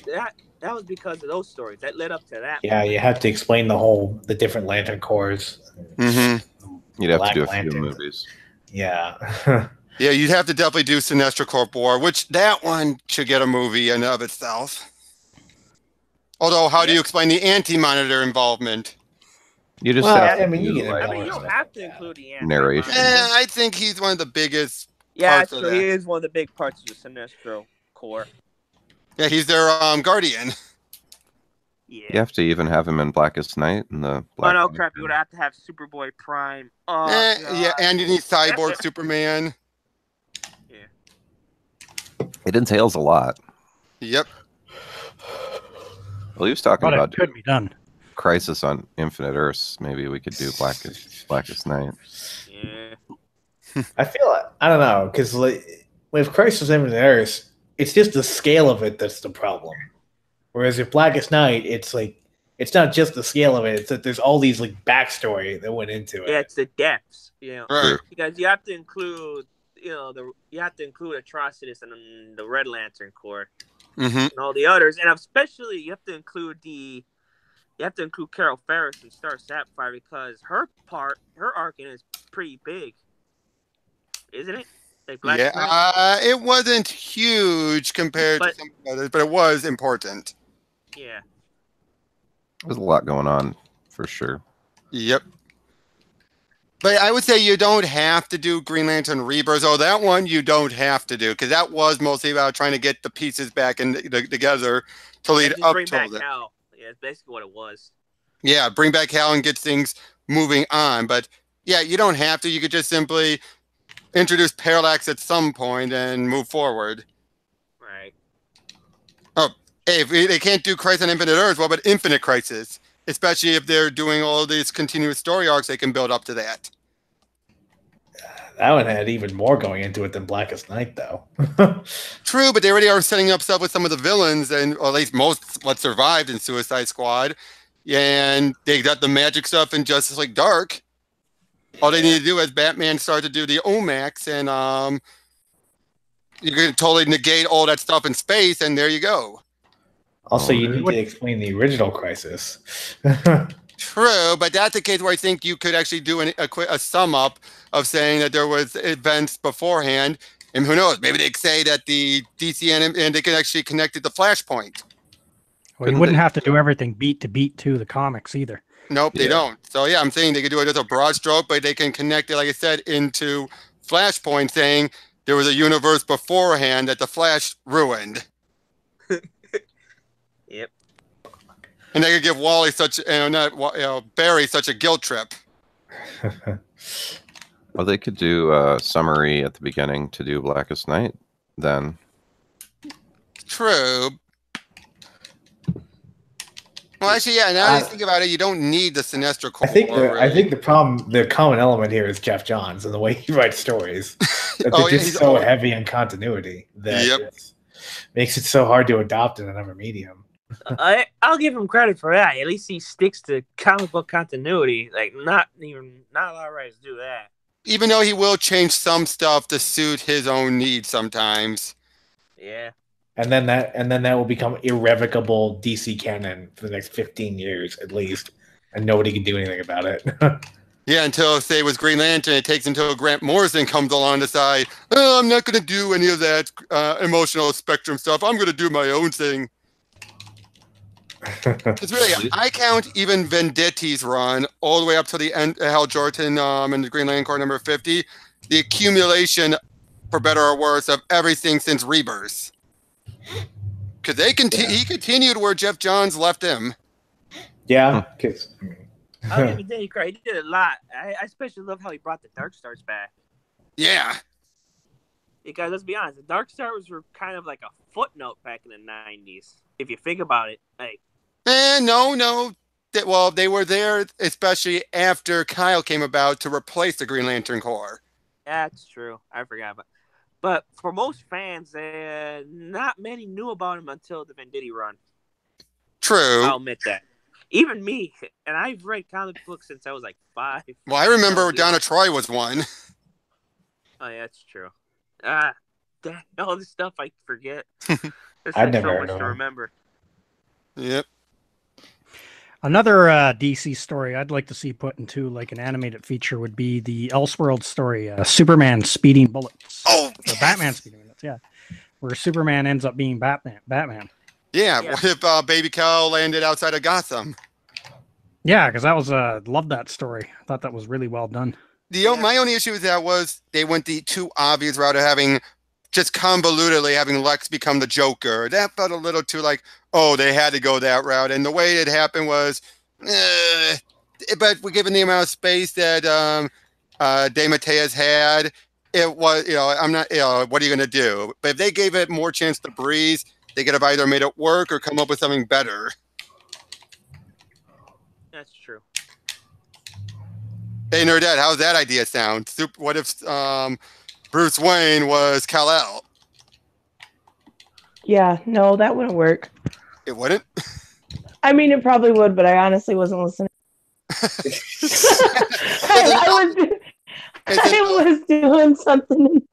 that was because of those stories that led up to that. Yeah, you have to explain the different Lantern Corps. Mm-hmm. You'd have Black to do a Lantern. few movies. Yeah. Yeah, you'd have to definitely do Sinestro Corp War, which that one should get a movie in and of itself. Although, how do you explain the Anti-Monitor involvement? You just Well, have to I mean, you do, can like, You don't have to include the narration. I think he's one of the biggest Yeah, parts of so that. he is one of the big parts of the Sinestro Corps. Yeah, he's their guardian. Yeah. You have to even have him in Blackest Night and the Black. Oh no, crap! You would have to have Superboy Prime. Oh, Yeah, and you need Cyborg Superman. Yeah. It entails a lot. Yep. Well, he was talking But about it could be done. Crisis on Infinite Earths. Maybe we could do Blackest Night. Yeah. I feel I don't know, because with Crisis on Infinite Earths, it's just the scale of it that's the problem. Whereas with Blackest Night, it's like it's not just the scale of it; it's that there's all these like backstory that went into it. Yeah, it's the depths. Right. Because you have to include, you have to include Atrocitus and the Red Lantern Corps Mm-hmm. and all the others, and especially you have to include Carol Ferris and Star Sapphire, because her arc in is pretty big, isn't it? Like Blackest Night? It wasn't huge compared to some others, but it was important. Yeah. There's a lot going on for sure. Yep. But I would say you don't have to do Green Lantern Rebirth. Oh, that one you don't have to do, because that was mostly about trying to get the pieces back together to lead up bring to back it. Hal. Yeah, it's basically what it was. Yeah, bring back Hal and get things moving on. But yeah, you don't have to. You could just simply introduce Parallax at some point and move forward. Right. Oh, hey, if they can't do Crisis on Infinite Earths, what about Infinite Crisis? Especially if they're doing all these continuous story arcs, they can build up to that. That one had even more going into it than Blackest Night, though. True, but they already are setting up stuff with some of the villains, or at least most what survived in Suicide Squad. And they got the magic stuff in Justice League Dark. All they need to do is Batman start to do the Omax, and you can totally negate all that stuff in space, and there you go. Also, you need to explain the original Crisis. True, but that's the case where I think you could actually do a sum up of saying that there was events beforehand, and who knows, maybe they could say that the DC and they could actually connect it to Flashpoint. Well, you wouldn't have to do everything beat to beat to the comics either. Nope, they don't. So yeah, I'm saying they could do it as a broad stroke, but they can connect it, like I said, into Flashpoint, saying there was a universe beforehand that the Flash ruined. Yep. And they could give Wally Barry such a guilt trip. Well, they could do a summary at the beginning to do Blackest Night then. True. Well, actually, yeah. Now that you think about it, you don't need the Sinestro Corps. I think the common element here is Jeff Johns and the way he writes stories. That they're just so heavy on continuity that it makes it so hard to adopt in another medium. I'll give him credit for that. At least he sticks to comic book continuity. Like not a lot of writers do that. Even though he will change some stuff to suit his own needs sometimes. Yeah. And then that will become irrevocable DC canon for the next 15 years at least, and nobody can do anything about it. Yeah, until, say, it was Green Lantern, it takes until Grant Morrison comes along to say, oh, I'm not going to do any of that emotional spectrum stuff. I'm going to do my own thing. It's really, I count even Vendetti's run all the way up to the end, Hal Jordan and the Green Lantern Corps number 50, the accumulation, for better or worse, of everything since Rebirth. Because he continued where Jeff Johns left him. Yeah. I'll give him credit. He did a lot. I especially love how he brought the Dark Stars back. Yeah. Because let's be honest, the Dark Stars were kind of like a footnote back in the 90s. If you think about it, like. No. Well, they were there, especially after Kyle came about to replace the Green Lantern Corps. That's true. I forgot about. But for most fans, not many knew about him until the Venditti run. True. I'll admit that. Even me, and I've read comic books since I was like 5. Well, I remember Donna Troy was one. Oh, yeah, that's true. All this stuff I forget. There's I'd like never so heard much of to him. remember. Yep. Another DC story I'd like to see put into like an animated feature would be the Elseworld story, Superman speeding bullets. Oh, or Batman speeding bullets, yeah, where Superman ends up being Batman. Yeah. What if Baby Cal landed outside of Gotham? Yeah, because that was loved that story. I thought that was really well done. My only issue with that was they went the too obvious route of having just convolutedly having Lex become the Joker. That felt a little too like, oh, they had to go that route. And the way it happened was, but given the amount of space that DeMatteis had, it was, I'm not, what are you going to do? But if they gave it more chance to breathe, they could have either made it work or come up with something better. That's true. Hey, Nerdette, how's that idea sound? What if Bruce Wayne was Kal-El? Yeah, no, that wouldn't work. It wouldn't? I mean, it probably would, but I honestly wasn't listening. I was doing something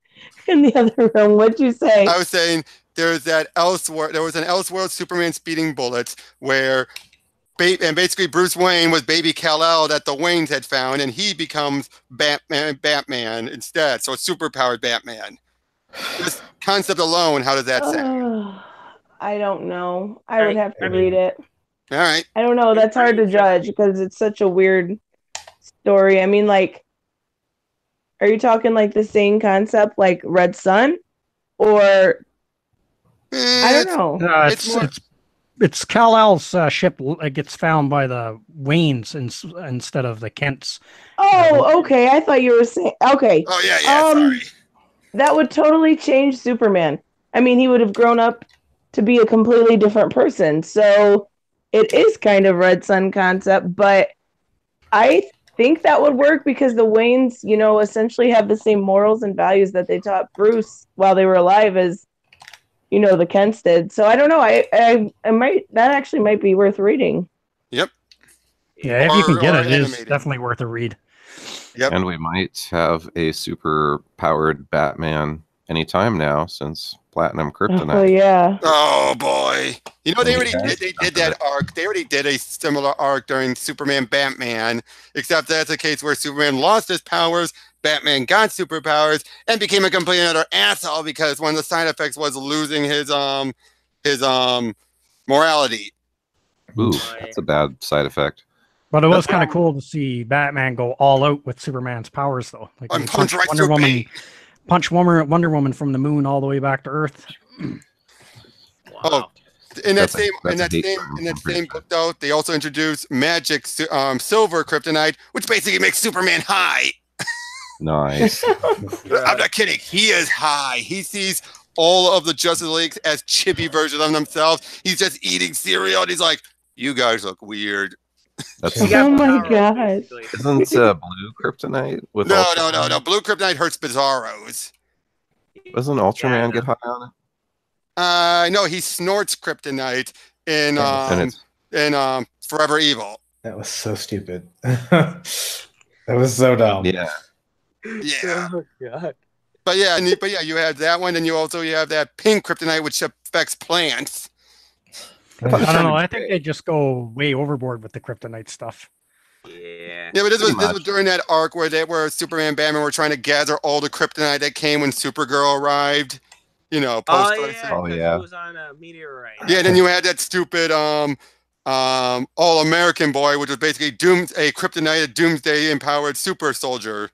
in the other room. What'd you say? I was saying there was an Elseworld Superman speeding bullets where and basically Bruce Wayne was baby Kal-El that the Waynes had found, and he becomes Batman instead. So a superpowered Batman. This concept alone, how does that sound? I don't know. I would have to read it. All right. I don't know. That's hard to judge because it's such a weird story. I mean, like, are you talking like the same concept like Red Sun? Or I don't know. It's Kal-El's ship gets found by the Waynes instead of the Kents. Oh, okay. I thought you were saying okay. Oh yeah, sorry. That would totally change Superman. I mean, he would have grown up to be a completely different person. So it is kind of Red Sun concept, but I think that would work because the Waynes, essentially have the same morals and values that they taught Bruce while they were alive as the Kents did. So I don't know. I that actually might be worth reading. Yep. Yeah, if you can get it, it's definitely worth a read. Yep. And we might have a super powered Batman anytime now since Platinum Kryptonite. Oh yeah. Oh boy. They already did that arc. They already did a similar arc during Superman Batman, except that's a case where Superman lost his powers, Batman got superpowers, and became a complete utter asshole because one of the side effects was losing his morality. Ooh, that's a bad side effect. But it was kind of cool to see Batman go all out with Superman's powers, though. Like punch Wonder Woman from the moon all the way back to Earth. Oh, in that same book, though, they also introduced Magic Silver Kryptonite, which basically makes Superman high. Nice. I'm not kidding. He is high. He sees all of the Justice League as chippy versions of themselves. He's just eating cereal, and he's like, "You guys look weird." Oh my gosh! Isn't blue Kryptonite with no? Blue Kryptonite hurts Bizarros. Doesn't Ultraman get high on it? No, he snorts Kryptonite in Forever Evil. That was so stupid. That was so dumb. Yeah. Yeah. Oh god. But yeah, you have that one, and you have that pink Kryptonite, which affects plants. I don't know. I think they just go way overboard with the Kryptonite stuff. Yeah. Yeah, but this was during that arc where Superman and Batman were trying to gather all the Kryptonite that came when Supergirl arrived. Post. Oh yeah. It was on a meteorite. Yeah, then you had that stupid All-American boy, which was basically a Kryptonite, Doomsday empowered super soldier.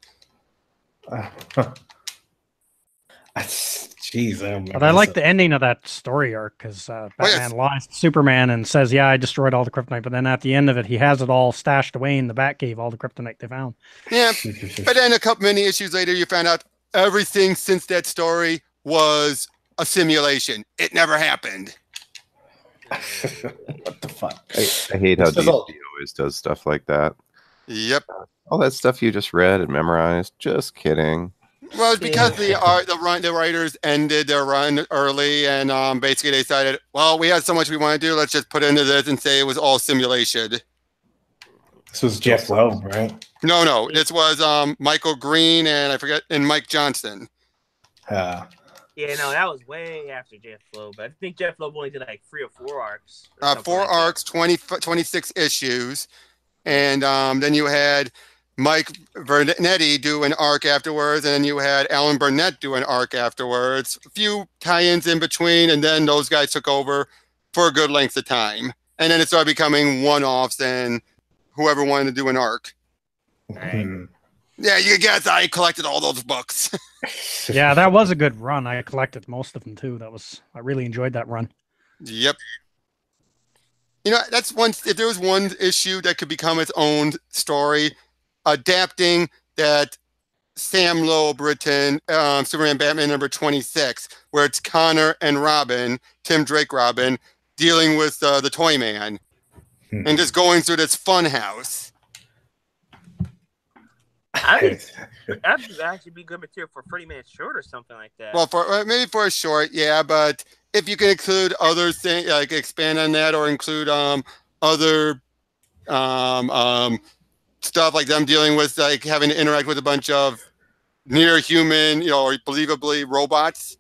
Jeez, but I like the ending of that story arc because Batman lies to Superman and says, "Yeah, I destroyed all the Kryptonite," but then at the end of it, he has it all stashed away in the Batcave, all the Kryptonite they found. Yeah, but then many issues later, you found out everything since that story was a simulation. It never happened. What the fuck? I hate how This is DC all- always does stuff like that. Yep. All that stuff you just read and memorized. Just kidding. Well, it's because the writers ended their run early, and basically they decided, well, we had so much we want to do. Let's just put into this and say it was all simulation. This was Jeff Loeb, right? No, this was Michael Green and Mike Johnston. Yeah, no, that was way after Jeff Loeb. I think Jeff Loeb only did like 3 or 4 arcs. 4 arcs, 26 issues, and then you had Mike Vernetti do an arc afterwards, and then you had Alan Burnett do an arc afterwards. A few tie-ins in between, and then those guys took over for a good length of time. And then it started becoming one-offs, and whoever wanted to do an arc. Right. Yeah, you guess I collected all those books. Yeah, that was a good run. I collected most of them too. I really enjoyed that run. Yep. You know, that's one. If there was one issue that could become its own story, adapting that Sam Loeb written Superman Batman number 26, where it's Connor and Robin, Tim Drake Robin, dealing with the Toy Man, and just going through this fun house. That would actually be good material for 30 minutes short or something like that. Well, for maybe for a short, yeah, but if you can include other things, like expand on that, or include other stuff like them dealing with like having to interact with a bunch of near human, or believably robots.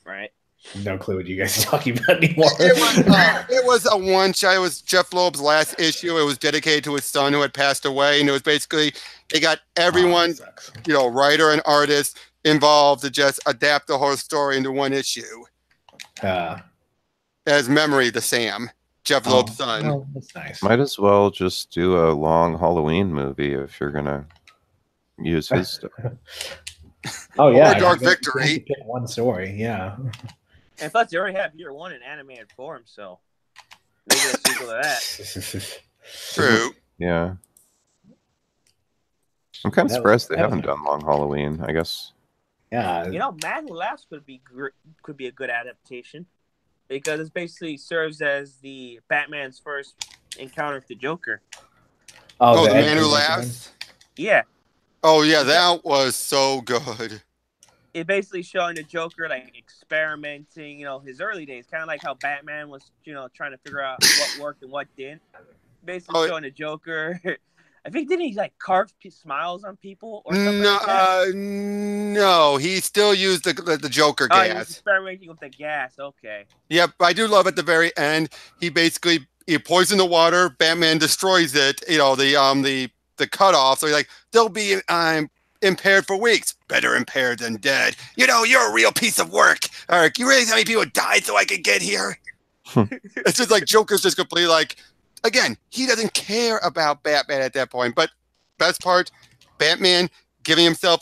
Right. No clue what you guys are talking about anymore. It was a one-shot. It was Jeff Loeb's last issue. It was dedicated to his son who had passed away, and it was basically they got everyone, writer and artist involved to just adapt the whole story into one issue. As memory to Sam, Jeff Loeb's son. Oh, that's nice. Might as well just do a long Halloween movie if you're gonna use his stuff. Oh yeah, Or Dark you have Victory. to pick one story. Yeah. And plus, you already have Year One in animated form, so maybe a sequel to that. True. Yeah. I'm kind of surprised they haven't done Long Halloween, I guess. Yeah. You know, Man Who Laughs could be a good adaptation because it basically serves as the Batman's first encounter with the Joker. Oh, the Man Who Laughs? Yeah. Oh, yeah, that was so good. It basically showing the Joker like experimenting, his early days, kind of like how Batman was, trying to figure out what worked and what didn't. Basically showing the Joker. I think didn't he like carve smiles on people or something? No, like that? no, he still used the Joker gas. He was experimenting with the gas. Okay. Yep, I do love at the very end. He poisoned the water. Batman destroys it. The cutoff. So he's like, they'll be impaired for weeks. Better impaired than dead. You're a real piece of work. Eric, you realize how many people died so I could get here? It's just like Joker's just completely like, again, he doesn't care about Batman at that point. But best part, Batman giving himself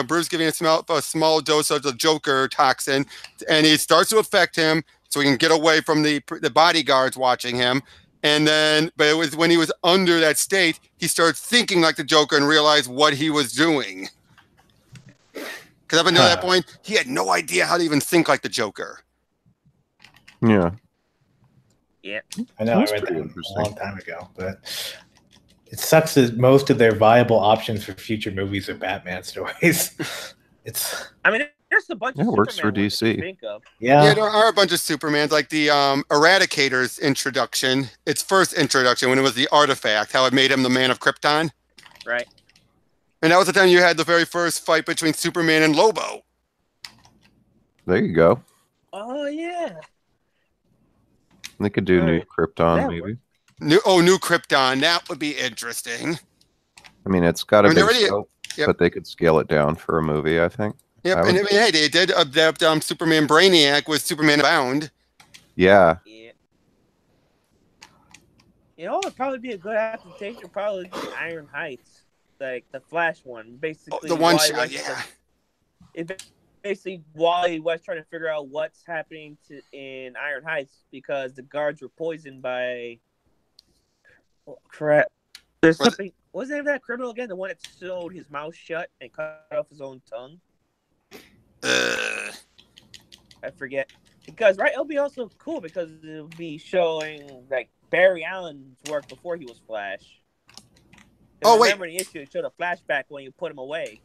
Bruce giving himself a small dose of the Joker toxin, and it starts to affect him, so he can get away from the bodyguards watching him. And then, but it was when he was under that state, he started thinking like the Joker and realized what he was doing. Because up until that point, he had no idea how to even think like the Joker. Yeah. Yeah. I know, I read that a long time ago, but it sucks that most of their viable options for future movies are Batman stories. There's a bunch It of works for Superman ones to DC. think of. Yeah, there are a bunch of Supermans, like the Eradicator's introduction, its first introduction when it was the artifact, how it made him the Man of Krypton. Right. And that was the time you had the very first fight between Superman and Lobo. There you go. Oh, yeah. They could do New Krypton, That maybe. New Krypton. That would be interesting. I mean, it's got a big already- scope, Yep. but they could scale it down for a movie, I think. Yep, and I mean, hey, they did adapt Superman Brainiac with Superman Bound. Yeah. Yeah. It'd probably be a good adaptation. Probably Iron Heights, like the Flash one. Basically, The one Wally shot, West yeah. Basically, Wally was trying to figure out what's happening in Iron Heights because the guards were poisoned by. Oh, crap. There's something. What's the name of that criminal again? The one that sewed his mouth shut and cut off his own tongue. I forget. Because right, it'll be also cool because it'll be showing like Barry Allen's work before he was Flash. Oh, wait. Remember the issue? It showed a flashback when you put him away.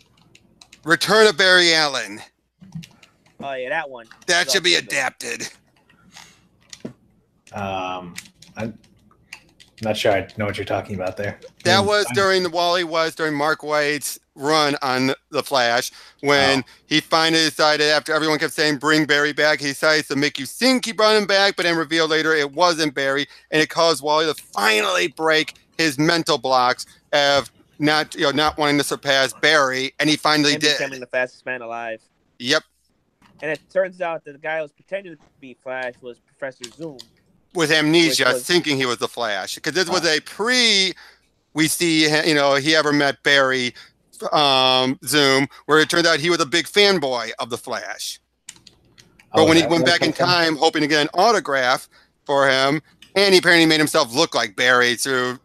Return of Barry Allen. Oh yeah, that one. That should be adapted. I'm not sure I know what you're talking about there. That was during Mark Waid's run on The Flash when he finally decided, after everyone kept saying bring Barry back, he decided to make you think he brought him back, but then revealed later it wasn't Barry, and it caused Wally to finally break his mental blocks of not wanting to surpass Barry, and he finally did. Becoming the fastest man alive. Yep. And it turns out that the guy who was pretending to be Flash was Professor Zoom. With amnesia, thinking he was the Flash. Because this was a we see, he ever met Barry Zoom, where it turned out he was a big fanboy of the Flash. But when he went back in time, hoping to get an autograph for him, and he apparently made himself look like Barry through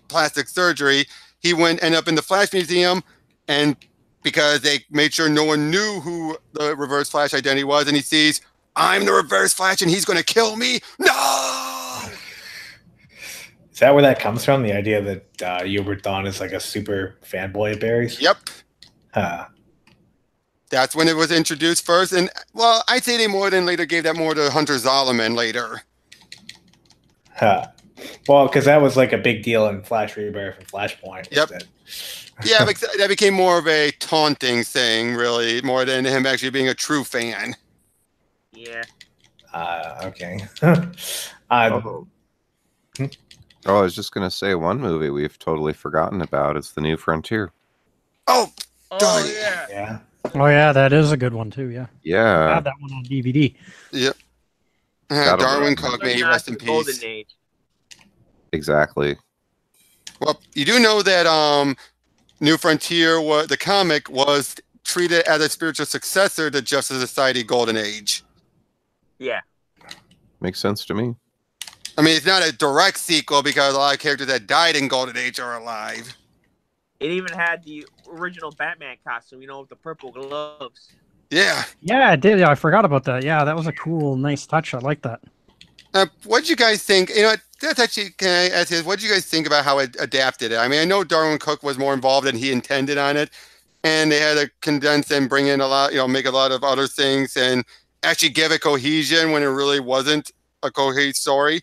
plastic surgery, he ended up in the Flash Museum, and because they made sure no one knew who the Reverse Flash identity was, and he sees, I'm the Reverse Flash and he's going to kill me. No! Is that where that comes from? The idea that Hubert Dawn is like a super fanboy of Barry's? Yep. That's when it was introduced first. And, well, I'd say they more than later gave that more to Hunter Zolomon later. Well, because that was like a big deal in Flash Rebirth and Flashpoint. Yep. Yeah, but that became more of a taunting thing, really, more than him actually being a true fan. Yeah. Okay. I was just going to say one movie we've totally forgotten about is The New Frontier. Oh, yeah. Yeah. Oh, yeah, that is a good one, too, yeah. Yeah. I have that one on DVD. Yep. Darwin Cook, may he rest in peace. Golden Age. Exactly. Well, you do know that New Frontier, the comic, was treated as a spiritual successor to Justice Society Golden Age. Yeah. Makes sense to me. I mean, it's not a direct sequel because a lot of characters that died in Golden Age are alive. It even had the original Batman costume, with the purple gloves. Yeah. Yeah, it did. Yeah, I forgot about that. Yeah, that was a cool, nice touch. I like that. What did you guys think? That's actually, can I ask you, what did you guys think about how it adapted it? I mean, I know Darwin Cook was more involved than he intended on it, and they had to condense and bring in a lot, make a lot of other things and actually give it cohesion when it really wasn't a cohesive story.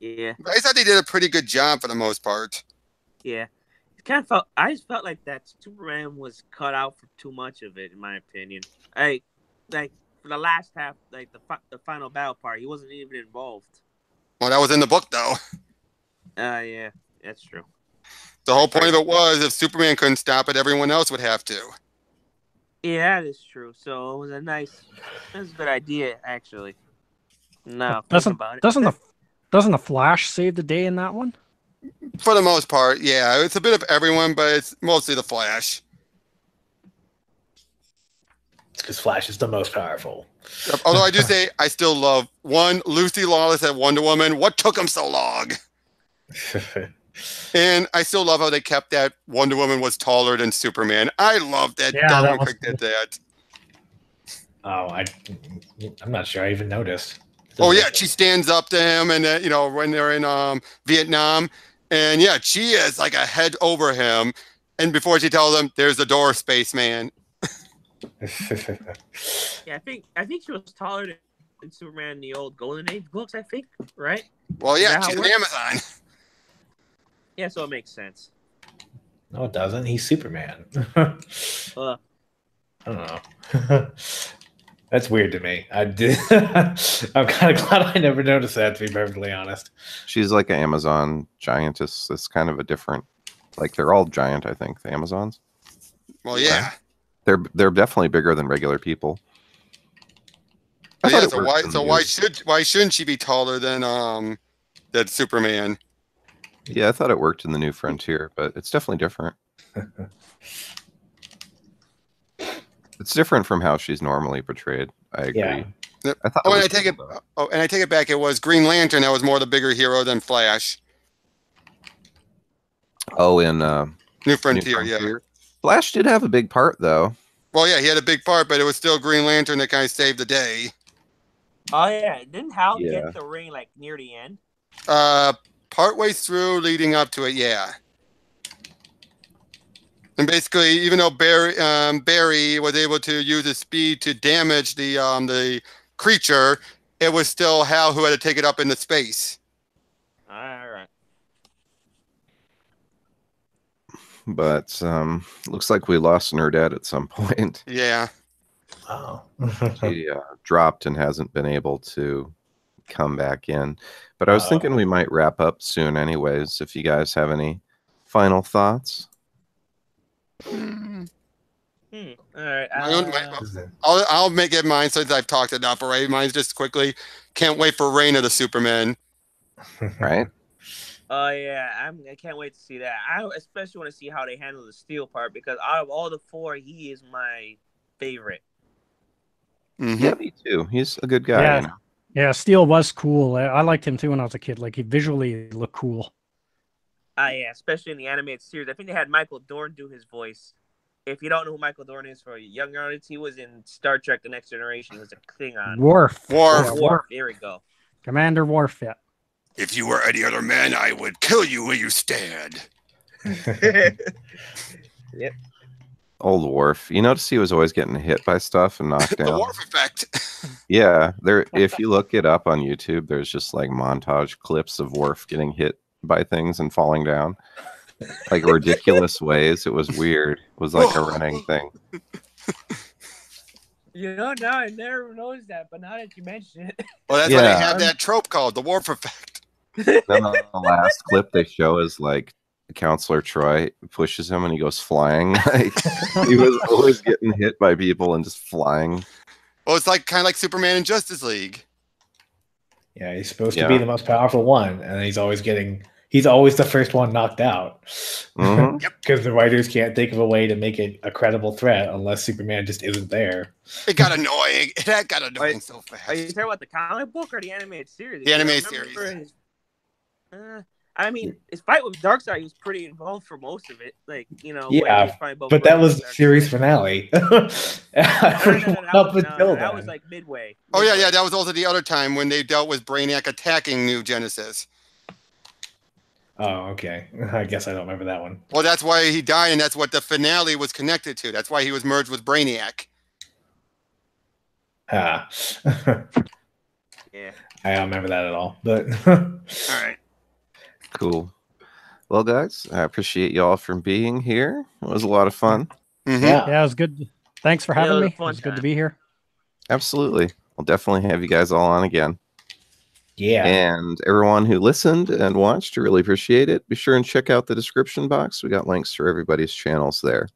Yeah. But I thought they did a pretty good job for the most part. Yeah. I just felt like that Superman was cut out for too much of it, in my opinion. Like for the last half, like the final battle part, he wasn't even involved. Well, that was in the book, though. Yeah, that's true. The whole point of it was if Superman couldn't stop it, everyone else would have to. Yeah, that is true. So it was a good idea, actually. No, doesn't the Flash save the day in that one? For the most part, yeah. It's a bit of everyone, but it's mostly the Flash. It's because Flash is the most powerful. Although I do say I still love Lucy Lawless at Wonder Woman. What took him so long? And I still love how they kept that Wonder Woman was taller than Superman. I love that Darwin Cook did that. Oh, I'm not sure I even noticed. Oh yeah, she stands up to him, and when they're in Vietnam, and yeah, she is like a head over him. And before she tells him, "There's the door, spaceman." Yeah, I think she was taller than Superman in the old Golden Age books. I think, right? Well, yeah, she's an Amazon. Yeah, so it makes sense. No, it doesn't. He's Superman. I don't know. That's weird to me. I'm kind of glad I never noticed that, to be perfectly honest. She's like an Amazon giantess. It's kind of a different, like they're all giant, I think, the Amazons. Well, yeah. Right? They're definitely bigger than regular people. Yeah, why shouldn't she be taller than Superman? Yeah, I thought it worked in The New Frontier, but it's definitely different. It's different from how she's normally portrayed. I agree. Yeah. I thought and I take it back. It was Green Lantern that was more the bigger hero than Flash. Oh, in New Frontier, yeah. Flash did have a big part, though. Well, yeah, he had a big part, but it was still Green Lantern that kind of saved the day. Oh yeah, didn't Hal Yeah. get the ring like near the end? Partway through, leading up to it, yeah. And basically, even though Barry was able to use his speed to damage the creature, it was still Hal who had to take it up into space. All right. But looks like we lost Nerdette at some point. Yeah. Oh. She dropped and hasn't been able to come back in. But I was thinking we might wrap up soon anyways, if you guys have any final thoughts. All right. I'll make it mine since I've talked enough already. Mine's just quickly. Can't wait for Reign of the Superman. Right? Oh yeah, I can't wait to see that. I especially want to see how they handle the Steel part because out of all the four, he is my favorite. Mm-hmm. Yeah, me too. He's a good guy. Yeah. You know? Yeah, Steel was cool. I liked him too when I was a kid. Like he visually looked cool. Yeah, especially in the animated series. I think they had Michael Dorn do his voice. If you don't know who Michael Dorn is for a younger audience, he was in Star Trek: The Next Generation. He was a Klingon. Worf. Worf. Yeah, Worf. There we go. Commander Worf. Yeah. If you were any other man, I would kill you where you stand. Yep. Old Worf. You notice he was always getting hit by stuff and knocked The down. Worf effect. Yeah, there. If you look it up on YouTube, there's just like montage clips of Worf getting hit by things and falling down, like ridiculous ways. It was weird. It was like a running thing. You know, now I never noticed that, but now that you mention it, Well, that's why they have that trope called the Worf effect. Then the last clip they show is like Counselor Troy pushes him and he goes flying. Like he was always getting hit by people and just flying. Well, it's like kind of like Superman in Justice League. Yeah, he's supposed to be the most powerful one, and he's always the first one knocked out. Mhm. Because the writers can't think of a way to make it a credible threat unless Superman just isn't there. It got annoying. That got annoying so fast. Are you talking about the comic book or the animated series? The animated series. I mean, his fight with Darkseid, he was pretty involved for most of it. Like, you know, yeah, but that was the series finale. No, Until that was like midway. Oh yeah, that was also the other time when they dealt with Brainiac attacking New Genesis. Oh, okay. I guess I don't remember that one. Well, that's why he died, and that's what the finale was connected to. That's why he was merged with Brainiac. Ah. Yeah. I don't remember that at all. But all right. Cool. Well, guys, I appreciate y'all for being here. It was a lot of fun. Mm-hmm. Yeah, it was good. Thanks for having me. It was good to be here. Absolutely. I'll definitely have you guys all on again. Yeah. And everyone who listened and watched, I really appreciate it. Be sure and check out the description box. We got links for everybody's channels there.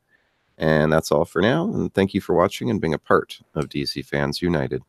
And that's all for now. And thank you for watching and being a part of DC Fans United.